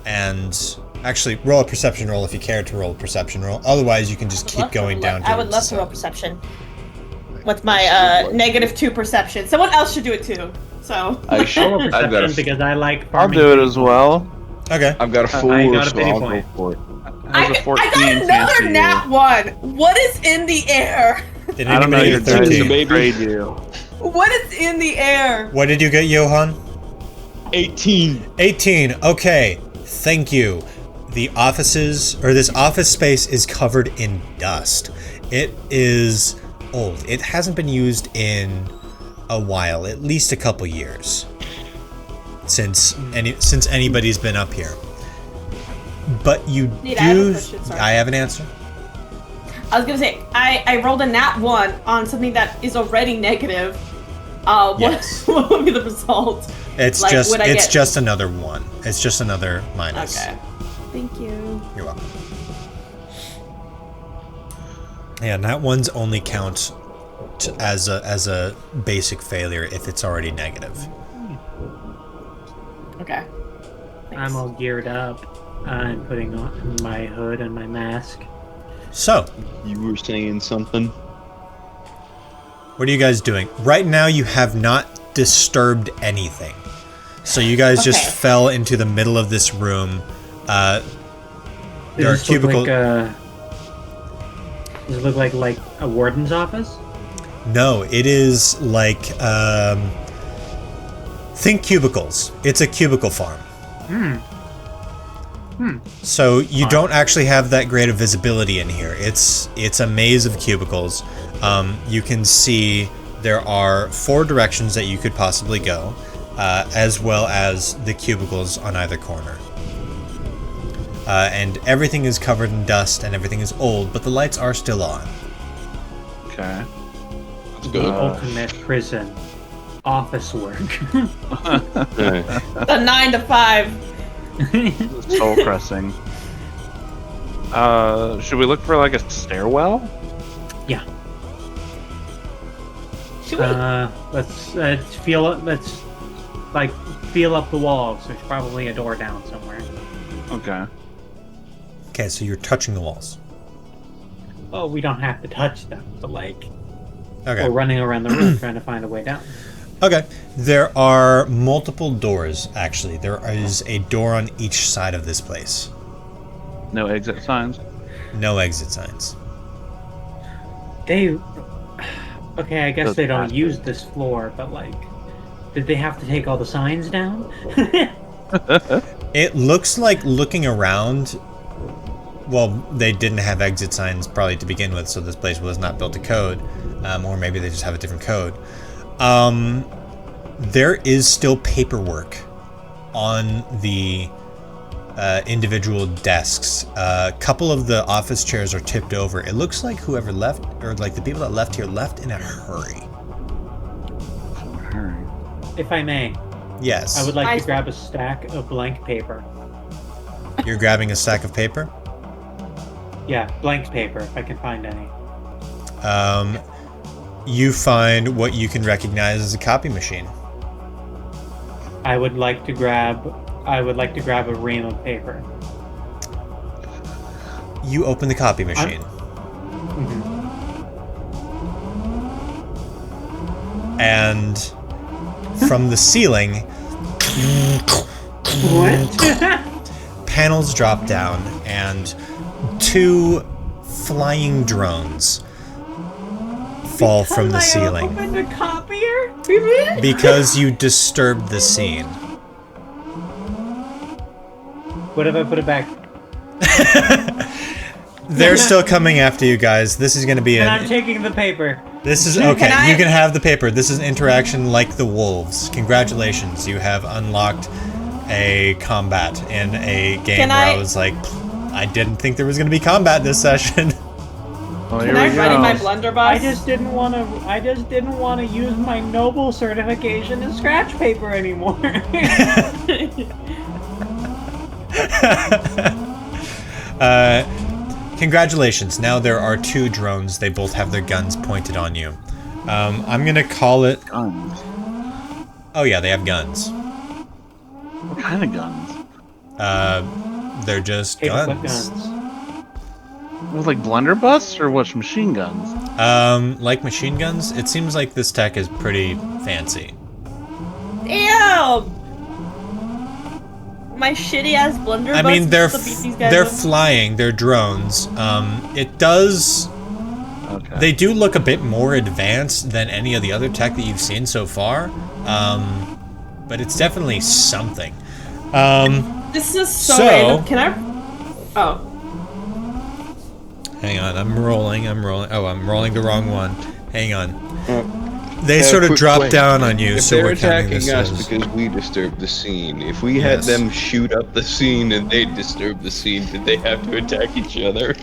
And actually, roll a perception roll if you care to roll a perception roll. Otherwise, you can just keep going down. I would love to roll perception. With my -2 perception. Someone else should do it too. So. I should. I've got because I like. I'll do it as well. Okay. I've got a 4, I got a so pity I'll point. go for it. I got another nat 1. What is in the air? Did I don't know. anybody Your get dice 13? betrayed you. What is in the air? What did you get, Johan? 18. 18. Okay. Thank you. The offices, or this office space, is covered in dust. It is old. It hasn't been used in a while, at least a couple years, since anybody's been up here. But you I have a do. question, sorry. I have an answer. I was gonna say I rolled a nat 1 on something that is already negative. What, Yes. what would be the result? It's Like, just would I get- just another one. It's just another minus. Okay. Thank you. You're welcome. Yeah, and that one's only count as a basic failure if it's already negative. Okay. Thanks. I'm all geared up. I'm putting on my hood and my mask. So, You were saying something? what are you guys doing? Right now, you have not disturbed anything. So you guys just Okay. fell into the middle of this room. There are Does this look cubicles. does it look like a warden's office? No, it is like think cubicles. It's a cubicle farm. So you don't actually have that great of visibility in here. It's a maze of cubicles. You can see there are 4 directions that you could possibly go, as well as the cubicles on either corner. And everything is covered in dust and everything is old, but the lights are still on. Okay. That's The good. ultimate prison office work. Okay. The 9 to 5. Soul pressing. Should we look for like a stairwell? Yeah. Should we? Let's feel it. Let's like feel up the walls. There's probably a door down somewhere. Okay. Okay, so you're touching the walls. Oh, we don't have to touch them, but like Okay. we're running around the room trying to find a way down. Okay. There are multiple doors, actually. There is a door on each side of this place. No exit signs. No exit signs. They. Okay, I guess Doesn't they don't have to. use this floor, but like, did they have to take all the signs down? It looks like looking around. Well, they didn't have exit signs probably to begin with, so this place was not built to code. Or maybe they just have a different code. There is still paperwork on the individual desks. A couple of the office chairs are tipped over. It looks like whoever left, or like the people that left here, left in a hurry. If I may, Yes. I would like to grab a stack of blank paper. You're grabbing a stack of paper? Yeah, blank paper, if I can find any. You find what you can recognize as a copy machine. I would like to grab a ream of paper. You open the copy machine. And from the ceiling, What? panels drop down and 2 flying drones fall from the ceiling Open the copier? because you disturbed the scene. What if I put it back? They're still coming after you guys. This is going to be And I'm an taking the paper. This is okay. You can have the paper. This is interaction like the wolves. Congratulations, you have unlocked a combat in a game where I was like, I didn't think there was going to be combat this session. Oh, Can I ready my blunderbuss? I just didn't want to use my noble certification in scratch paper anymore. Congratulations. Now there are 2 drones. They both have their guns pointed on you. I'm gonna call it. Guns. Oh yeah, they have guns. What kind of guns? They're just guns. With like blunderbuss or what's machine guns? Like machine guns. It seems like this tech is pretty fancy. Damn! My shitty ass blunderbuss. I mean, they're up. flying. They're drones. It does. Okay. They do look a bit more advanced than any of the other tech that you've seen so far. But it's definitely something. This is so random. Can I? Oh. Hang on, I'm rolling. Oh, I'm rolling the wrong one. Hang on. They sort of drop down on you, If so they're we're counting attacking this us as... because we disturbed the scene, if we had them shoot up the scene and they disturbed the scene, did they have to attack each other?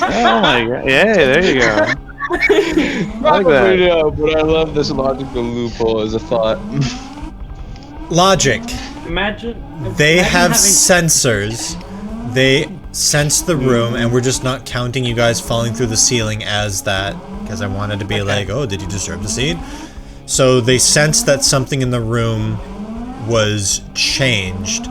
Oh my god! Yeah, there you go. Probably no, but I love this logical loophole as a thought. Logic. Imagine They have having... sensors. They sense the room, and we're just not counting you guys falling through the ceiling as that, because I wanted to be like, oh, did you disturb the scene? So they sensed that something in the room was changed,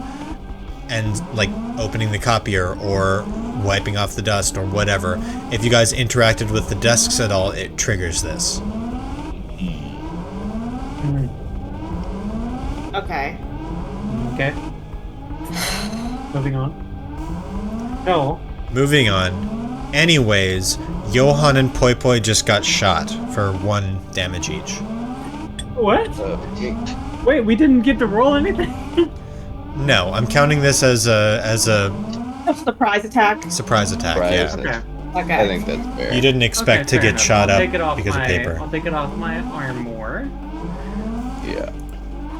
and like opening the copier or wiping off the dust or whatever. If you guys interacted with the desks at all, it triggers this. Okay. Okay. Moving on. No. Moving on. Anyways, Johan and Poi Poi just got shot for 1 damage each. What? Wait, we didn't get to roll anything? No, I'm counting this as a A surprise attack. surprise attack. Surprise. Yeah. Okay. I think that's fair. You didn't expect to fair get enough. shot I'll up take it off because of paper. I'll take it off my armor. Yeah.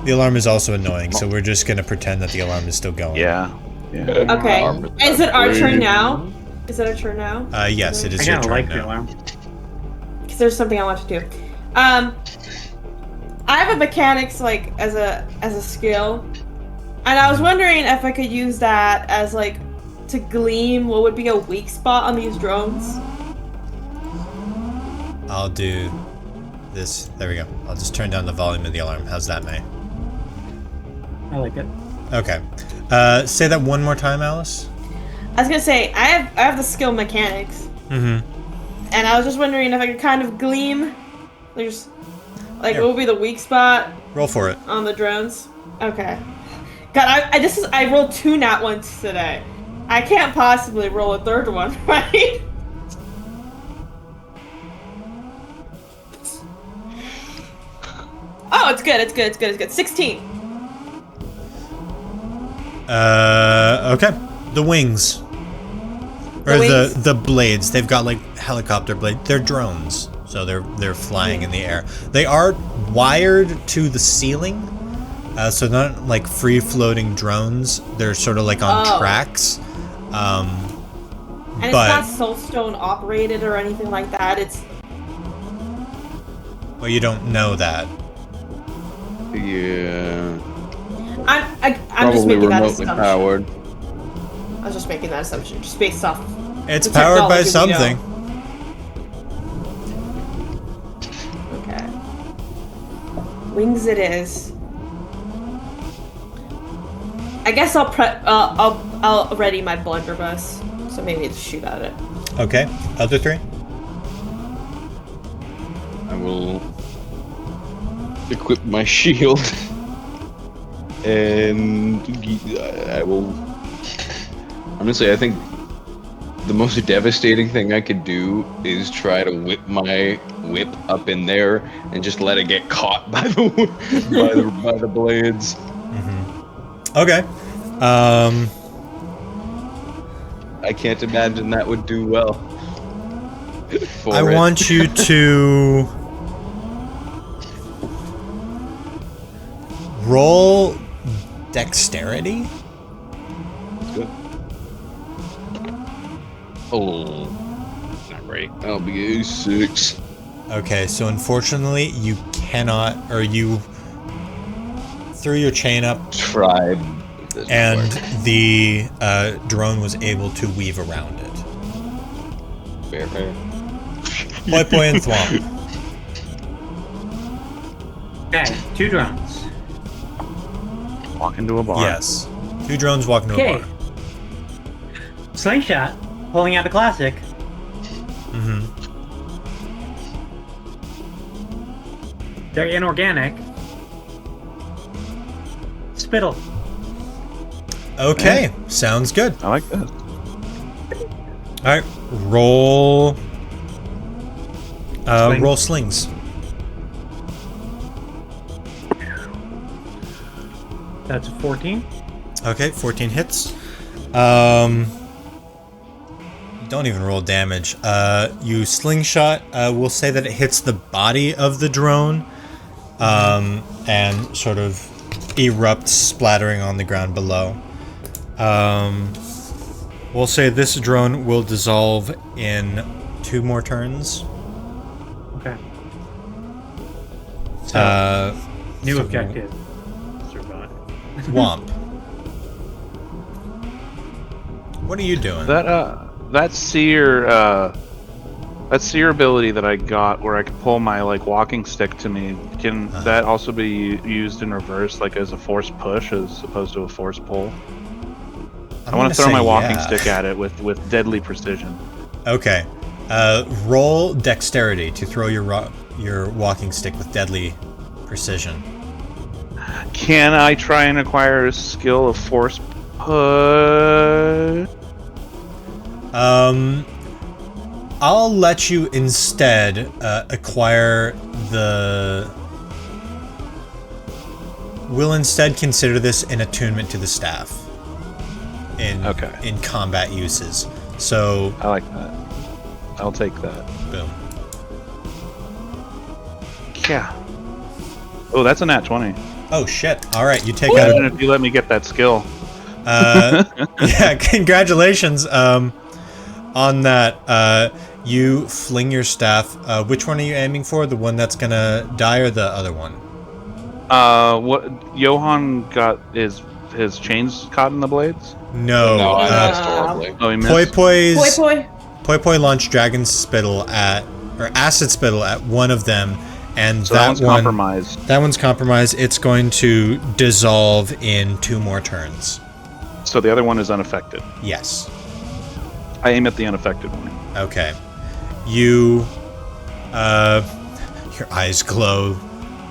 The alarm is also annoying, so we're just gonna pretend that the alarm is still going. Yeah. Okay. Is it our turn now? Is it our turn now? Yes, it is I your kinda turn like the now. alarm. Because there's something I want to do. I have a mechanics like as a skill, and I was wondering if I could use that as like to gleam what would be a weak spot on these drones. I'll do this. There we go. I'll just turn down the volume of the alarm. How's that, May? I like it. Okay. Say that one more time, Alice. I was gonna say I have the skill mechanics, and I was just wondering if I could kind of gleam. There's like what would be the weak spot? Roll for it. On the drones. Okay. God, I rolled 2 nat ones today. I can't possibly roll a 3rd one, right? Oh, it's good. It's good. It's good. It's good. 16. Okay. The wings. Or the blades. They've got like helicopter blades. They're drones. So they're flying in the air. They are wired to the ceiling. So not like free floating drones. They're sort of like on tracks. And it's not soulstone operated or anything like that. It's well, you don't know that. Yeah. I'm just making that remotely assumption. powered. I was just making that assumption, just based off. It's the powered by technology we something. know. Okay. Wings it is. I guess I'll ready my blunderbuss, so maybe to shoot at it. Okay. Other 3? I will equip my shield. And I will... Honestly, I think the most devastating thing I could do is try to whip my whip up in there and just let it get caught by the by the blades. Okay. I can't imagine that would do well. for I it. want you to roll dexterity. Good. Oh, not great. That'll be a 6. Okay, so unfortunately you cannot, or you threw your chain up Tried. This and work. the drone was able to weave around it. Fair, fair. Poi Poi and Thwomp. Okay, 2 drones. Walk into a bar. Yes. 2 drones walking to a Okay. bar. Slingshot, pulling out a classic. Mm-hmm. They're inorganic. Spittle. Okay, sounds good. I like that. Alright, roll... Sling. roll slings. That's a 14. Okay, 14 hits. Don't even roll damage. You slingshot. We'll say that it hits the body of the drone, and sort of erupts, splattering on the ground below. We'll say this drone will dissolve in 2 more turns. Okay. So, new so objective. Survive. Womp. What are you doing? That seer ability that I got, where I could pull my walking stick to me, can that also be used in reverse, like as a force push as opposed to a force pull? I want to throw my walking stick at it with deadly precision. Okay. Roll dexterity to throw your walking stick with deadly precision. Can I try and acquire a skill of force push? I'll let you instead acquire the... We'll instead consider this an attunement to the staff in combat uses. So I like that. I'll take that. boom. Yeah. Oh, that's a nat 20. Oh shit! All right, you take Imagine out. if you let me get that skill. Yeah, congratulations. On that, you fling your staff. Which one are you aiming for? The one that's gonna die, or the other one? What Johan got his chains caught in the blades? No. No, I missed horribly. Oh, he missed. Poi Poi launched dragon spittle or acid spittle at one of them, and So that one's compromised. That one's compromised. It's going to dissolve in 2 more turns. So the other one is unaffected. Yes. I aim at the unaffected one. Okay. You, your eyes glow,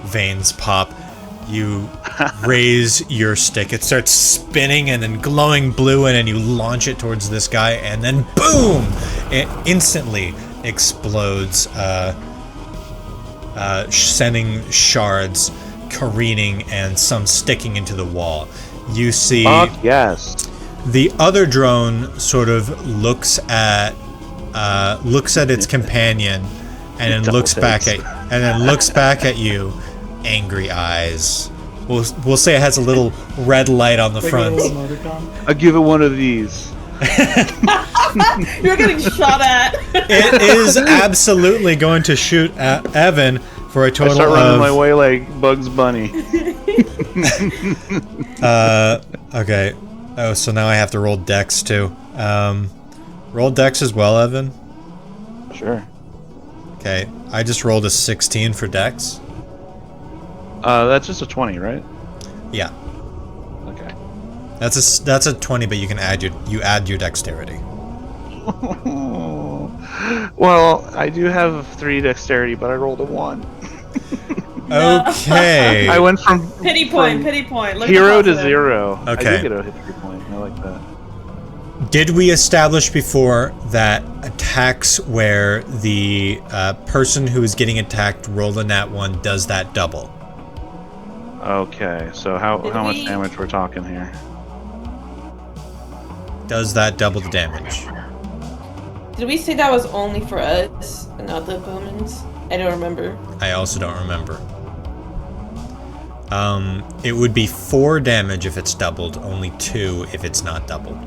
veins pop. You raise your stick. It starts spinning and then glowing blue, and then you launch it towards this guy, and then boom! It instantly explodes, sending shards careening and some sticking into the wall. You see Yes. the other drone sort of looks at its companion, and then looks back at you, angry eyes. We'll say it has a little red light on the front. I'll give it one of these. You're getting shot at. It is absolutely going to shoot at Evan for a I total start running of... my way like Bugs Bunny. Okay. Oh, so now I have to roll dex too. Roll dex as well, Evan. Sure. Okay. I just rolled a 16 for dex. That's just a 20, right? Yeah. Okay. That's a 20, but you can add your dexterity. Well, I do have 3 dexterity, but I rolled a 1. Okay. I went from Pity point. Look at hero the to positive. 0. Okay. I did get a history point. I like that. Did we establish before that attacks where the person who is getting attacked roll a nat 1 does that double? Okay, so how Did much we- damage we're talking here? Does that double the damage? Did we say that was only for us and not the opponents? I don't remember. I also don't remember. It would be 4 damage if it's doubled, only 2 if it's not doubled.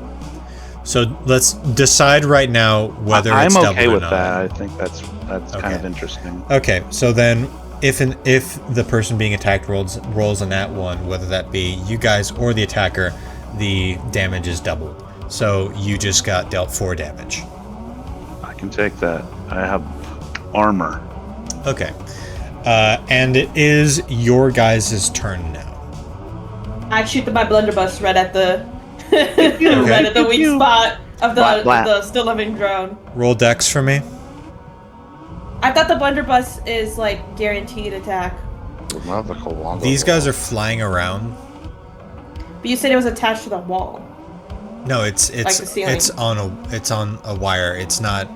So let's decide right now whether it's doubled or not. I'm okay with that. I think that's kind of interesting. Okay, so then if the person being attacked rolls a nat 1, whether that be you guys or the attacker, the damage is doubled. So you just got dealt 4 damage. I can take that. I have armor. Okay. And it is your guys' turn now. I shoot my blunderbuss right at the right at the weak spot of the still living drone. Roll dex for me. I thought the blunderbuss is like guaranteed attack. These guys are flying around. But you said it was attached to the wall. No, it's Like the ceiling. it's on a wire. It's not.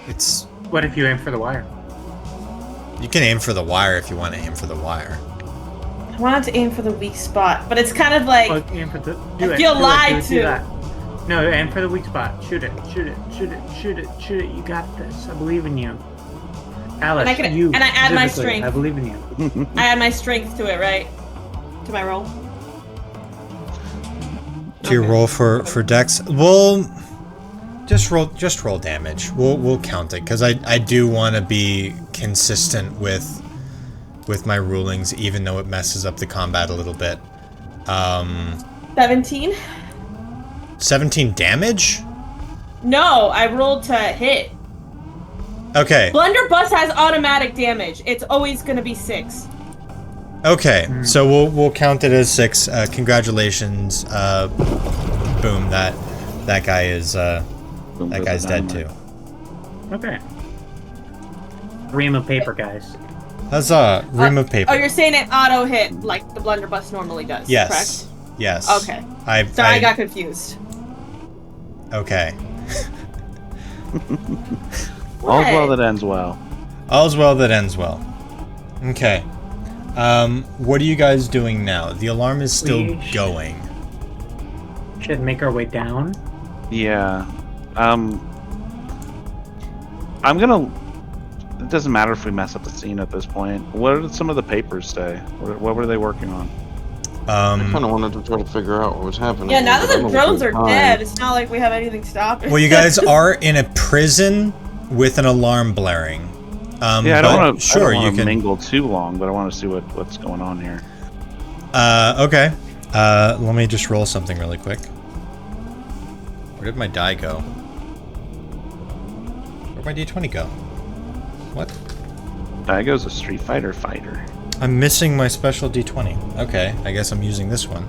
It's. What if you aim for the wire? You can aim for the wire if you want to aim for the wire. I wanted to aim for the weak spot, but it's kind of like Aim for the. I feel lied to. No, aim for the weak spot. Shoot it. Shoot it. Shoot it. Shoot it. Shoot it. You got this. I believe in you. Alice, and I add my specifically, strength. I believe in you. I add my strength to it, right? To my roll. To your roll for dex. Well, just roll damage. We'll count it because I do want to be consistent with my rulings, even though it messes up the combat a little bit. 17. 17 damage? No, I rolled to hit. Okay. Blunderbuss has automatic damage. It's always gonna be 6. Okay, so we'll count it as 6. Congratulations. Boom. That guy is that guy's dead too. Okay. Ream of paper, guys. Huzzah! Ream of paper. Oh, you're saying it auto hit like the blunderbuss normally does, Yes. correct? Yes. Okay. I got confused. Okay. All's well that ends well. All's well that ends well. Okay. What are you guys doing now? The alarm is still going. Should make our way down. Yeah. I'm gonna. It doesn't matter if we mess up the scene at this point. What did some of the papers say? What were they working on? I kind of wanted to try to figure out what was happening. Yeah, now that the I don't drones have are time. dead, it's not like we have anything stopping. Well, you guys are in a prison with an alarm blaring. Yeah, I don't want to. Sure, you you can mingle too long, but I want to see what's going on here. Okay. Let me just roll something really quick. Where did my die go? Where'd my d20 go? What? Daigo's a Street Fighter fighter. I'm missing my special d20. Okay, I guess I'm using this one.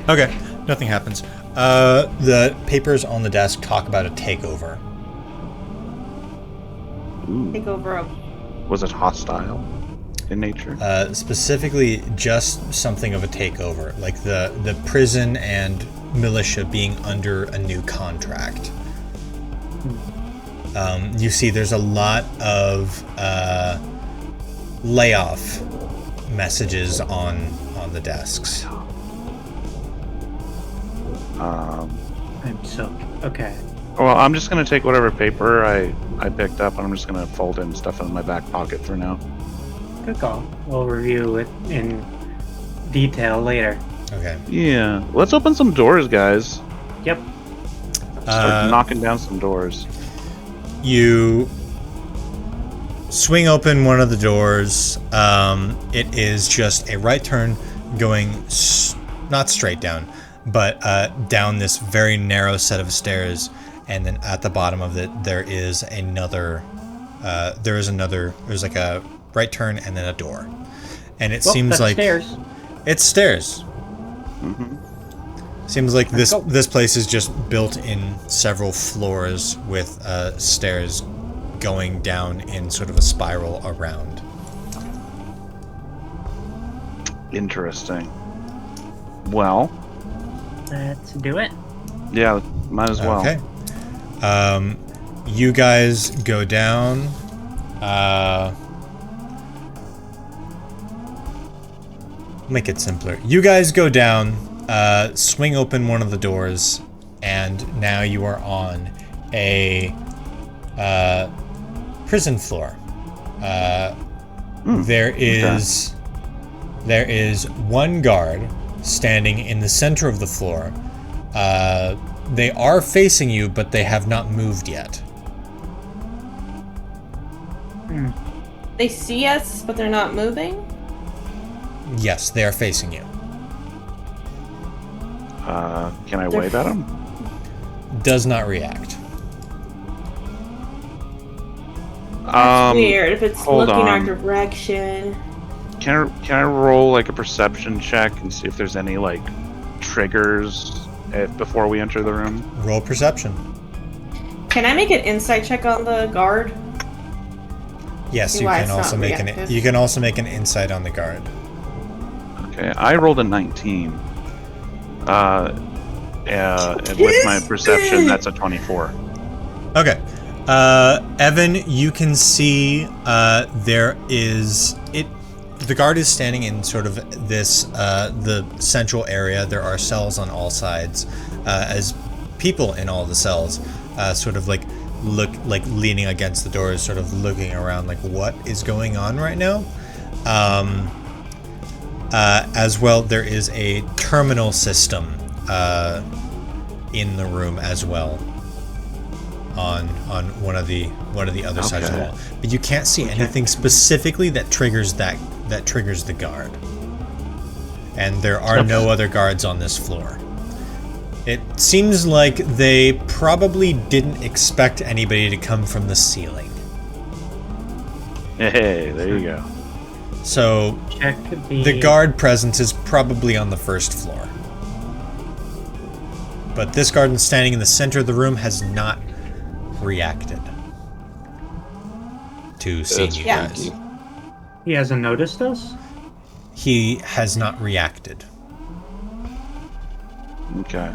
Okay, nothing happens. The papers on the desk talk about a takeover. Take over a... Was it hostile in nature? Specifically, just something of a takeover, like the prison and militia being under a new contract. You see, there's a lot of layoff messages on the desks. I'm so okay. Well, I'm just gonna take whatever paper I picked up, and I'm just gonna fold it and stuff it in my back pocket for now. Good call. We'll review it in detail later. Okay. Yeah, let's open some doors, guys. Yep. Start knocking down some doors. You swing open one of the doors. It is just a right turn going not straight down, but down this very narrow set of stairs, and then at the bottom of it there is another. There's like a right turn and then a door, and it seems that's like stairs. It's stairs. Seems like this place is just built in several floors with stairs going down in sort of a spiral around. Interesting. Well, Let's do it. yeah, might as well. Okay. You guys go down. Make it simpler. You guys go down. swing open one of the doors, and now you are on a prison floor. There is one guard standing in the center of the floor. They are facing you, but they have not moved yet. They see us, but they're not moving? Yes, they are facing you. Can I wave at them? Does not react. Weird if it's hold looking our on. direction. Can I roll like a perception check and see if there's any like triggers before we enter the room? Roll perception. Can I make an insight check on the guard? Yes, See you why can it's also not make reactive. you can also make an insight on the guard. Okay, I rolled a 19. And with my perception, that's a 24. Okay. Evan, you can see there is it. The guard is standing in sort of this the central area. There are cells on all sides, as people in all the cells sort of like leaning against the doors, sort of looking around like what is going on right now. As well, there is a terminal system in the room as well. On one of the other sides of the wall, but you can't see anything specifically that triggers the guard. And there are no other guards on this floor. It seems like they probably didn't expect anybody to come from the ceiling. Hey, there you go. So Check the guard presence is probably on the first floor. But this guard standing in the center of the room has not reacted to seeing you guys. He hasn't noticed us? He has not reacted. Okay.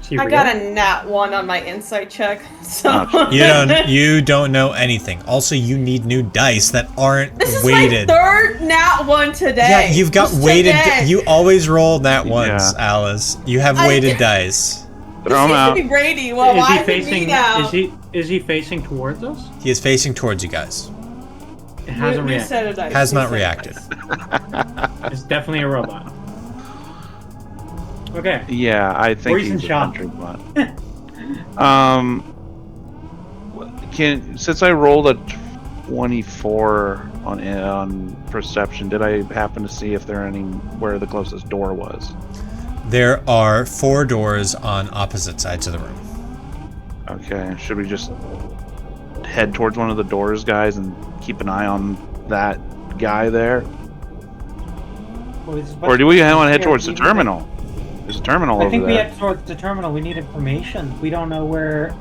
Is he I real? got a nat 1 on my insight check, so You don't know anything. Also, you need new dice that aren't this is weighted. my third nat 1 today. Yeah, you've got Just weighted. today. You always roll that once, Yeah. Alice. You have weighted dice. Throw them This out. used to be Brady. Well, Is why he is it me facing? now? Is he facing towards us? He is facing towards you guys. It hasn't New reacted. set of dice, Has new not set of reacted. dice. It's definitely a robot. Okay. Yeah, I think Poison he's a shot. country bot. Since I rolled a 24 on perception, did I happen to see if there are any where the closest door was? There are 4 doors on opposite sides of the room. Okay, should we just head towards one of the doors, guys, and keep an eye on that guy there? Or do we want to head towards the terminal? There's a terminal I over think we there. head towards the terminal. We need information. We don't know where.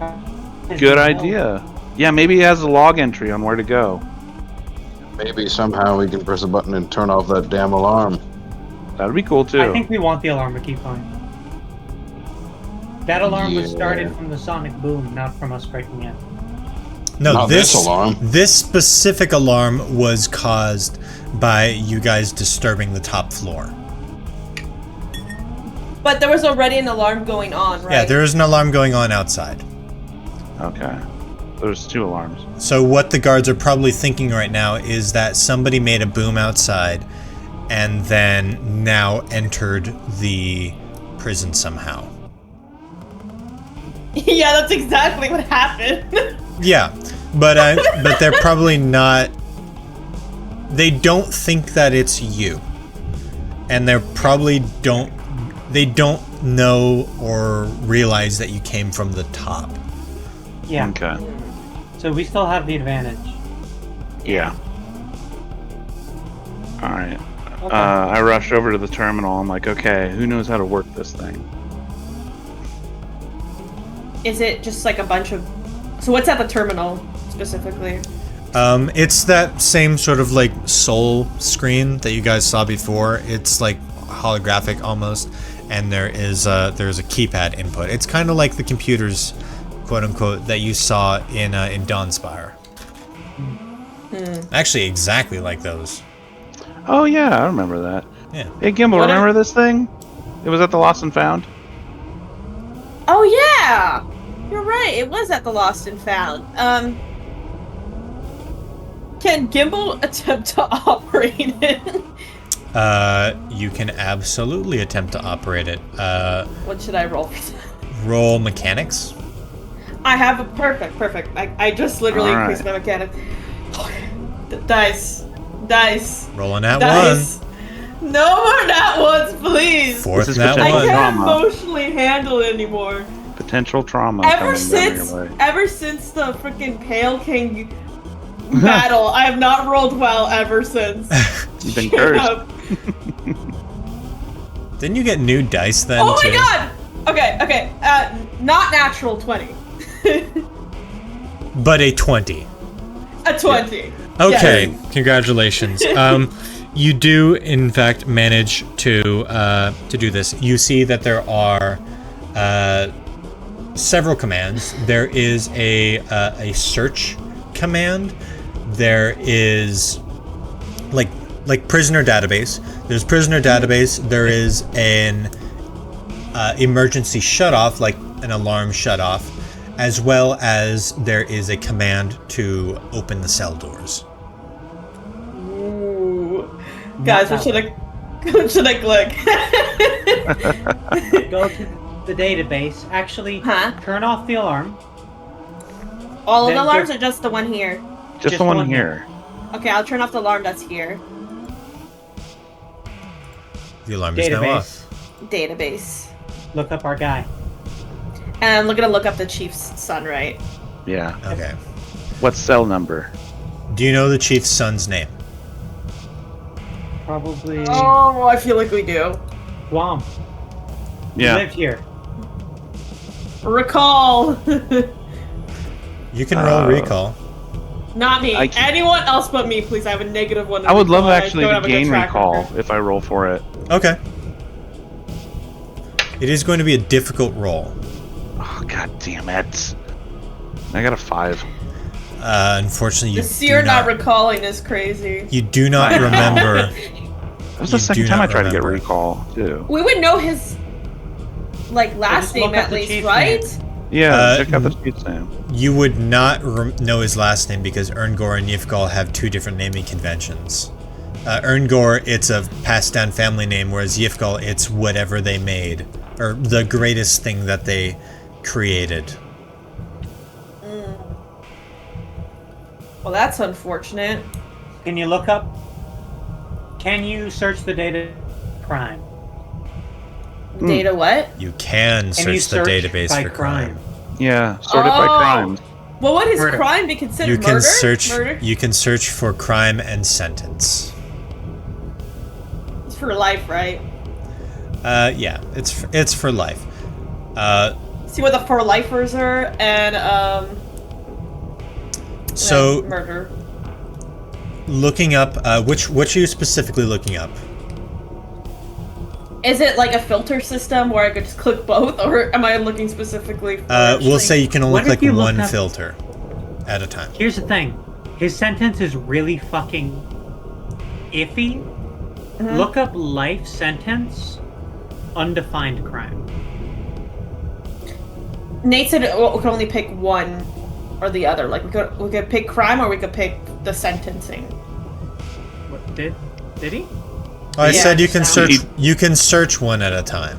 Good idea. Yeah, maybe he has a log entry on where to go. Maybe somehow we can press a button and turn off that damn alarm. That'd be cool too. I think we want the alarm to keep going. That alarm was Yeah. started from the sonic boom, not from us breaking in. No, Not this alarm. This specific alarm was caused by you guys disturbing the top floor. But there was already an alarm going on, right? Yeah, there is an alarm going on outside. Okay. There's 2 alarms. So what the guards are probably thinking right now is that somebody made a boom outside and then now entered the prison somehow. Yeah, that's exactly what happened. Yeah, but they're probably not. They don't think that it's you, and they're probably don't. They don't know or realize that you came from the top. Yeah. Okay. So we still have the advantage. Yeah. Alright. Okay. I rushed over to the terminal. I'm like, okay, who knows how to work this thing? Is it just like a bunch of... So what's at the terminal, specifically? It's that same sort of like soul screen that you guys saw before. It's like holographic almost, and there's a keypad input. It's kind of like the computers, quote unquote, that you saw in Dawnspire. Actually, exactly like those. Oh yeah, I remember that. Yeah. Hey Gimbal, What remember this thing? It was at the Lost and Found. Oh yeah, you're right. It was at the Lost and Found. Can Gimbal attempt to operate it? You can absolutely attempt to operate it. What should I roll for that? Roll mechanics. I have a perfect. I just literally All right. increased my mechanics. Dice. Rolling that Dice. No more nat ones, please. one. Fourth This is that I potential one. can't trauma. emotionally handle it anymore. Potential trauma. Ever coming down your way. since the freaking Pale King battle, I have not rolled well ever since. You've been cursed. Didn't you get new dice then? Oh too? my god! Okay. Not natural 20. But a 20. A 20. Okay, Yes. Congratulations. You do, in fact, manage to do this. You see that there are several commands. There is a search command. There is like prisoner database. There's prisoner database. There is an emergency shutoff, like an alarm shutoff, as well as there is a command to open the cell doors. Ooh. Guys, what should I click? Go to the database. Actually, turn off the alarm. All of Then the alarms go- or just the one here? Just the one here. Okay, I'll turn off the alarm that's here. The alarm is now Database. off. Database. Look up our guy. And I'm gonna look up the chief's son, right? Yeah. Okay. What cell number? Do you know the chief's son's name? Probably Oh, I feel like we do. Guam. Yeah. He lived here. Recall. You can roll recall. Not me. I can't- Anyone else but me, please. I have a -1. I would love recall. I actually don't to have a good gain track recall record. if I roll for it. Okay. It is going to be a difficult roll. Oh, god damn it. I got a 5. Unfortunately, you The seer do not not. recalling is crazy. You do not remember. That was the You second do time I not tried to get remember. recall, too. We would know his last just name look up at the least, chief's right? name. Yeah, check out the chief's name. You would not know his last name because Erngor and Yifgal have two different naming conventions. Erngor, it's a passed down family name, whereas Yifgal, it's whatever they made, or the greatest thing that they created. Well, that's unfortunate. Can you look up? Can you search the data crime? Data what? You can you search the search database by for crime. Yeah, sorted by Oh. crimes. Well, would his Murder. crime be considered You can murder? search. Murder? You can search for crime and sentence. It's for life, right? Yeah, it's for life. See what the for lifers are and So and murder. looking up, which are you specifically looking up? Is it like a filter system where I could just click both, or am I looking specifically for We'll say you can only What if click you looked one up- filter at a time. Here's the thing. His sentence is really fucking iffy. Look up life sentence, undefined crime. Nate said we could only pick one or the other. Like we could pick crime or we could pick the sentencing. What did he? I Yeah, said you can so- search. You can search one at a time.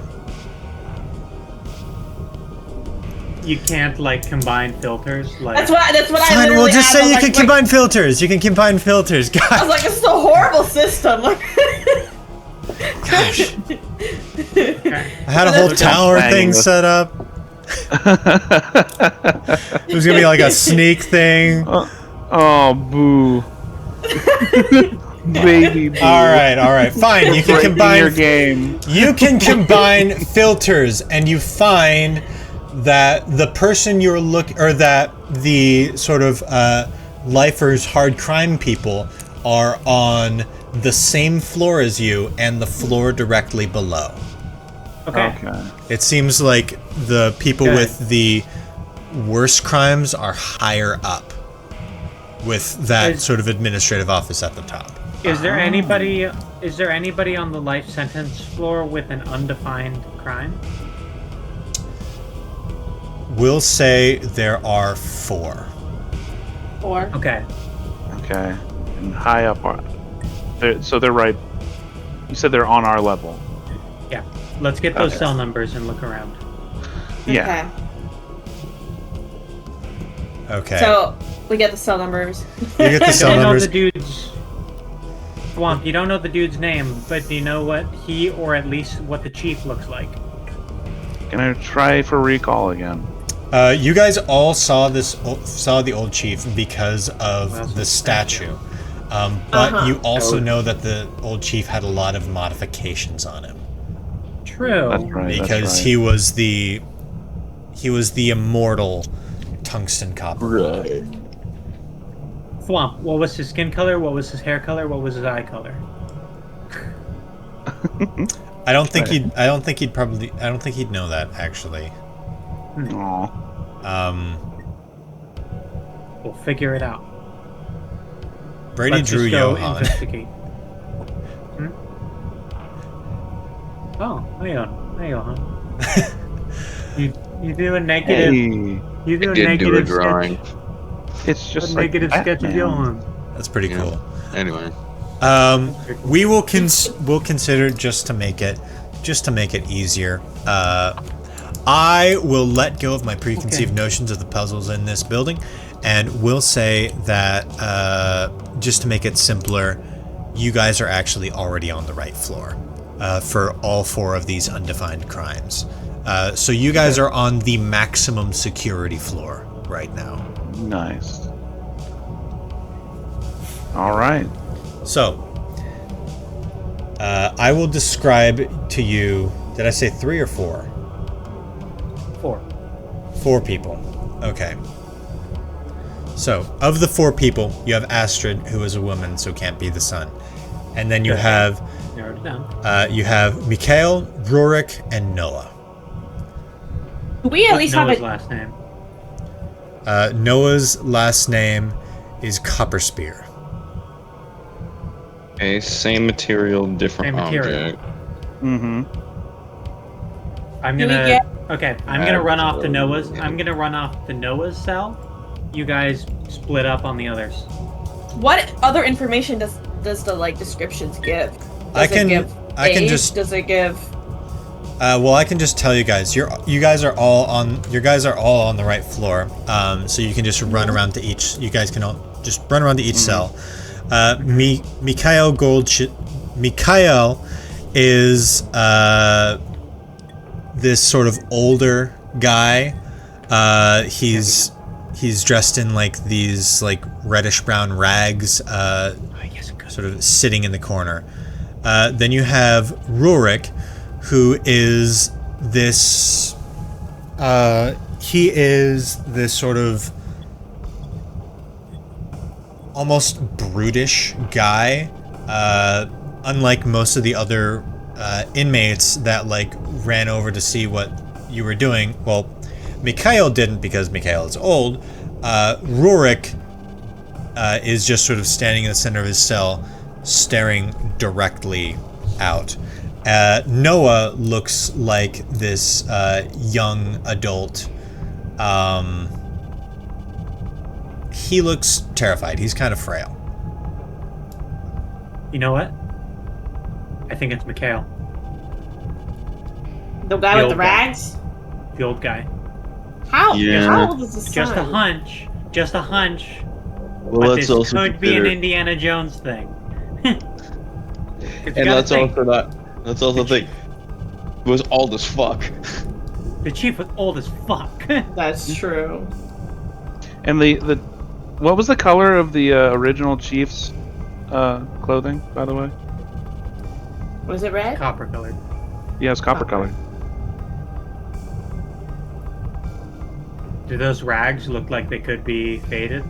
You can't like combine filters. Like That's what I Fine, literally we'll just asked. say I was you like, can wait, combine filters. You can combine filters. I was God, like, this is a horrible system. Like, gosh. I had a whole Look, I'm tower banging thing this. set up. It was gonna be like a sneak thing. Oh, boo. Baby boo. All right, fine. You can Breaking combine. your game. You can combine filters, and you find that the person you're or that the sort of lifers, hard crime people are on the same floor as you, and the floor directly below. okay. It seems like the people Good. with the worst crimes are higher up, with that Is- sort of administrative office at the top. Is there anybody on the life sentence floor with an undefined crime? We'll say there are 4. 4. Okay. Okay. And high up so they're right. You said they're on our level. Yeah. Let's get those Okay. cell numbers and look around. Yeah. Okay. So we get the cell numbers. You get the You cell don't know numbers. the dude's Swamp, you don't know the dude's name, but do you know what he or at least what the chief looks like? Can I try for recall again? You guys all saw the old chief because of the statue, but you also know that the old chief had a lot of modifications on him. True. That's right. Because he was the immortal tungsten copper. Right. Swamp, what was his skin color? What was his hair color? What was his eye color? I don't think he'd know that actually. Aw. We'll figure it out. Brady Let's drew just go Johan. investigate. Oh, hey Johan. You do a negative. Hey, You do a Did do a negative drawing. sketch. it's just A like negative sketch of Batman. Johan. That's pretty Yeah. cool. Anyway. We will we'll consider just to make it easier. I will let go of my preconceived notions of the puzzles in this building, and we'll say that just to make it simpler, you guys are actually already on the right floor for all 4 of these undefined crimes. So you guys are on the maximum security floor right now. Nice. All right. So, I will describe to you. Did I say 3 or 4? 4. 4 people. Okay. So, of the 4 people, you have Astrid, who is a woman, so can't be the son. And then you have Narrowed it down. Mikhail, Rurik, and Noah. We at least have Noah's a last name. Noah's last name is Copperspear. Okay, same material, different Same material. object. Mm-hmm. I'm Do we gonna. get- Okay, I'm gonna run off the Noah's. I'm gonna run off the Noah's cell. You guys split up on the others. What other information does the descriptions give? I can Does it give well, I can just tell you guys. You guys are all on the right floor. So you can just run around to each. You guys can all just run around to each cell. Mikhail is this sort of older guy. He's dressed in like these like reddish brown rags, sort of sitting in the corner. Then you have Rurik, who is this. He is this sort of almost brutish guy. Unlike most of the other inmates that like ran over to see what you were doing. Well, Mikhail didn't because Mikhail is old. Rurik is just sort of standing in the center of his cell, staring directly out. Noah looks like this young adult. He looks terrified. He's kind of frail. You know what? I think it's Mikhail, the guy The with the old guy. rags? the old guy. How Yeah. old is the son? Just a hunch. Just a hunch. Well, But let's this also could be an consider, Indiana Jones thing. 'Cause you and gotta let's think, also think, it was old as fuck. the chief was old as fuck. That's true. And the what was the color of the original chief's clothing, by the way? Was it red? Copper colored. Yeah, it's copper colored. Do those rags look like they could be faded?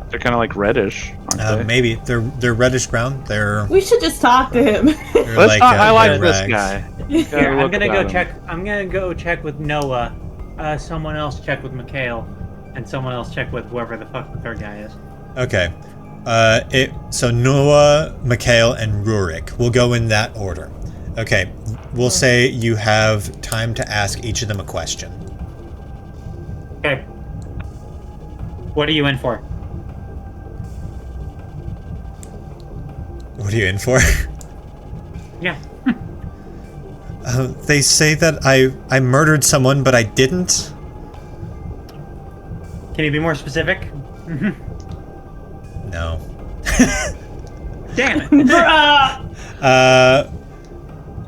They're kind of like reddish, aren't they? Maybe they're reddish brown. They're We should just talk to him. Let's not highlight they're this rags. guy. Here, I'm look gonna about go him. check. I'm gonna go check with Noah. Someone else check with Mikhail, and someone else check with whoever the fuck the third guy is. Okay. So Noah, Mikhail, and Rurik. We'll go in that order. Okay, we'll say you have time to ask each of them a question. Okay. What are you in for? What are you in for? Yeah. They say that I murdered someone, but I didn't. Can you be more specific? No. Damn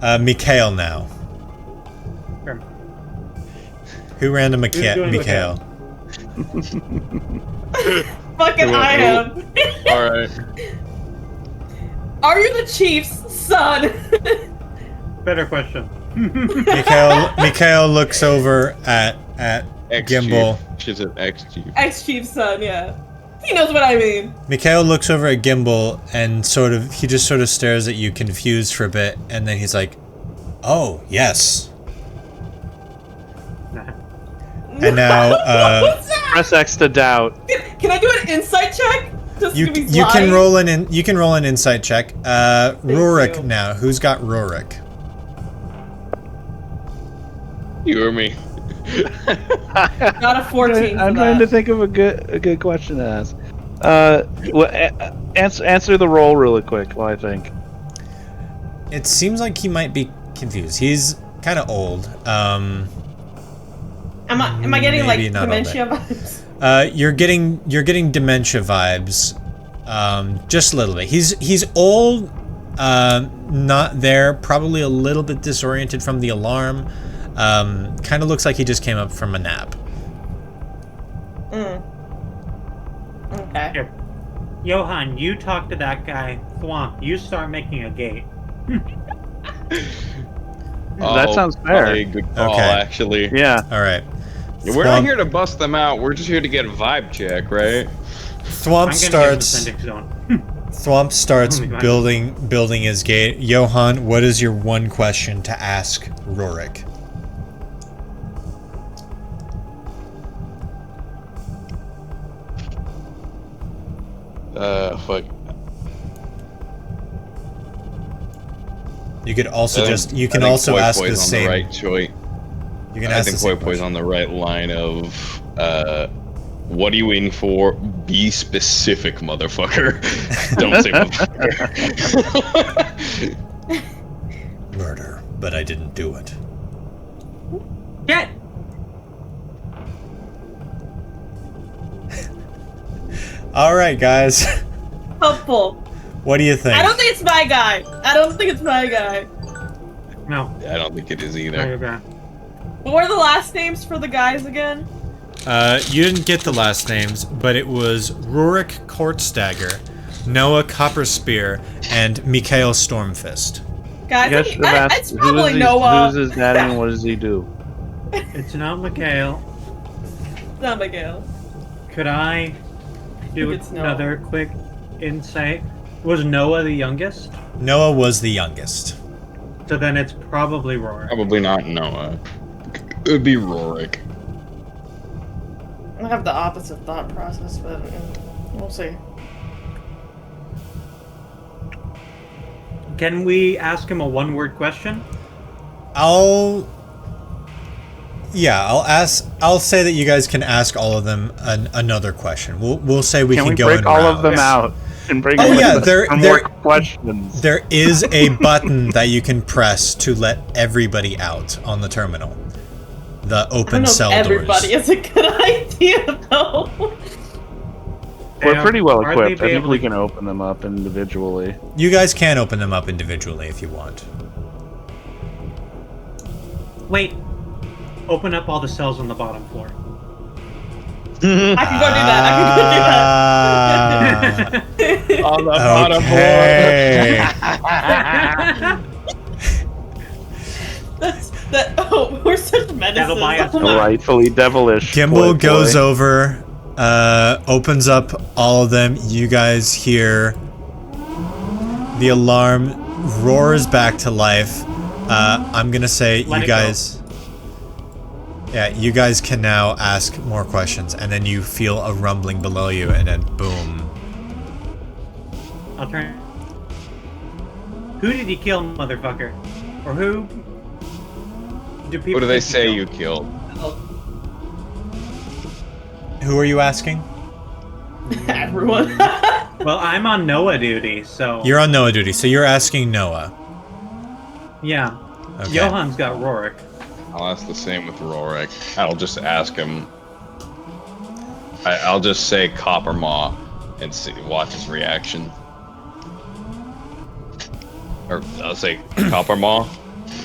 it. Mikhail now. Sure. Who ran to Who's doing Mikhail? Fucking I am. All right. Are you the chief's son? Better question. Mikhail looks over at Gimbal. She's an ex-chief. Ex-chief's son, yeah. He knows what I mean. Mikhail looks over at Gimbal and he just sort of stares at you, confused for a bit, and then he's like, "Oh, yes." And now, What's that? Press X to doubt. Can I do an insight check? Just you to be can lying? roll an insight check. Rurik you. now. Who's got Rurik? You or me? Not a 14. I'm trying to think of a good question to ask. Answer the roll really quick while I think. It seems like he might be confused. He's kind of old. Am I getting like maybe not all dementia day. vibes? You're getting dementia vibes, just a little bit. He's old, not there, probably a little bit disoriented from the alarm. Kind of looks like he just came up from a nap. Okay. Here. Johan, you talk to that guy. Thwomp, you start making a gate. That sounds fair. Probably a good call, Okay. actually. Yeah. All right. We're not here to bust them out. We're just here to get a vibe check, right? Thwomp starts Oh my God. building his gate. Johan, what is your one question to ask Rurik? Fuck. You could also I think ask Poi the Poi's on same. the right choice. You can I ask think the Poi same Poi's question. on the right line of, what are you in for? Be specific, motherfucker. Don't say motherfucker. Murder, but I didn't do it. Get! All right, guys. Helpful. What do you think? I don't think it's my guy. No. I don't think it is No, either. you're bad. What were the last names for the guys again? You didn't get the last names, but it was Rurik Courtstagger, Noah Copperspear, and Mikhail Stormfist. Guys, You guys should have asked, it's probably who's his daddy and what does he do? It's not Mikhail. Not Miguel. Could I do It's Noah. another quick insight? Was Noah the youngest? Noah was the youngest. So then it's probably Rory. Probably not Noah. It would be Rorik. I have the opposite thought process, but we'll see. Can we ask him a one-word question? I'll say that you guys can ask all of them another question. We'll say we Can can we go break in all of them rounds. out and bring Oh, yeah, more questions? There is a button that you can press to let everybody out on the terminal. The I don't open know cell if everybody doors. is a good idea, though. We're pretty well Are they equipped. I think able we to- can open them up individually. You guys can open them up individually if you want. Wait. Open up all the cells on the bottom floor. I can go do that. On the bottom okay. We're such menaces. That'll buy us Oh my- Rightfully devilish. Gimbal boy. goes over, opens up all of them. You guys hear the alarm roars back to life. I'm gonna say Let you it guys. Yeah, you guys can now ask more questions, and then you feel a rumbling below you, and then boom. I'll turn. Who did he kill, motherfucker? Or who? Do people? Who do they think he say killed? you killed? Who are you asking? Everyone. Well, I'm on Noah duty, so You're on Noah duty, so you're asking Noah. yeah. Okay. Johan's got Rorik. I'll ask the same with Rorik. I'll just ask him. I'll just say Copper Maw and watch his reaction. Or I'll say Copper Maw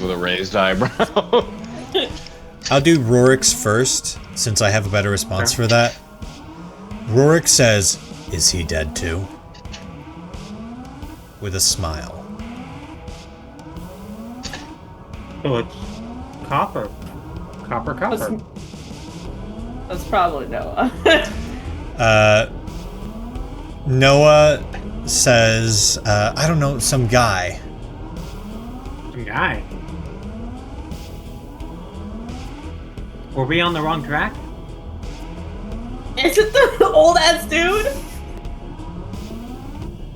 with a raised eyebrow. I'll do Rorik's first, since I have a better response for that. Rorik says, "Is he dead too?" With a smile. So it's Copper. Copper. That's probably Noah. Noah says, I don't know, some guy. Some guy. Were we on the wrong track? Is it the old ass dude?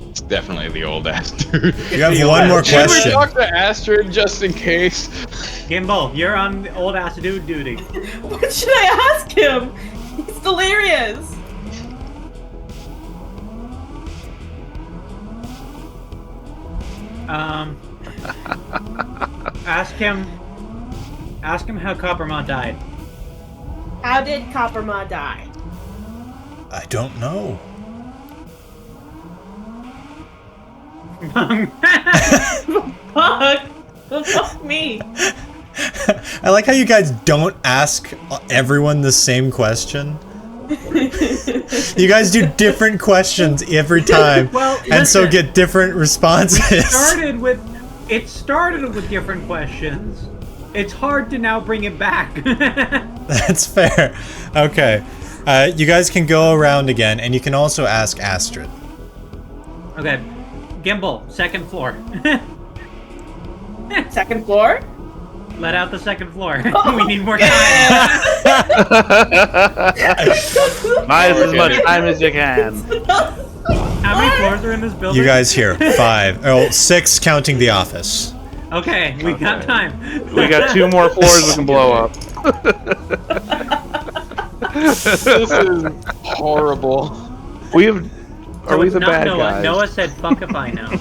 It's definitely the old ass dude. You have one more Should we question. talk to Astrid just in case? Gimbal, you're on the old ass dude duty. What should I ask him? He's delirious. Ask him how Coppermont died. How did Copperma die? I don't know. Fuck me. I like how you guys don't ask everyone the same question. You guys do different questions every time, Well, and so listen. get different responses. It started with different questions. It's hard to now bring it back. That's fair. Okay. You guys can go around again, and you can also ask Astrid. Okay. Gimbal, second floor. Second floor? Let out the second floor. We need more time. Buy as much time as you can. How many floors are in this building? You guys here. 6 counting the office. Okay, we got time. We got 2 more floors we can blow up. This is horrible. We have. Are So we it's the not bad Noah. guys? Noah said, "Fuck if I know."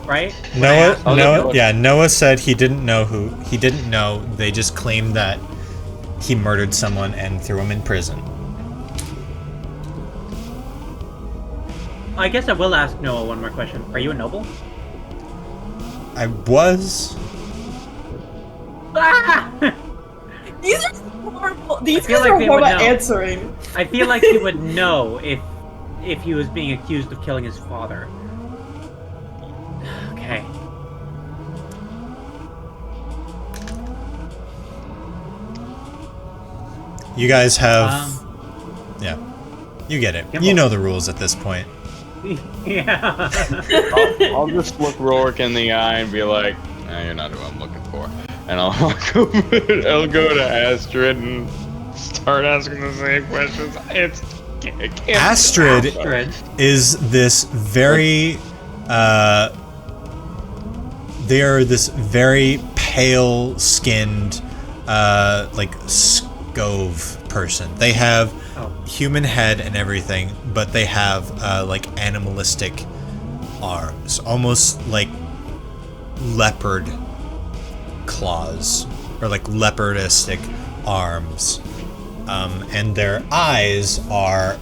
Right? Noah said he didn't know. They just claimed that he murdered someone and threw him in prison. I guess I will ask Noah one more question. Are you a noble? I was. These are horrible. These I feel guys like are they horrible would at know. answering. I feel like he would know if he was being accused of killing his father. Okay. You guys have. Yeah. You get it. You know the rules at this point. Yeah. I'll just look Rorik in the eye and be like, nah, you're not who I'm looking for. And I'll go to Astrid and start asking the same questions. Astrid is this very. They are this very pale-skinned, like Scove person. They have human head and everything, but they have like animalistic arms, almost like leopard claws or like leopardistic arms, and their eyes are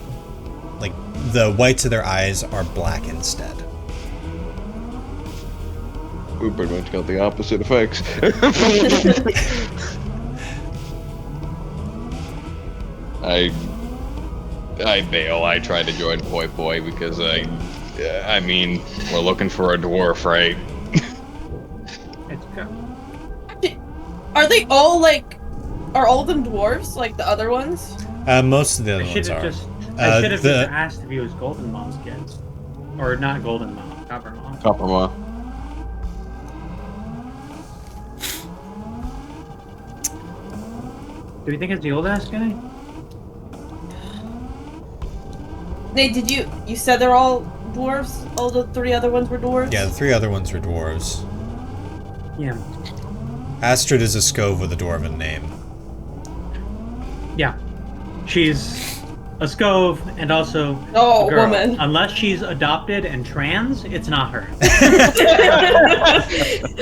like the whites of their eyes are black instead. We pretty much got the opposite effects. I bail. I try to join Poi Poi because I mean, we're looking for a dwarf, right? Are they all like? Are all of them dwarves like the other ones? Most of the other ones are. I should have just asked if he was Golden Maw's kids. Or not Golden Maw, Copper Maw. Copper Maw. Do you think it's the old ass guy? Did you said they're all dwarves? All the 3 other ones were dwarves? Yeah, the 3 other ones were dwarves. Yeah. Astrid is a Scove with a dwarven name. Yeah. She's a Scove and also Oh, a girl. woman. Unless she's adopted and trans, it's not her.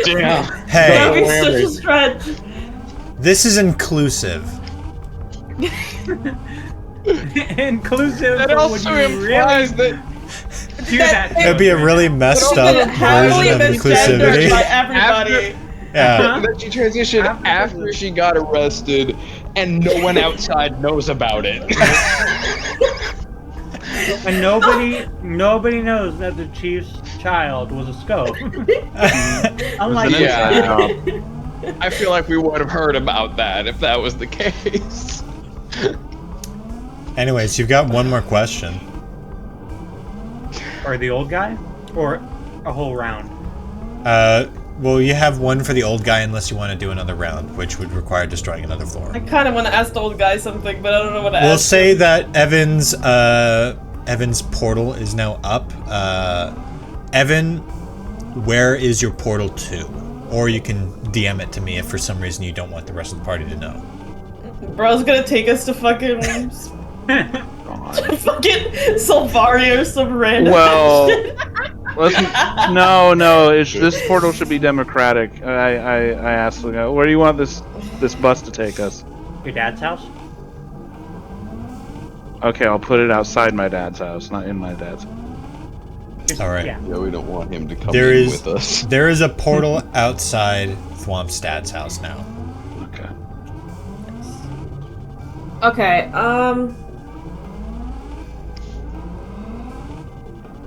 Damn. Hey, That'd be such a stretch. this is inclusive. Inclusive, That but also would you implies really that do that? It'd be a really messed up Heavily version of misgendered inclusivity. by everybody. Yeah. that she transitioned after she got arrested, and no one outside knows about it. And nobody knows that the chief's child was a Scove. Unlike Yeah. I feel like we would have heard about that if that was the case. Anyways, you've got one more question. Or the old guy? Or a whole round? Well, you have one for the old guy unless you want to do another round, which would require destroying another floor. I kind of want to ask the old guy something, but I don't know what to We'll ask. say that Evan's portal is now up. Evan, where is your portal to? Or you can DM it to me if for some reason you don't want the rest of the party to know. Bro's gonna take us to fucking fucking Solvaria or some random Well, shit. no. This portal should be democratic. I asked the guy, where do you want this bus to take us? Your dad's house? Okay, I'll put it outside my dad's house, not in my dad's. All right. Yeah. Yeah, we don't want him to come There in is with us. there is a portal outside Thwomp's house now. Okay. Okay,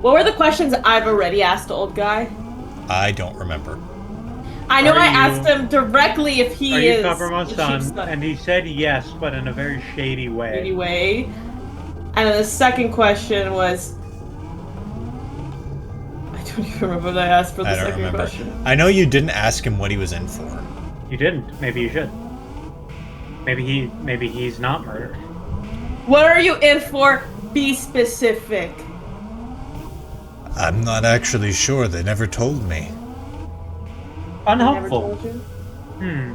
what were the questions I've already asked the old guy? I don't remember. I know Are I you- asked him directly if he Are is you Coppermo's the son? chief's son. And he said yes, but in a very shady way. Anyway. And then the second question was... I don't even remember what I asked for the I don't second remember. question. I know you didn't ask him what he was in for. You didn't. Maybe you should. Maybe he's not murdered. What are you in for? Be specific. I'm not actually sure. They never told me. I never Unhelpful. told you. Hmm.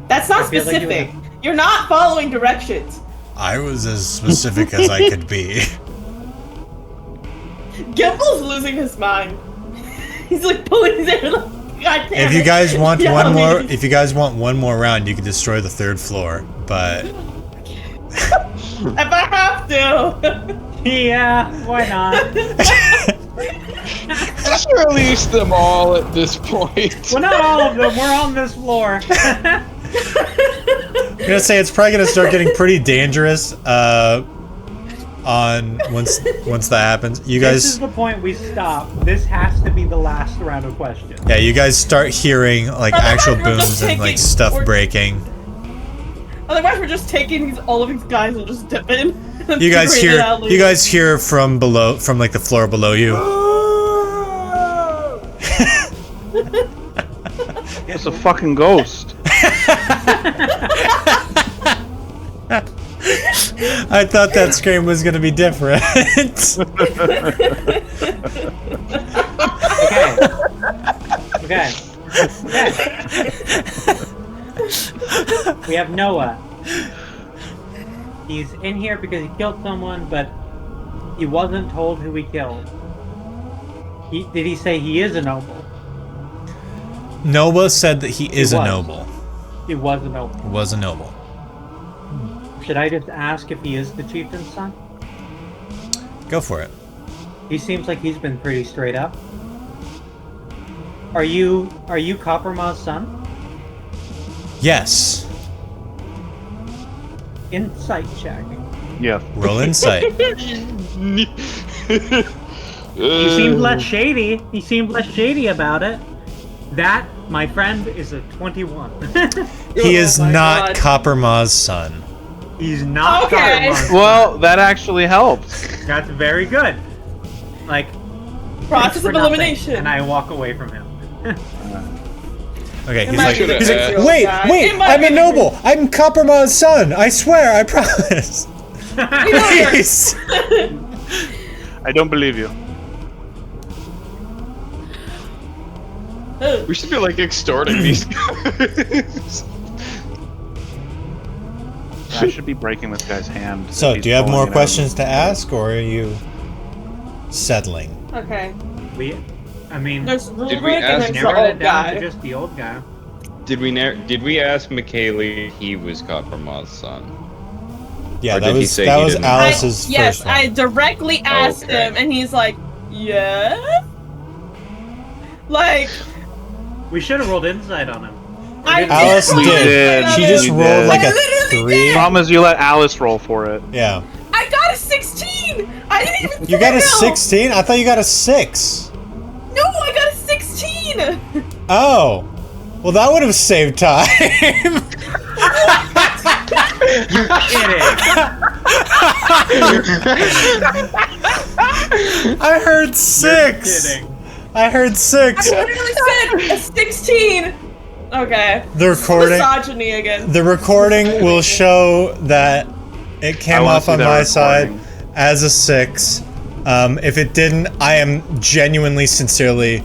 That's not I feel like you specific. You're not following directions. I was as specific as I could be. Gimble's losing his mind. He's like pulling his hair like, God damn If you it. guys want Yeah, one more, please. if you guys want one more round, you can destroy the 3rd floor. But If I have to. Yeah, why not? Just release them all at this point. Well, not all of them. We're on this floor. I'm gonna say it's probably gonna start getting pretty dangerous. On once that happens, you This is guys. the point we stop. This has to be the last round of questions. Yeah, you guys start hearing like actual Otherwise, we're just booms and like taking- stuff we're- breaking. Otherwise, we're just taking all of these guys and just dipping. and You guys figuring it hear out later. you guys hear from below, from like the floor below you. It's a fucking ghost. I thought that scream was gonna be different. Okay. We have Noah. He's in here because he killed someone, but he wasn't told who he killed. Did he say he is a noble? Noah said that he is a was. noble. He was a noble. Was a noble. Should I just ask if he is the chieftain's son? Go for it. He seems like he's been pretty straight up. Are you Coppermaw's son? Yes. Insight check. Yeah. Roll insight. He seemed less shady. He seemed less shady about it. That, my friend, is a 21. He is my not God. Coppermaw's son. He's not Okay. Coppermaw's son. Well, that actually helps. That's very good. Like, Process for of nothing. elimination. And I walk away from him. Okay, he's might like, be the he's like, girl wait, guy. wait, It might I'm be a the noble. I'm Coppermaw's son. I swear, I promise. Please. I don't believe you. We should be like extorting these guys. I should be breaking this guy's hand. So, He's do you have pulling more it out. questions to ask, or are you settling? Okay. I mean, There's we Rubric and ask- there's the narrowed it old down to guy. just the old guy. Did we ask McKaylee if he was Coppermoth's son? Yeah, Or that did he was say that he was didn't? Alice's Yes, first one. I directly asked Okay. him, and he's like, yeah? Like, We should have rolled insight on him. I did. Alice roll did. it. She You just did. rolled like I a literally 3. did. Promise you let Alice roll for it. Yeah. I got a 16! I didn't even You got a fail. 16? I thought you got a 6. No, I got a 16! Oh. Well, that would have saved time. I heard 6. Kidding. I heard 6. I literally said a 16! Okay. The recording Misogyny again. The recording will show that it I came wanna off see on that my recording. side as a 6. If it didn't, I am genuinely, sincerely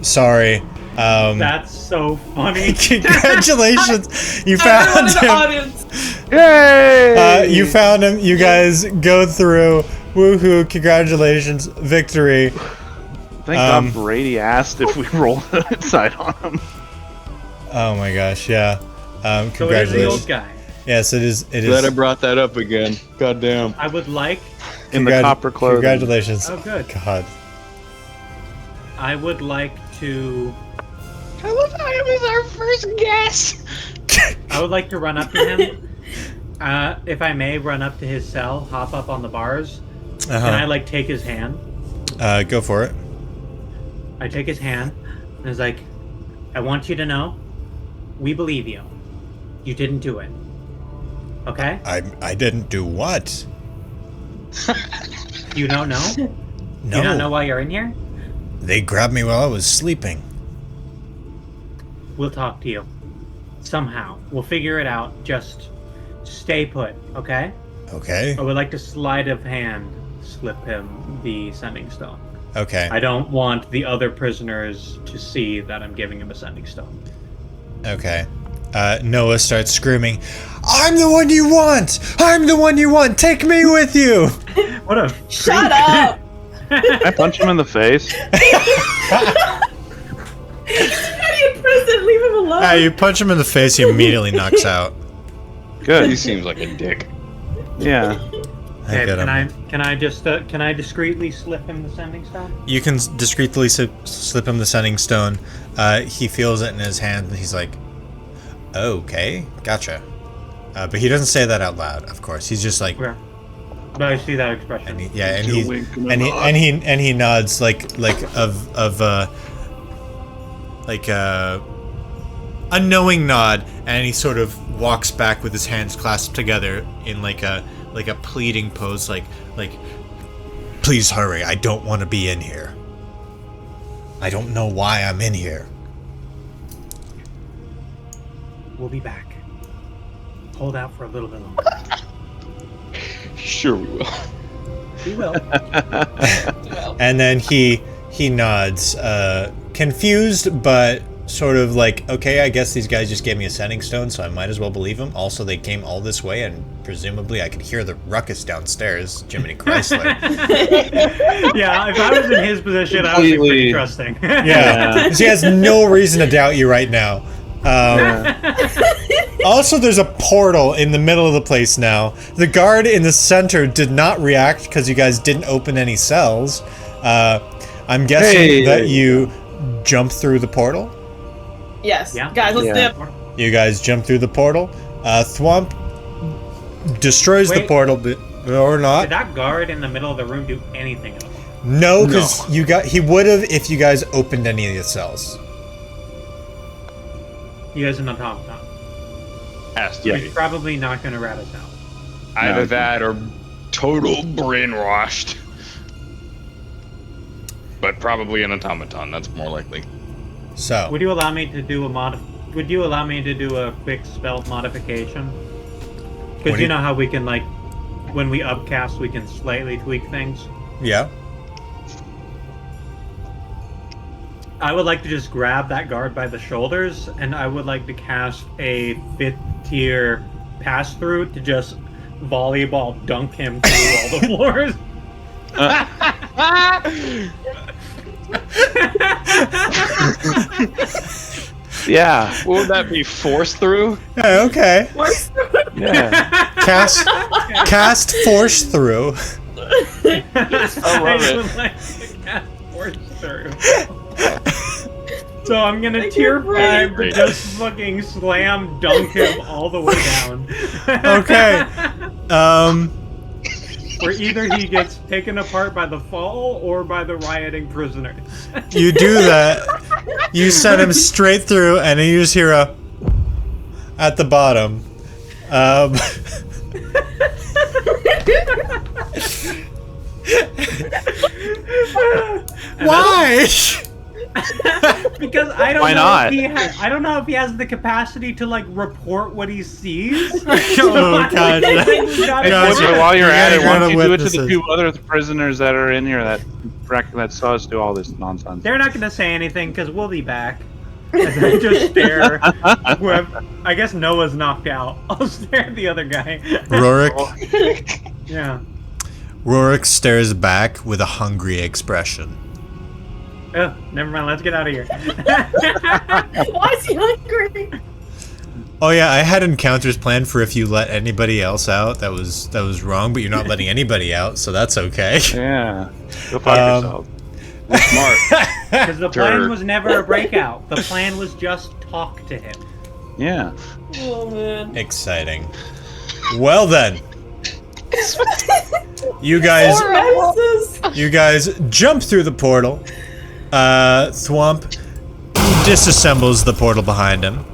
sorry. That's so funny. Congratulations, you Everyone found in the him. audience. Yay! You found him. You guys go through. Woohoo! Congratulations, victory. Thank God Brady asked if we rolled inside on him. Oh my gosh, yeah. So it is the Congratulations. old guy. Yes, it is. It Glad I is. brought that up again. God damn. I would like. In the copper clothing. Congratulations. Oh, good. God. I would like to. I love how it was our first guess. I would like to run up to him. If I may, run up to his cell, hop up on the bars. Can I like take his hand? Go for it. I take his hand, and it's like, I want you to know, we believe you. You didn't do it. Okay? I didn't do what? You don't know? No. You don't know why you're in here? They grabbed me while I was sleeping. We'll talk to you. Somehow. We'll figure it out. Just stay put, okay? Okay. I would like to sleight of hand slip him the sending stone. Okay. I don't want the other prisoners to see that I'm giving him a sending stone. Okay. Noah starts screaming, "I'm the one you want! I'm the one you want! Take me with you!" What a Shut up! I punch him in the face. He's already in prison, leave him alone. You punch him in the face, he immediately knocks out. He Good. seems like a dick. Yeah. Okay, get him. can I discreetly slip him the sending stone? You can discreetly slip him the sending stone. He feels it in his hand, and he's like, "Okay, gotcha." But he doesn't say that out loud, of course. He's just like, Okay. But I see that expression. and he nods like a knowing nod, and he sort of walks back with his hands clasped together in like a pleading pose, like please hurry, I don't want to be in here. I don't know why I'm in here. We'll be back. Hold out for a little bit longer. Sure we will. We will. And then he nods, confused, but sort of like, okay, I guess these guys just gave me a sending stone, so I might as well believe them. Also, they came all this way, and presumably I could hear the ruckus downstairs, Jiminy Chrysler. Yeah, if I was in his position, I would be pretty Completely. trusting. Yeah, she has no reason to doubt you right now. Also, there's a portal in the middle of the place now. The guard in the center did not react because you guys didn't open any cells. I'm guessing that you jump through the portal. Yes. Yeah. Guys, let's Yeah. dip. You guys jump through the portal. Thwomp destroys the Wait. portal, or Did not. that guard in the middle of the room do anything at all? No, because he would have if you guys opened any of the cells. You guys are not talking about. Has to He's be. probably not going to rat us out. Either that or total brainwashed. But probably an automaton. That's more likely. So Would you allow me to do Would you allow me to do a quick spell modification? What Because do you know how we can like when we upcast, we can slightly tweak things. Yeah. I would like to just grab that guard by the shoulders, and I would like to cast a 5th tier pass through to just volleyball dunk him through all the floors. Yeah. What would that be? Force through? Yeah, okay. Yeah. Cast force through. I love it. would like to cast force through. So I'm gonna tier 5 to just fucking slam dunk him all the way down. Okay. Where either he gets taken apart by the fall or by the rioting prisoners. You do that. You send him straight through, and then you just hear a at the bottom. Why? Because I don't Why know not? if he I don't know if he has the capacity to like report what he sees. Oh god. Guys, So while you're at it, why don't you do it to the witnesses. 2 other prisoners that are in here that saw us do all this nonsense? They're not going to say anything because we'll be back. And I just stare. I guess Noah's knocked out. I'll stare at the other guy. Rorik. Yeah. Rorik stares back with a hungry expression. Oh, never mind. Let's get out of here. Why is he hungry? Oh yeah, I had encounters planned for if you let anybody else out. That was wrong, but you're not letting anybody out, so that's okay. Yeah. Go fuck yourself. Smart. Because the plan Sure. was never a breakout. The plan was just talk to him. Yeah. Oh man. Exciting. Well then. You guys jump through the portal. Thwomp disassembles the portal behind him.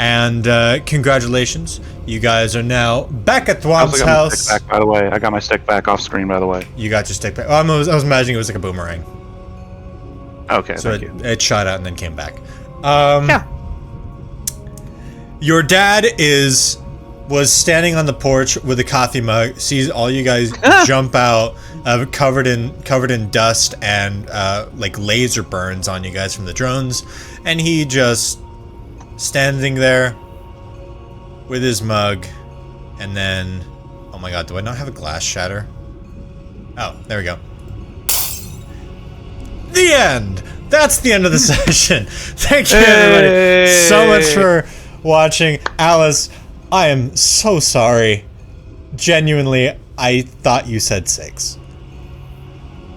And congratulations. You guys are now back at I also Thwomp's got my house. stick back, by the way. I got my stick back off screen, by the way. You got your stick back. Oh, I was imagining it was like a boomerang. Okay, So thank you. it shot out and then came back. Yeah. Your dad was standing on the porch with a coffee mug, sees all you guys jump out, covered in dust and like laser burns on you guys from the drones, and he just standing there with his mug, and then, oh my god, do I not have a glass shatter? Oh, there we go. The end! That's the end of the session. Thank you everybody so much for watching. Alice, I am so sorry. Genuinely, I thought you said 6.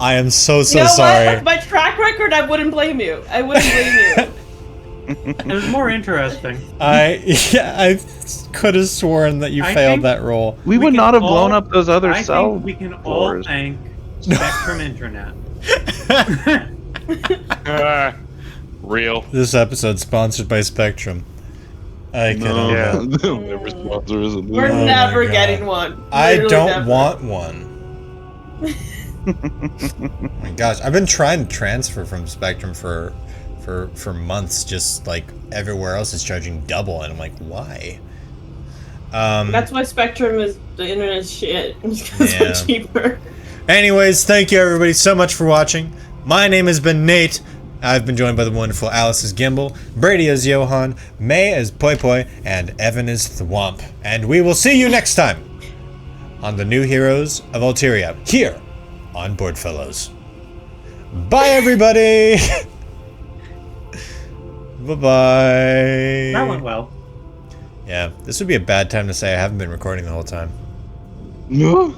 I am so You know sorry. what? With my track record, I wouldn't blame you. I wouldn't blame you. It was more interesting. I could have sworn that you I failed think that roll. We would can not have blown all- up those other I cell think we can all floors. thank Spectrum Internet. Real. This episode sponsored by Spectrum. I can Yeah. They'll never sponsor us. We're Oh my never God. getting one. I Literally don't never. want one. Oh my gosh, I've been trying to transfer from Spectrum for months. Just like everywhere else is charging double, and I'm like, why? That's why Spectrum is the internet shit. Because Yeah. it's cheaper. Anyways, thank you everybody so much for watching. My name has been Nate. I've been joined by the wonderful Alice as Gimbal, Brady as Johan, May as Poi Poi, and Evan as Thwomp. And we will see you next time on the New Heroes of Altiria, here on BoardFellows. Bye everybody! Bye-bye. That went well. Yeah, this would be a bad time to say I haven't been recording the whole time. No.